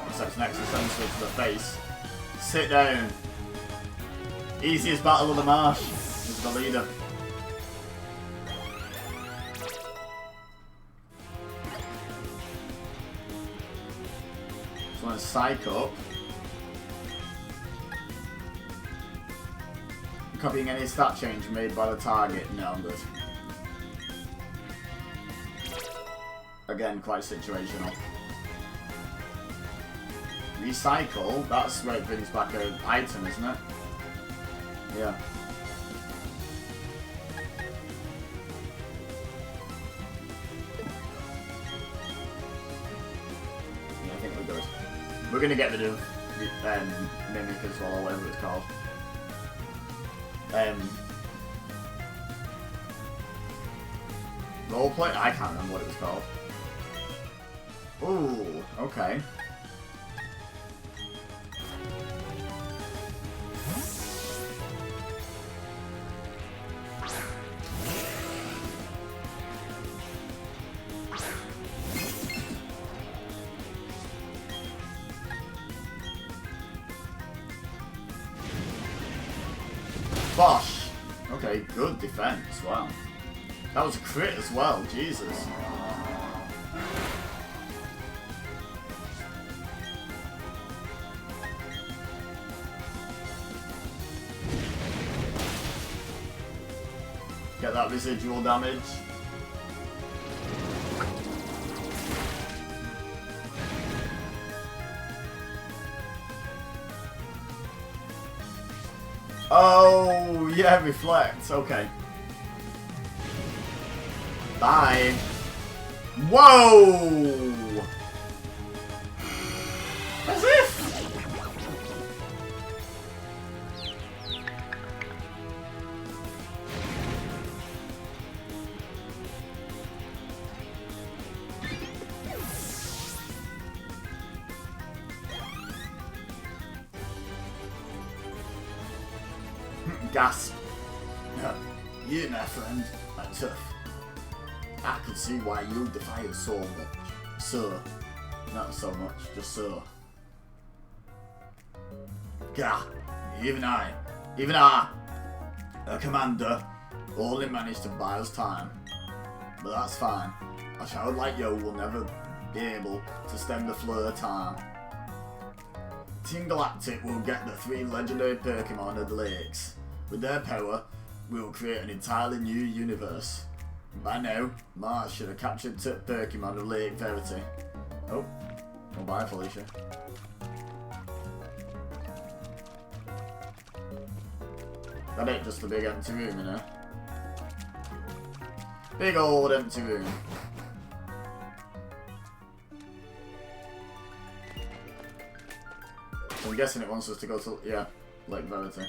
Except an extra sensor to the face. Sit down. Easiest battle of the marsh is the leader. So let's psych up. Copying any stat change made by the target. No, I'm good. Again, quite situational. Recycle, that's where it brings back an item, isn't it? Yeah. Yeah, I think we're good. We're gonna get rid of Mimic as well, or whatever it's called. Roleplay? I can't remember what it was called. Ooh, okay. Bosh! Okay, good defense, wow. That was a crit as well, Jesus. Get that residual damage. Oh, yeah, reflect. Okay. Bye. Whoa! As if! Gasp. You, my friend, are tough. I can see why you defy us so much. So. Not so much, just so. Gah. Even I, a commander, only managed to buy us time. But that's fine. A child like you will never be able to stem the flow of time. Team Galactic will get the 3 legendary Pokémon of the lakes. With their power, we will create an entirely new universe. By now, Mars should have captured Pokémon of Lake Verity. Oh, well, bye, Felicia. That ain't just a big empty room, you know? Big old empty room. So I'm guessing it wants us to go to, yeah, Lake Verity.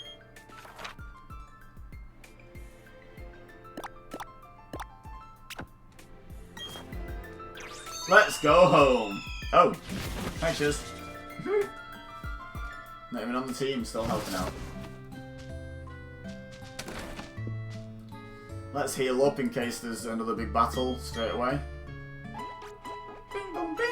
Let's go home. Oh, thanks, Shiz. Not even on the team, still helping out. Let's heal up in case there's another big battle straight away. Bing bong bing.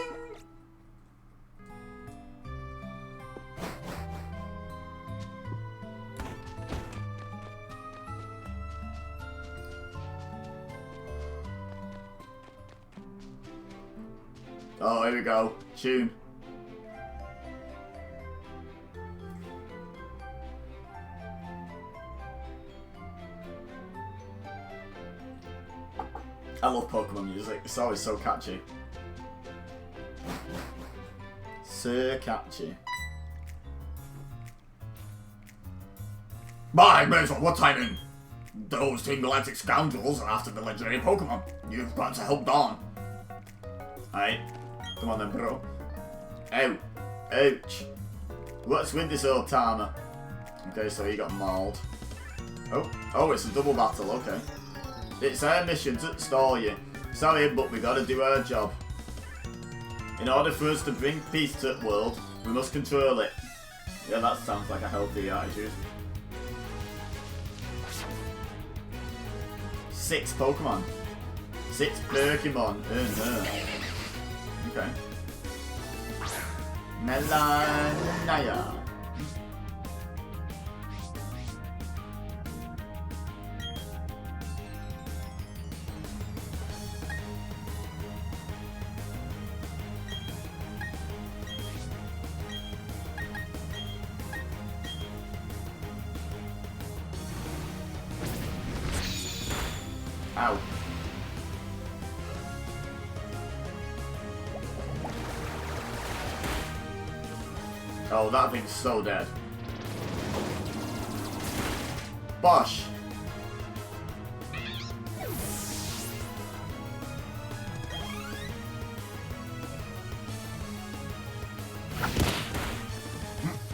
Oh, here we go. Tune. I love Pokemon music. It's always so catchy. So catchy. Bye, Basil. What timing? Those Team Galactic scoundrels are after the legendary Pokemon. You've got to help Dawn. Alright. Come on then, bro. Ow. Ouch. What's with this old timer? Okay, so he got mauled. Oh, it's a double battle, okay. It's our mission to stall you. Sorry, but we gotta do our job. In order for us to bring peace to the world, we must control it. Yeah, that sounds like a healthy attitude. 6 Pokemon. 6 Pokémon. Oh no. okay. Melanaya. Ow. Oh, that thing's so dead. Bosh!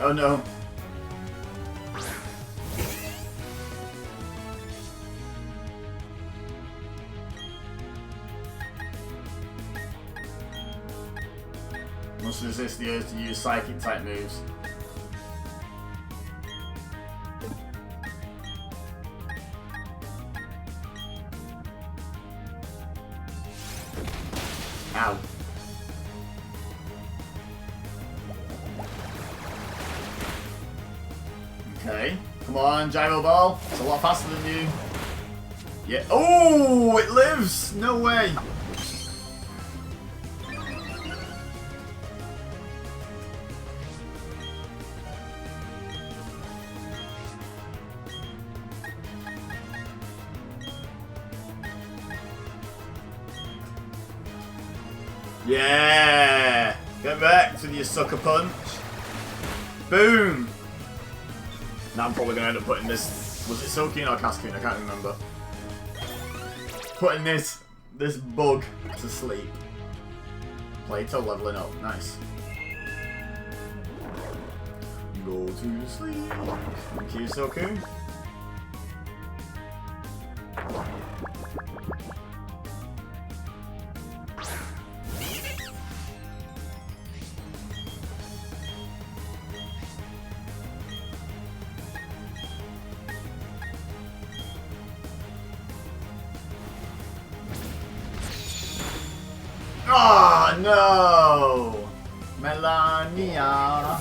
Oh no. Must resist the urge to use psychic type moves. Ow. Okay. Come on, Gyro Ball. It's a lot faster than you. Yeah. Oh, it lives! No way! Yeah! Get back to your sucker punch. Boom! Now I'm probably going to end up putting this... Was it Silkeen or Cascoon? I can't remember. Putting this bug to sleep. Plato leveling up. Nice. Go to sleep. Thank you, Silkeen. Oh no! Melania!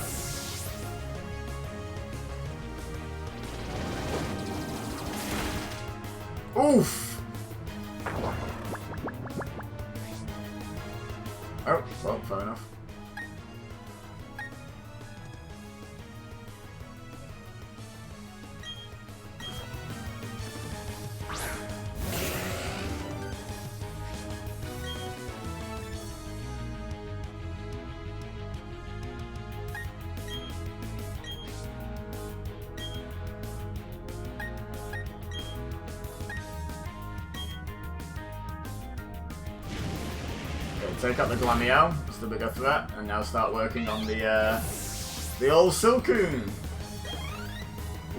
Oof! Oh, well, fair enough. Take out the Glameow, it's the bigger threat, and now start working on the old Silcoon.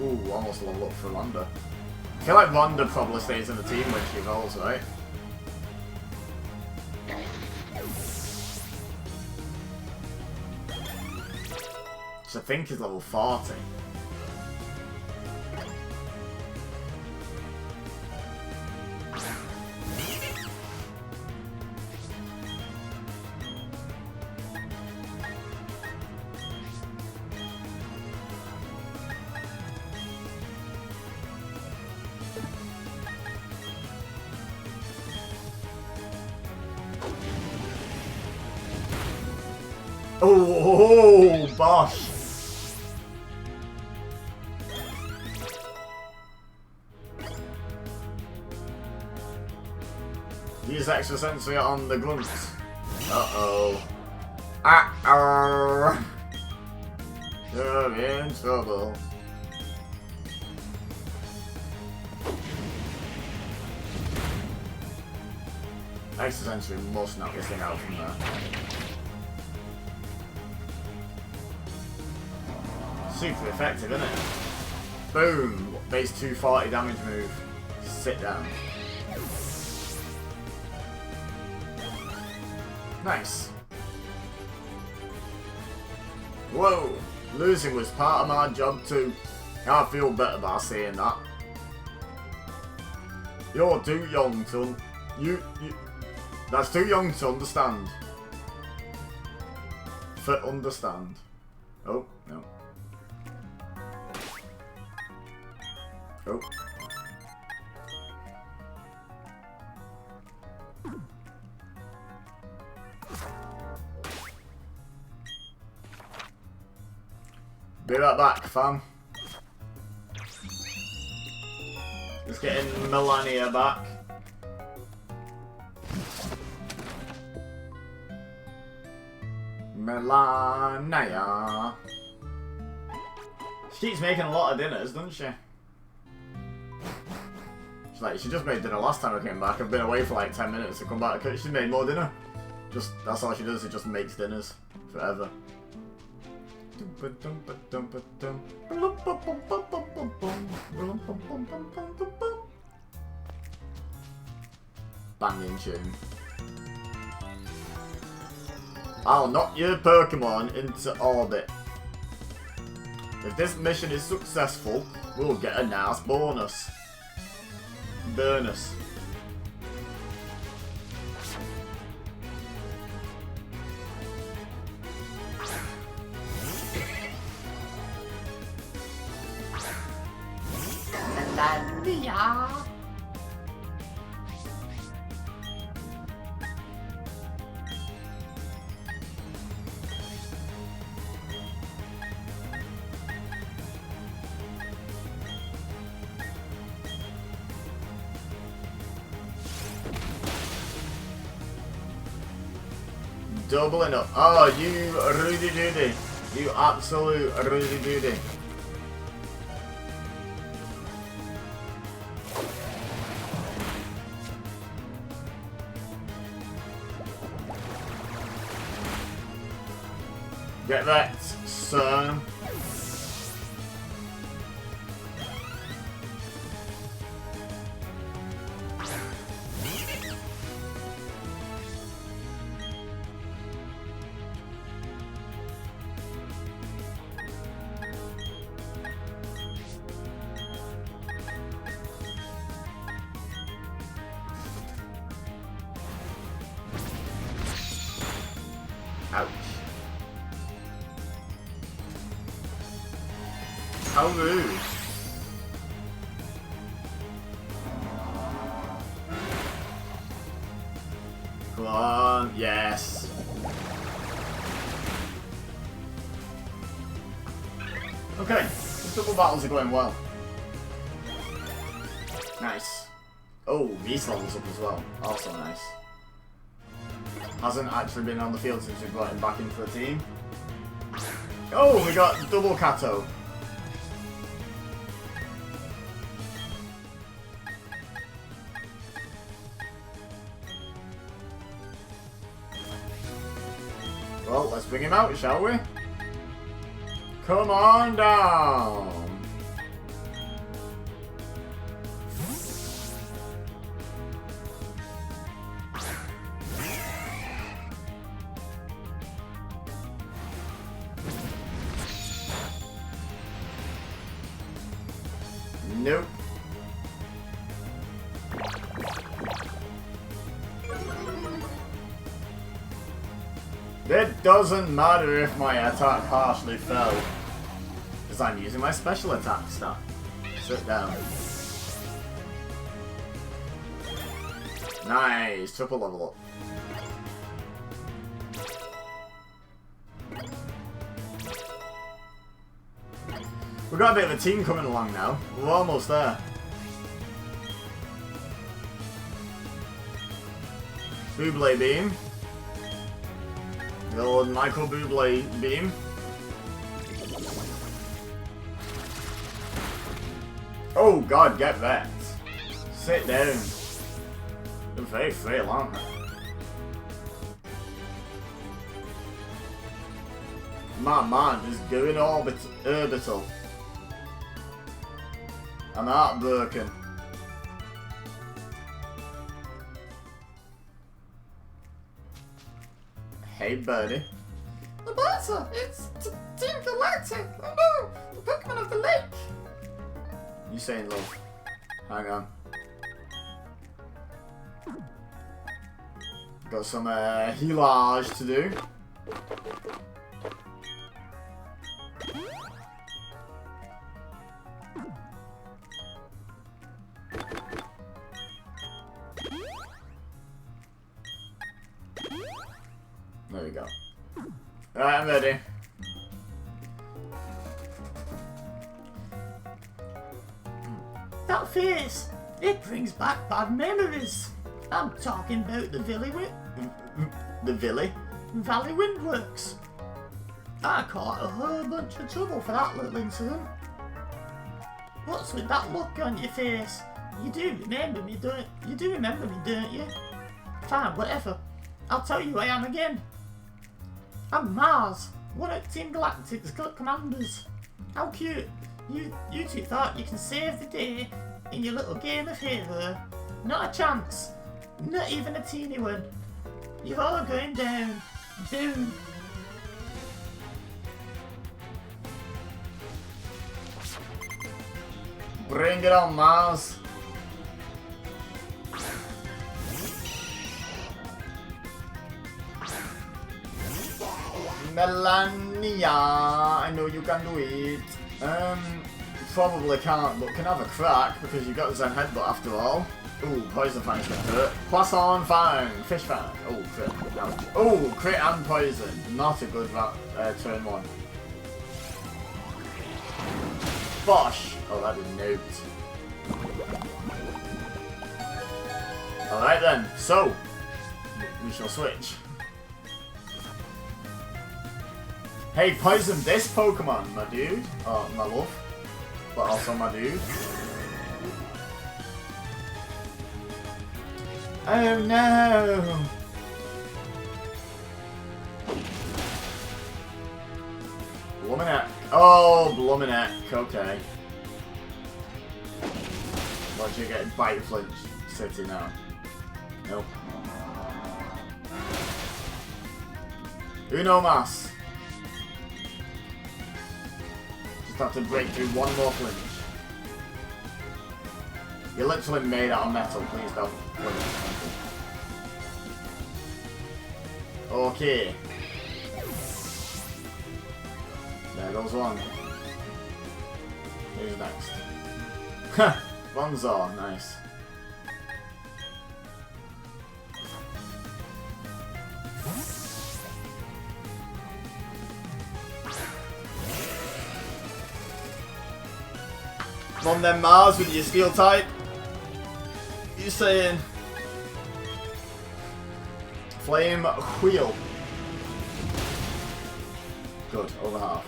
Ooh, almost level up for Rhonda. I feel like Rhonda probably stays in the team when she evolves, right? Which I think is level 40. Oh, bosh! Use extra sensory on the grunt. Uh-oh. Uh-oh. You're in trouble. Extra sensory must knock this thing out from there. Super effective, isn't it? Boom! Base 240 damage move. Sit down. Nice. Whoa! Losing was part of my job too. I feel better by saying that. You're too young to... That's too young to understand. for understand. Oh, no. Oh. Be right back, fam. Just getting Melania back. Melania. She keeps making a lot of dinners, doesn't she? She's like, she just made dinner last time I came back. I've been away for like 10 minutes to come back. She made more dinner. Just, that's all she does, she just makes dinners. Forever. Banging tune. I'll knock your Pokémon into orbit. If this mission is successful, we'll get a nice bonus. Bonus. Melania. Doubling up. Oh, you Rudy Doody. You absolute Rudy Doody. Get that, son. Ouch. How rude. Come on, yes. Okay, these double battles are going well. Nice. Oh, these levels up as well. Also nice. Hasn't actually been on the field since we brought him back into the team. Oh, we got double Kato. Well, let's bring him out, shall we? Come on down. Nope. It doesn't matter if my attack harshly fell, because I'm using my special attack stat. Sit down. Nice, triple level up. We've got a bit of a team coming along now. We're almost there. Buble beam. The old Michael Bublé beam. Oh god, get that. Sit down. They're very frail, aren't they? My mind is going orbital. I'm heartbroken. Hey, buddy. Roberta, it's Team Galactic. Oh no, the Pokemon of the lake. You saying love? Hang on. Got some healage to do. There we go. Right, I'm ready. That face, it brings back bad memories. I'm talking about the Valley Windworks. I caught a whole bunch of trouble for that little incident. What's with that look on your face? You do remember me, don't you? Fine, whatever. I'll tell you who I am again. I'm Mars, one of Team Galactic's commanders. How cute. You two thought you can save the day in your little game of Halo. Not a chance. Not even a teeny one. You're all going down. Boom. Bring it on, Mars. Melania, I know you can do it. Probably can't, but can have a crack because you got the Zen Headbutt after all. Ooh, Poison Fang's gonna hurt. Poisson Fang, Fish Fang. Oh, crit. Ouch. Oh, crit and poison. Not a good turn one. Bosh! Oh, that did note. Alright then, so we shall switch. Hey, poison this Pokemon, my dude. Oh, my love. But also my dude. Oh no! Bluminek. Oh, Bluminek. Okay. Watch you get Bite Flinch City now. Nope. Uno Mas. Just have to break through one more flinch. You're literally made out of metal, please don't flinch. Okay. There goes one. Who's next? Ha! Bonzor, nice. Come on then, Mars, with your steel type. You saying Flame Wheel. Good, over half.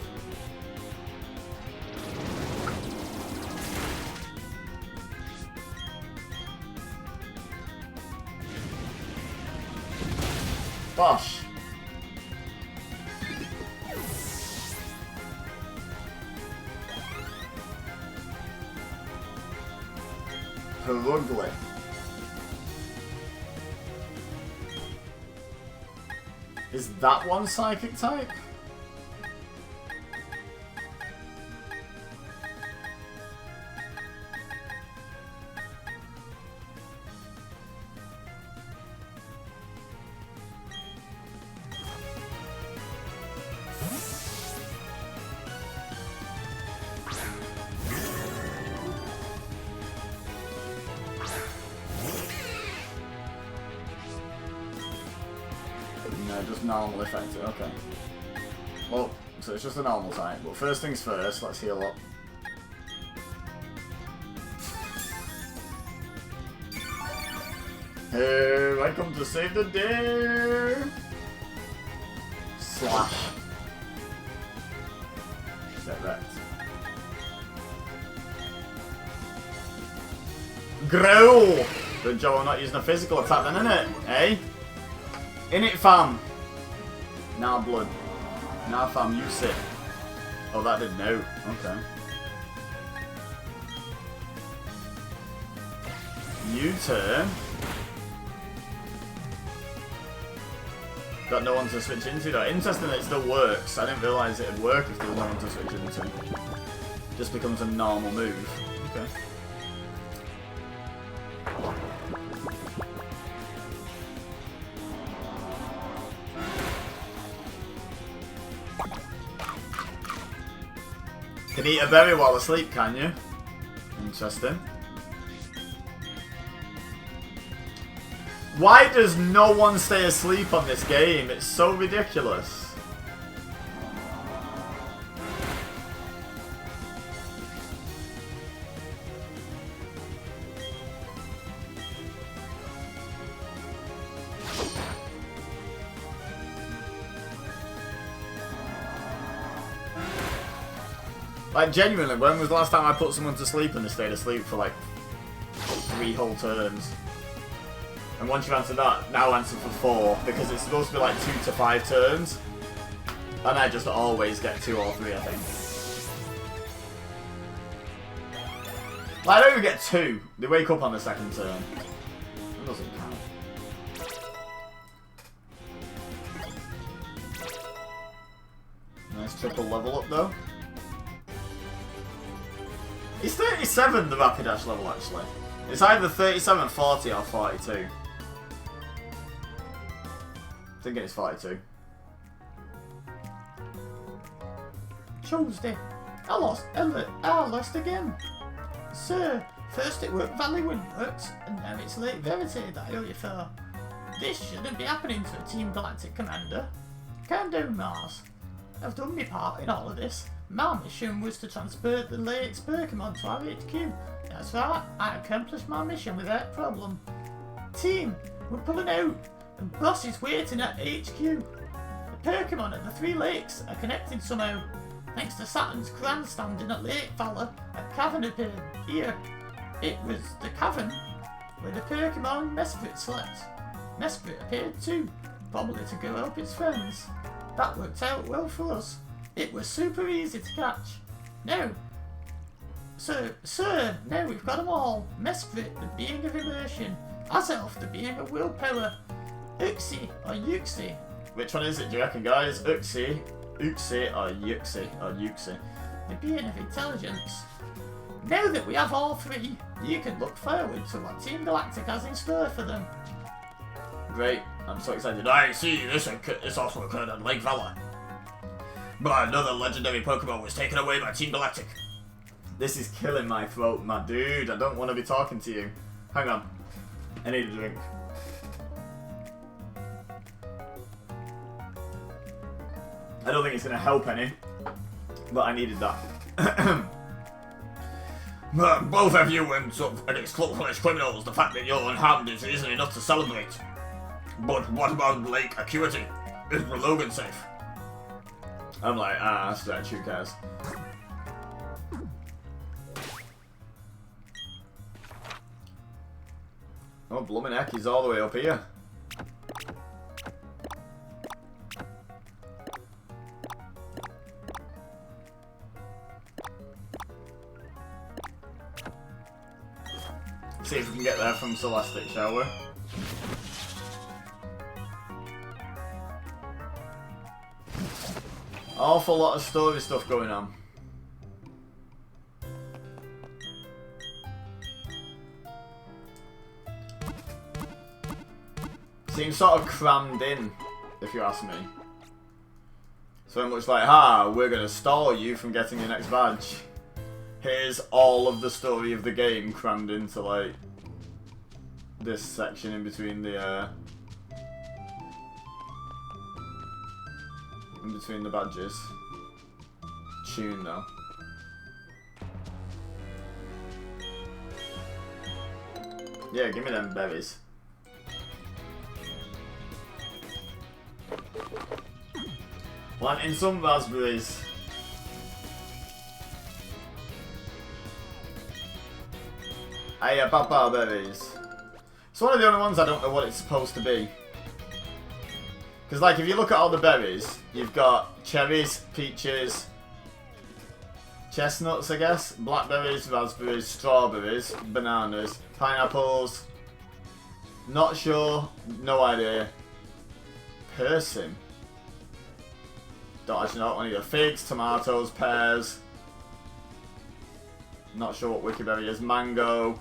Bosh. Ugly. Is that one psychic type? No, just normal effective, okay. Well, so it's just a normal type, but first things first, let's heal up. Here I come to save the day! Slash. Get wrecked. Growl! Good job I'm not using a physical attack then, innit? Eh? In it, fam! Now blood. Now fam, you sit. Oh, that did no. Okay. You turn. Got no one to switch into though. Interesting that it still works. I didn't realise it'd work if there was no one to switch into. Just becomes a normal move. Okay. Can eat a berry while asleep, can you? Interesting. Why does no one stay asleep on this game? It's so ridiculous. Like, genuinely, when was the last time I put someone to sleep and they stayed asleep for like 3 whole turns? And once you answer that, now answer for 4, because it's supposed to be like 2 to 5 turns. And I just always get 2 or 3, I think. Like, I don't even get 2. They wake up on the 2nd turn. That doesn't count. Nice triple level up, though. It's 37, the Rapidash level, actually. It's either 37, 40, or 42. I'm thinking it's 42. Tuesday. I lost again. Sir, first it worked Valley when it worked, and now it's Lake Verity that I owe you for. This shouldn't be happening to a Team Galactic commander. Calm down, Mars. I've done my part in all of this. My mission was to transfer the lake's Pokémon to our HQ. That's right, I accomplished my mission without problem. Team, we're pulling out, and Boss is waiting at HQ. The Pokémon at the 3 lakes are connected somehow. Thanks to Saturn's grandstanding at Lake Valor, a cavern appeared here. It was the cavern where the Pokémon Mesprit slept. Mesprit appeared too, probably to go help its friends. That worked out well for us. It was super easy to catch. Now, sir, now we've got them all. Mesprit, the being of immersion. Azelf, the being of willpower. Uxie, or Yuxie. Which one is it, do you reckon, guys? Uxie, or Yuxie? The being of intelligence. Now that we have all 3, you can look forward to what Team Galactic has in store for them. Great, I'm so excited. I see, this also occurred on Lake Valor. But another legendary Pokemon was taken away by Team Galactic. This is killing my throat, my dude. I don't want to be talking to you. Hang on. I need a drink. I don't think it's going to help any, but I needed that. Both of you and some ex-close criminals, the fact that you're unharmed isn't enough to celebrate. But what about Lake Acuity? Is Logan safe? I'm like, stretch, who cares? Oh, bloomin' heck, he's all the way up here. See if we can get there from Celestic, shall we? Awful lot of story stuff going on. Seems sort of crammed in, if you ask me. So much like, we're gonna stall you from getting your next badge. Here's all of the story of the game crammed into, like, this section in between the, in between the badges. Tune, though. Yeah, give me them berries. Planting some raspberries. Hey, papa berries. It's one of the only ones I don't know what it's supposed to be. Because, like, if you look at all the berries, you've got cherries, peaches, chestnuts, I guess, blackberries, raspberries, strawberries, bananas, pineapples. Not sure, no idea. Persim. Don't actually know what one either. Figs, tomatoes, pears. Not sure what wikiberry is. Mango.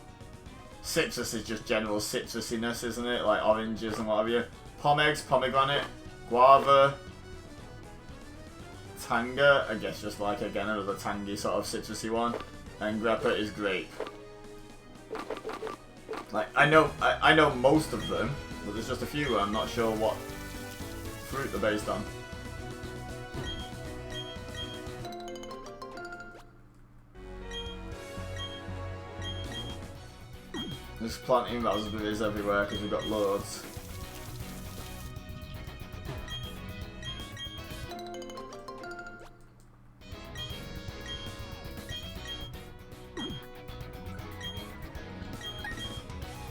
Citrus is just general citrusiness, isn't it? Like oranges and what have you. Pomegs, pomegranate, guava, tanga, I guess just like, again, another tangy sort of citrusy one. And grappa is grape. Like, I know most of them, But there's just a few where I'm not sure what fruit they're based on. There's planting raspberries everywhere because we've got loads.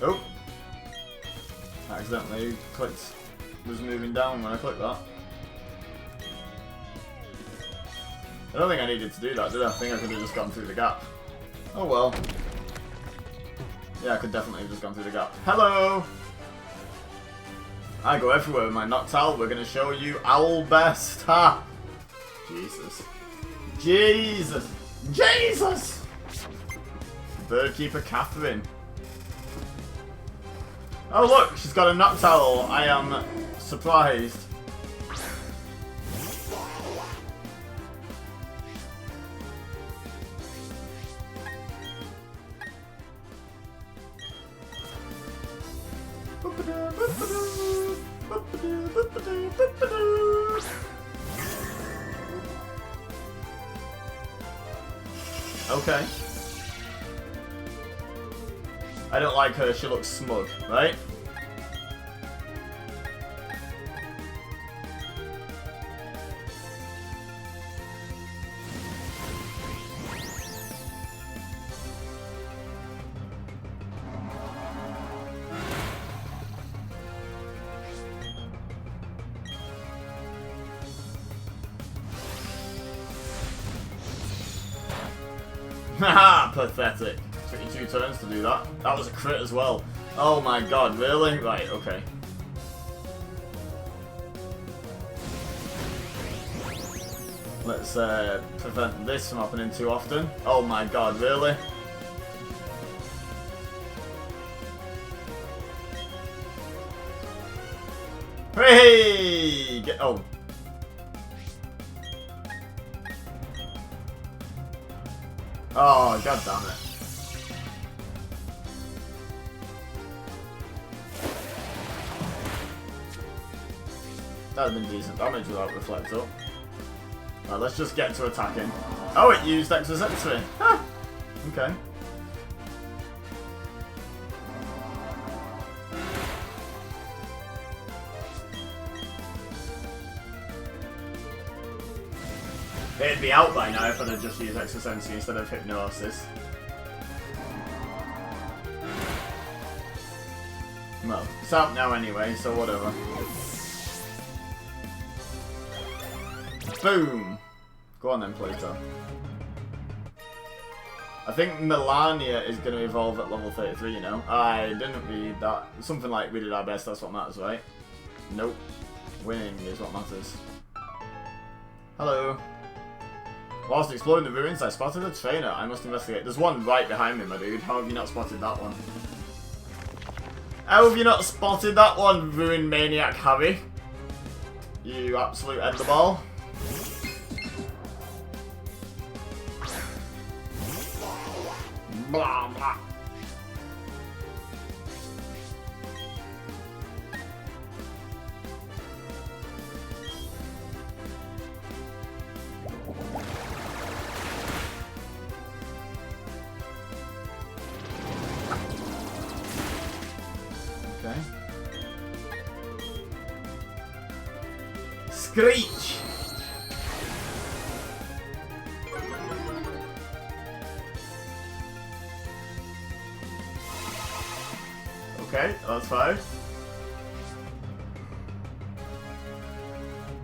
Oh! I accidentally clicked, was moving down when I clicked that. I don't think I needed to do that, did I? I think I could have just gone through the gap. Oh well. Yeah, I could definitely have just gone through the gap. Hello! I go everywhere with my Noctowl. We're going to show you Owl Best. Ha! Jesus. Jesus! Jesus! Birdkeeper Catherine. Oh look, she's got a Noctowl. I am surprised. Okay. I don't like her, she looks smug, right? Haha, pathetic. Took you 2 turns to do that. That was a crit as well. Oh my god, really? Right, okay. Let's prevent this from happening too often. Oh my god, really? Hey! Get oh. Oh, god damn it. That would have been decent damage without Reflector. Right, let's just get to attacking. Oh, it used Extra Sensory. Huh. Okay. It'd be out by now if I'd have just used Extra Sensory instead of Hypnosis. Well, it's out now anyway, so whatever. Boom! Go on then, Pluto. I think Melania is going to evolve at level 33, you know? I didn't read that. Something like we did our best, that's what matters, right? Nope. Winning is what matters. Hello. Whilst exploring the ruins, I spotted a trainer. I must investigate. There's one right behind me, my dude. How have you not spotted that one? How have you not spotted that one, Ruin Maniac Harry? You absolute Enderball. Blah, blah. Okay. Screech! Okay, that's fine.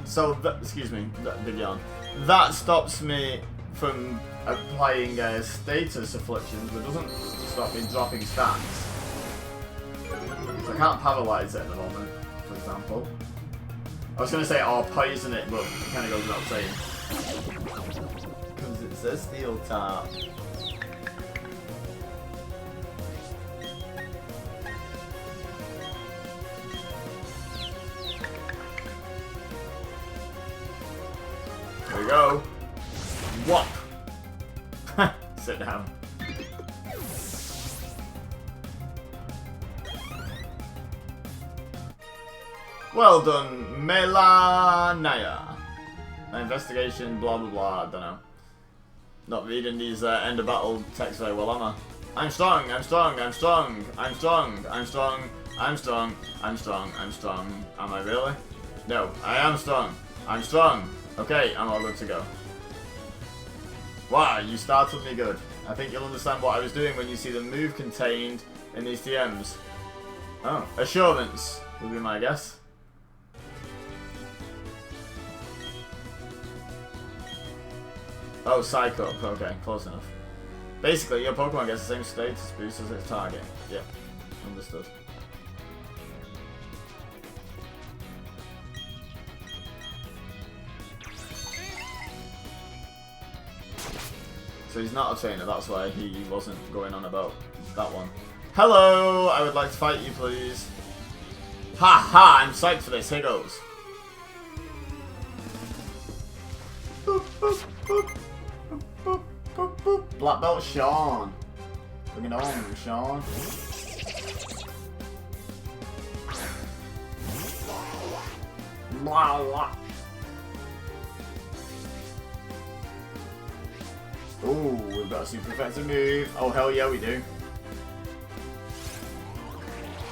So, excuse me, big yawn. That stops me from applying status afflictions, but doesn't stop me dropping stats. So I can't paralyze it at the moment, for example. I was going to say, or poison it, but it kind of goes without saying. Because it's a steel tart. There we go. Whop! Sit down. Well done, Melanaya. Investigation, blah blah blah, I don't know. Not reading these end of battle texts very well, am I? I'm strong, I'm strong, I'm strong, I'm strong, I'm strong, I'm strong, I'm strong, I'm strong. Am I really? No, I am strong. I'm strong. Okay, I'm all good to go. Wow, you startled me good. I think you'll understand what I was doing when you see the move contained in these TMs. Oh, assurance would be my guess. Oh, Psycho. Okay, close enough. Basically, your Pokemon gets the same status boost as its target. Yep, understood. So he's not a trainer, that's why he wasn't going on about that one. Hello! I would like to fight you, please. Ha ha! I'm psyched for this. Here goes. Boop, boop, boop. Boop, boop, boop. Black belt Sean. Bring it on, Sean. Blah, blah. Ooh, we've got a super effective move. Oh, hell yeah, we do.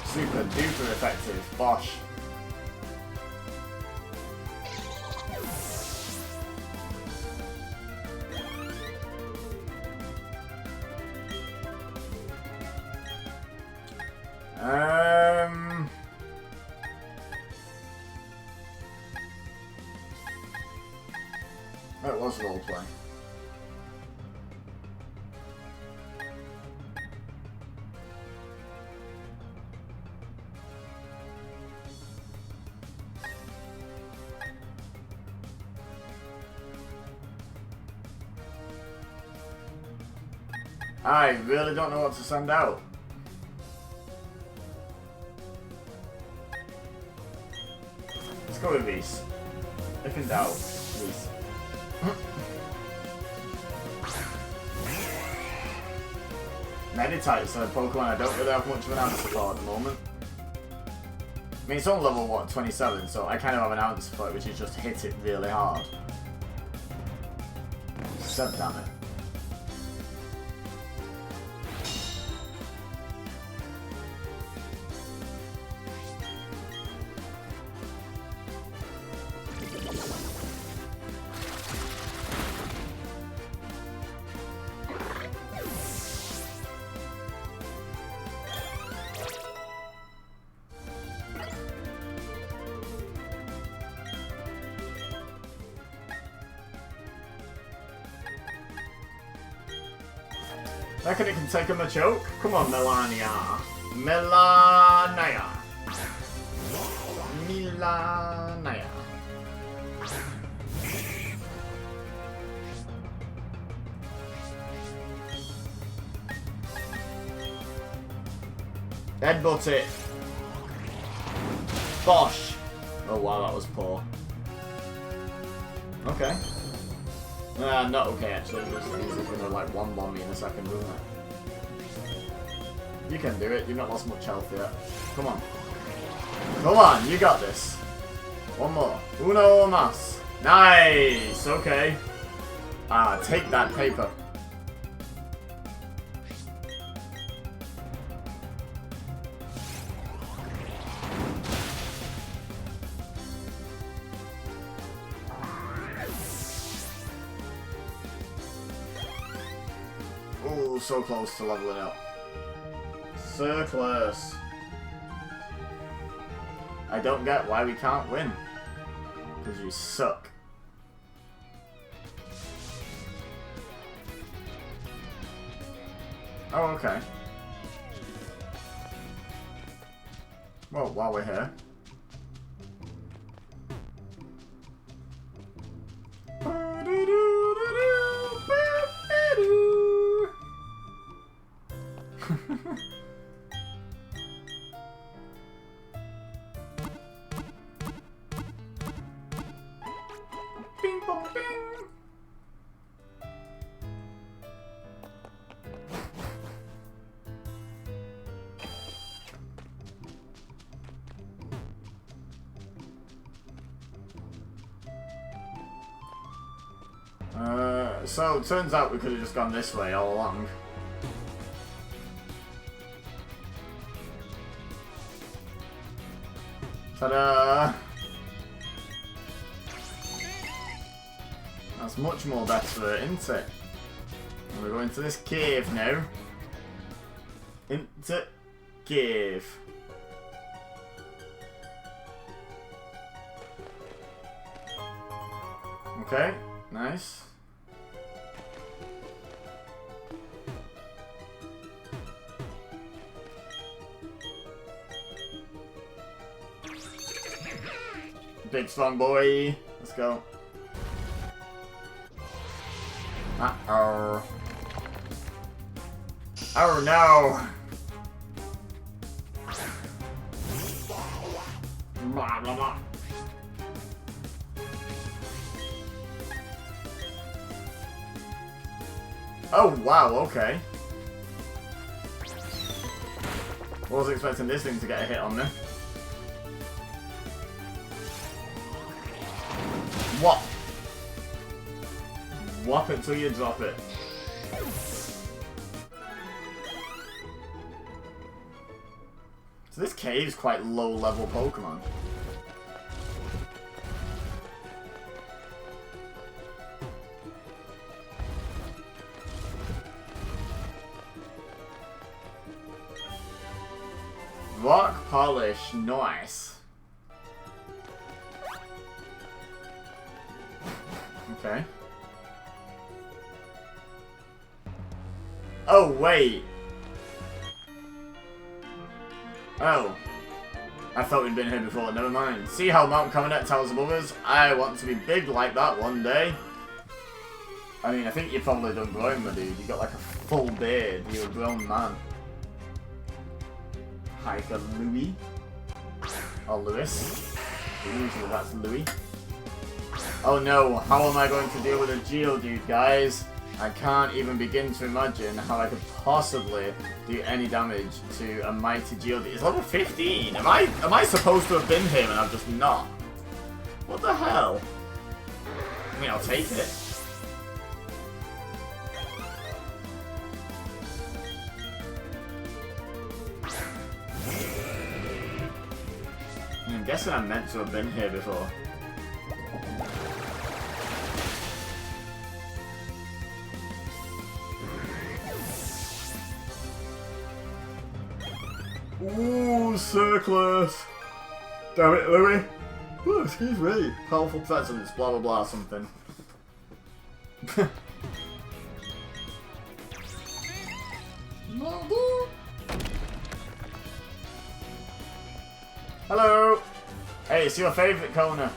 Super duper effective. Bosh. That was roleplay. I really don't know what to send out. Let's go with these. If in doubt, these. Meditite's a Pokemon I don't really have much of an answer for at the moment. I mean, it's on level, what, 27, so I kind of have an answer for it, which is just hit it really hard. So damn it. Reckon it can take him a choke? Come on, Melania. Melanaya. Melanaya. Headbutt it. Bosh. Oh wow, that was poor. Okay. Not okay actually, because he's gonna like one bomb me in a second, isn't it? You can do it, you've not lost much health yet. Come on. Come on, you got this. One more. Uno mas. Nice! Okay. Take that paper. Ooh, so close to leveling up. So close. I don't get why we can't win. Because you suck. Oh, okay. Well, while we're here. Bing bong bing. So, turns out we could have just gone this way all along. Ta-da! That's much more better, isn't it? And we're going to this cave now. Into cave. Okay, nice. Big strong boy. Let's go. Uh-oh. Oh no! Blah, blah, blah. Oh wow, okay. Wasn't expecting this thing to get a hit on me. What? Whop it till you drop it. So this cave's quite low level Pokemon. Rock polish, nice. Okay. Oh, wait. Oh. I thought we'd been here before, never mind. See how Mount Commandant tells above us? I want to be big like that one day. I mean, I think you're probably done growing, my dude. You got like a full beard. You're a grown man. Hiker Louis. Or Lewis. Usually that's Louis. Oh no, how am I going to deal with a Geodude, guys? I can't even begin to imagine how I could possibly do any damage to a mighty Geodude. It's level 15! Am I supposed to have been here and I've just not? What the hell? I mean, I'll take it. I'm guessing I'm meant to have been here before. Ooh, circlers! Damn it, Louis! Oh, excuse me. Powerful presence, blah blah blah, something. Hello! Hey, it's your favourite Kona.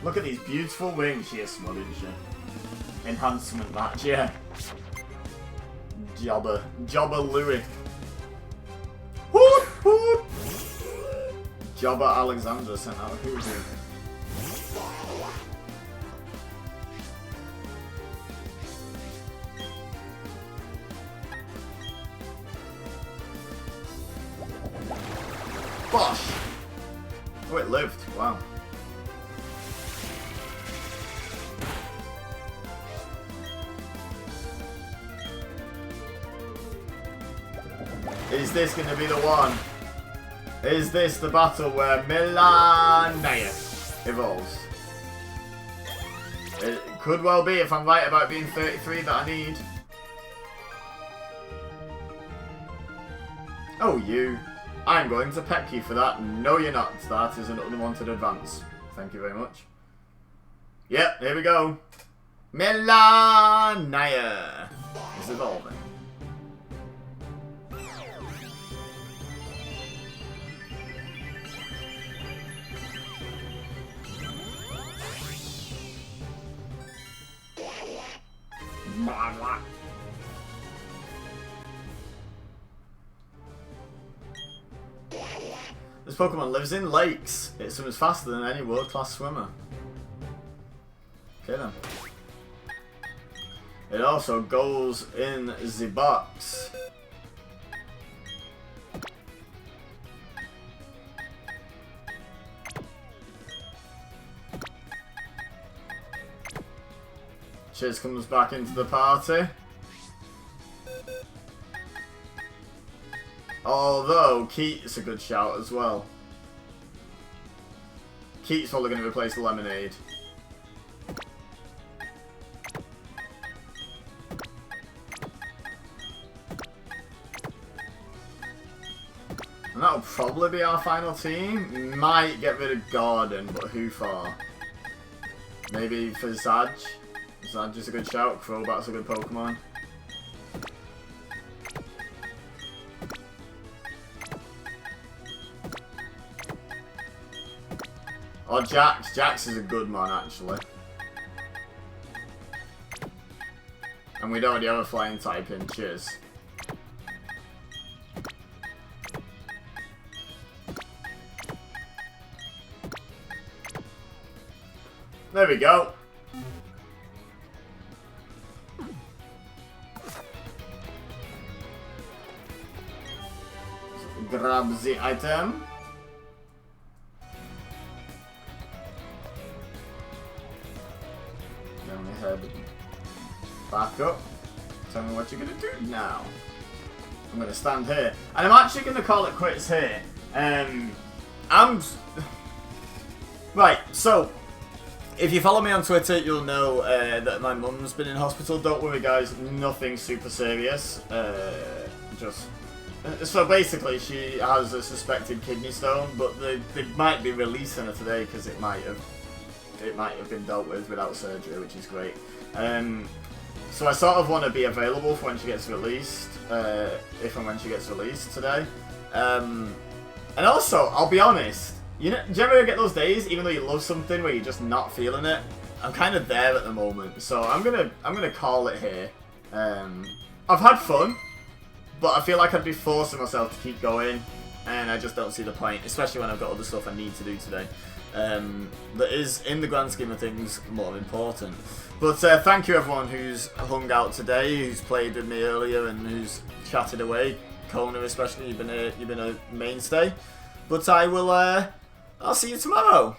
Look at these beautiful wings. She is small, isn't she? Enhancement match, yeah. Jobber Louis. Whoop, whoop. Jobber Alexander sent out a hoodoo. Bosh! Oh, it lived. Wow. Is this going to be the one? Is this the battle where Melania evolves? It could well be if I'm right about being 33 that I need. Oh, you. I'm going to peck you for that. No, you're not. That is an unwanted advance. Thank you very much. Yep, here we go. Melania is evolving. This Pokemon lives in lakes. It swims faster than any world-class swimmer. Okay then. It also goes in the box. Chiz comes back into the party. Although, Keat's a good shout as well. Keat's probably going to replace Lemonade. And that'll probably be our final team. Might get rid of Gordon, but who for? Maybe for Zaj. Zaj is a good shout. Crobat's a good Pokemon. Or Jax. Jax is a good man, actually. And we'd already have a flying type in. Cheers. There we go. Grab the item. Then we head back up. Tell me what you're gonna do now. I'm gonna stand here, and I'm actually gonna call it quits here. Right. So, if you follow me on Twitter, you'll know that my mum's been in hospital. Don't worry, guys. Nothing super serious. So basically, she has a suspected kidney stone, but they might be releasing her today because it might have been dealt with without surgery, which is great. So I sort of want to be available for when she gets released, if and when she gets released today. And also, I'll be honest. You know, do you ever get those days, even though you love something, where you're just not feeling it? I'm kind of there at the moment, so I'm gonna call it here. I've had fun, but I feel like I'd be forcing myself to keep going, and I just don't see the point, especially when I've got other stuff I need to do today. That is, in the grand scheme of things, more important. But thank you everyone who's hung out today, who's played with me earlier, and who's chatted away. Kona especially, you've been a mainstay. But I will. I'll see you tomorrow.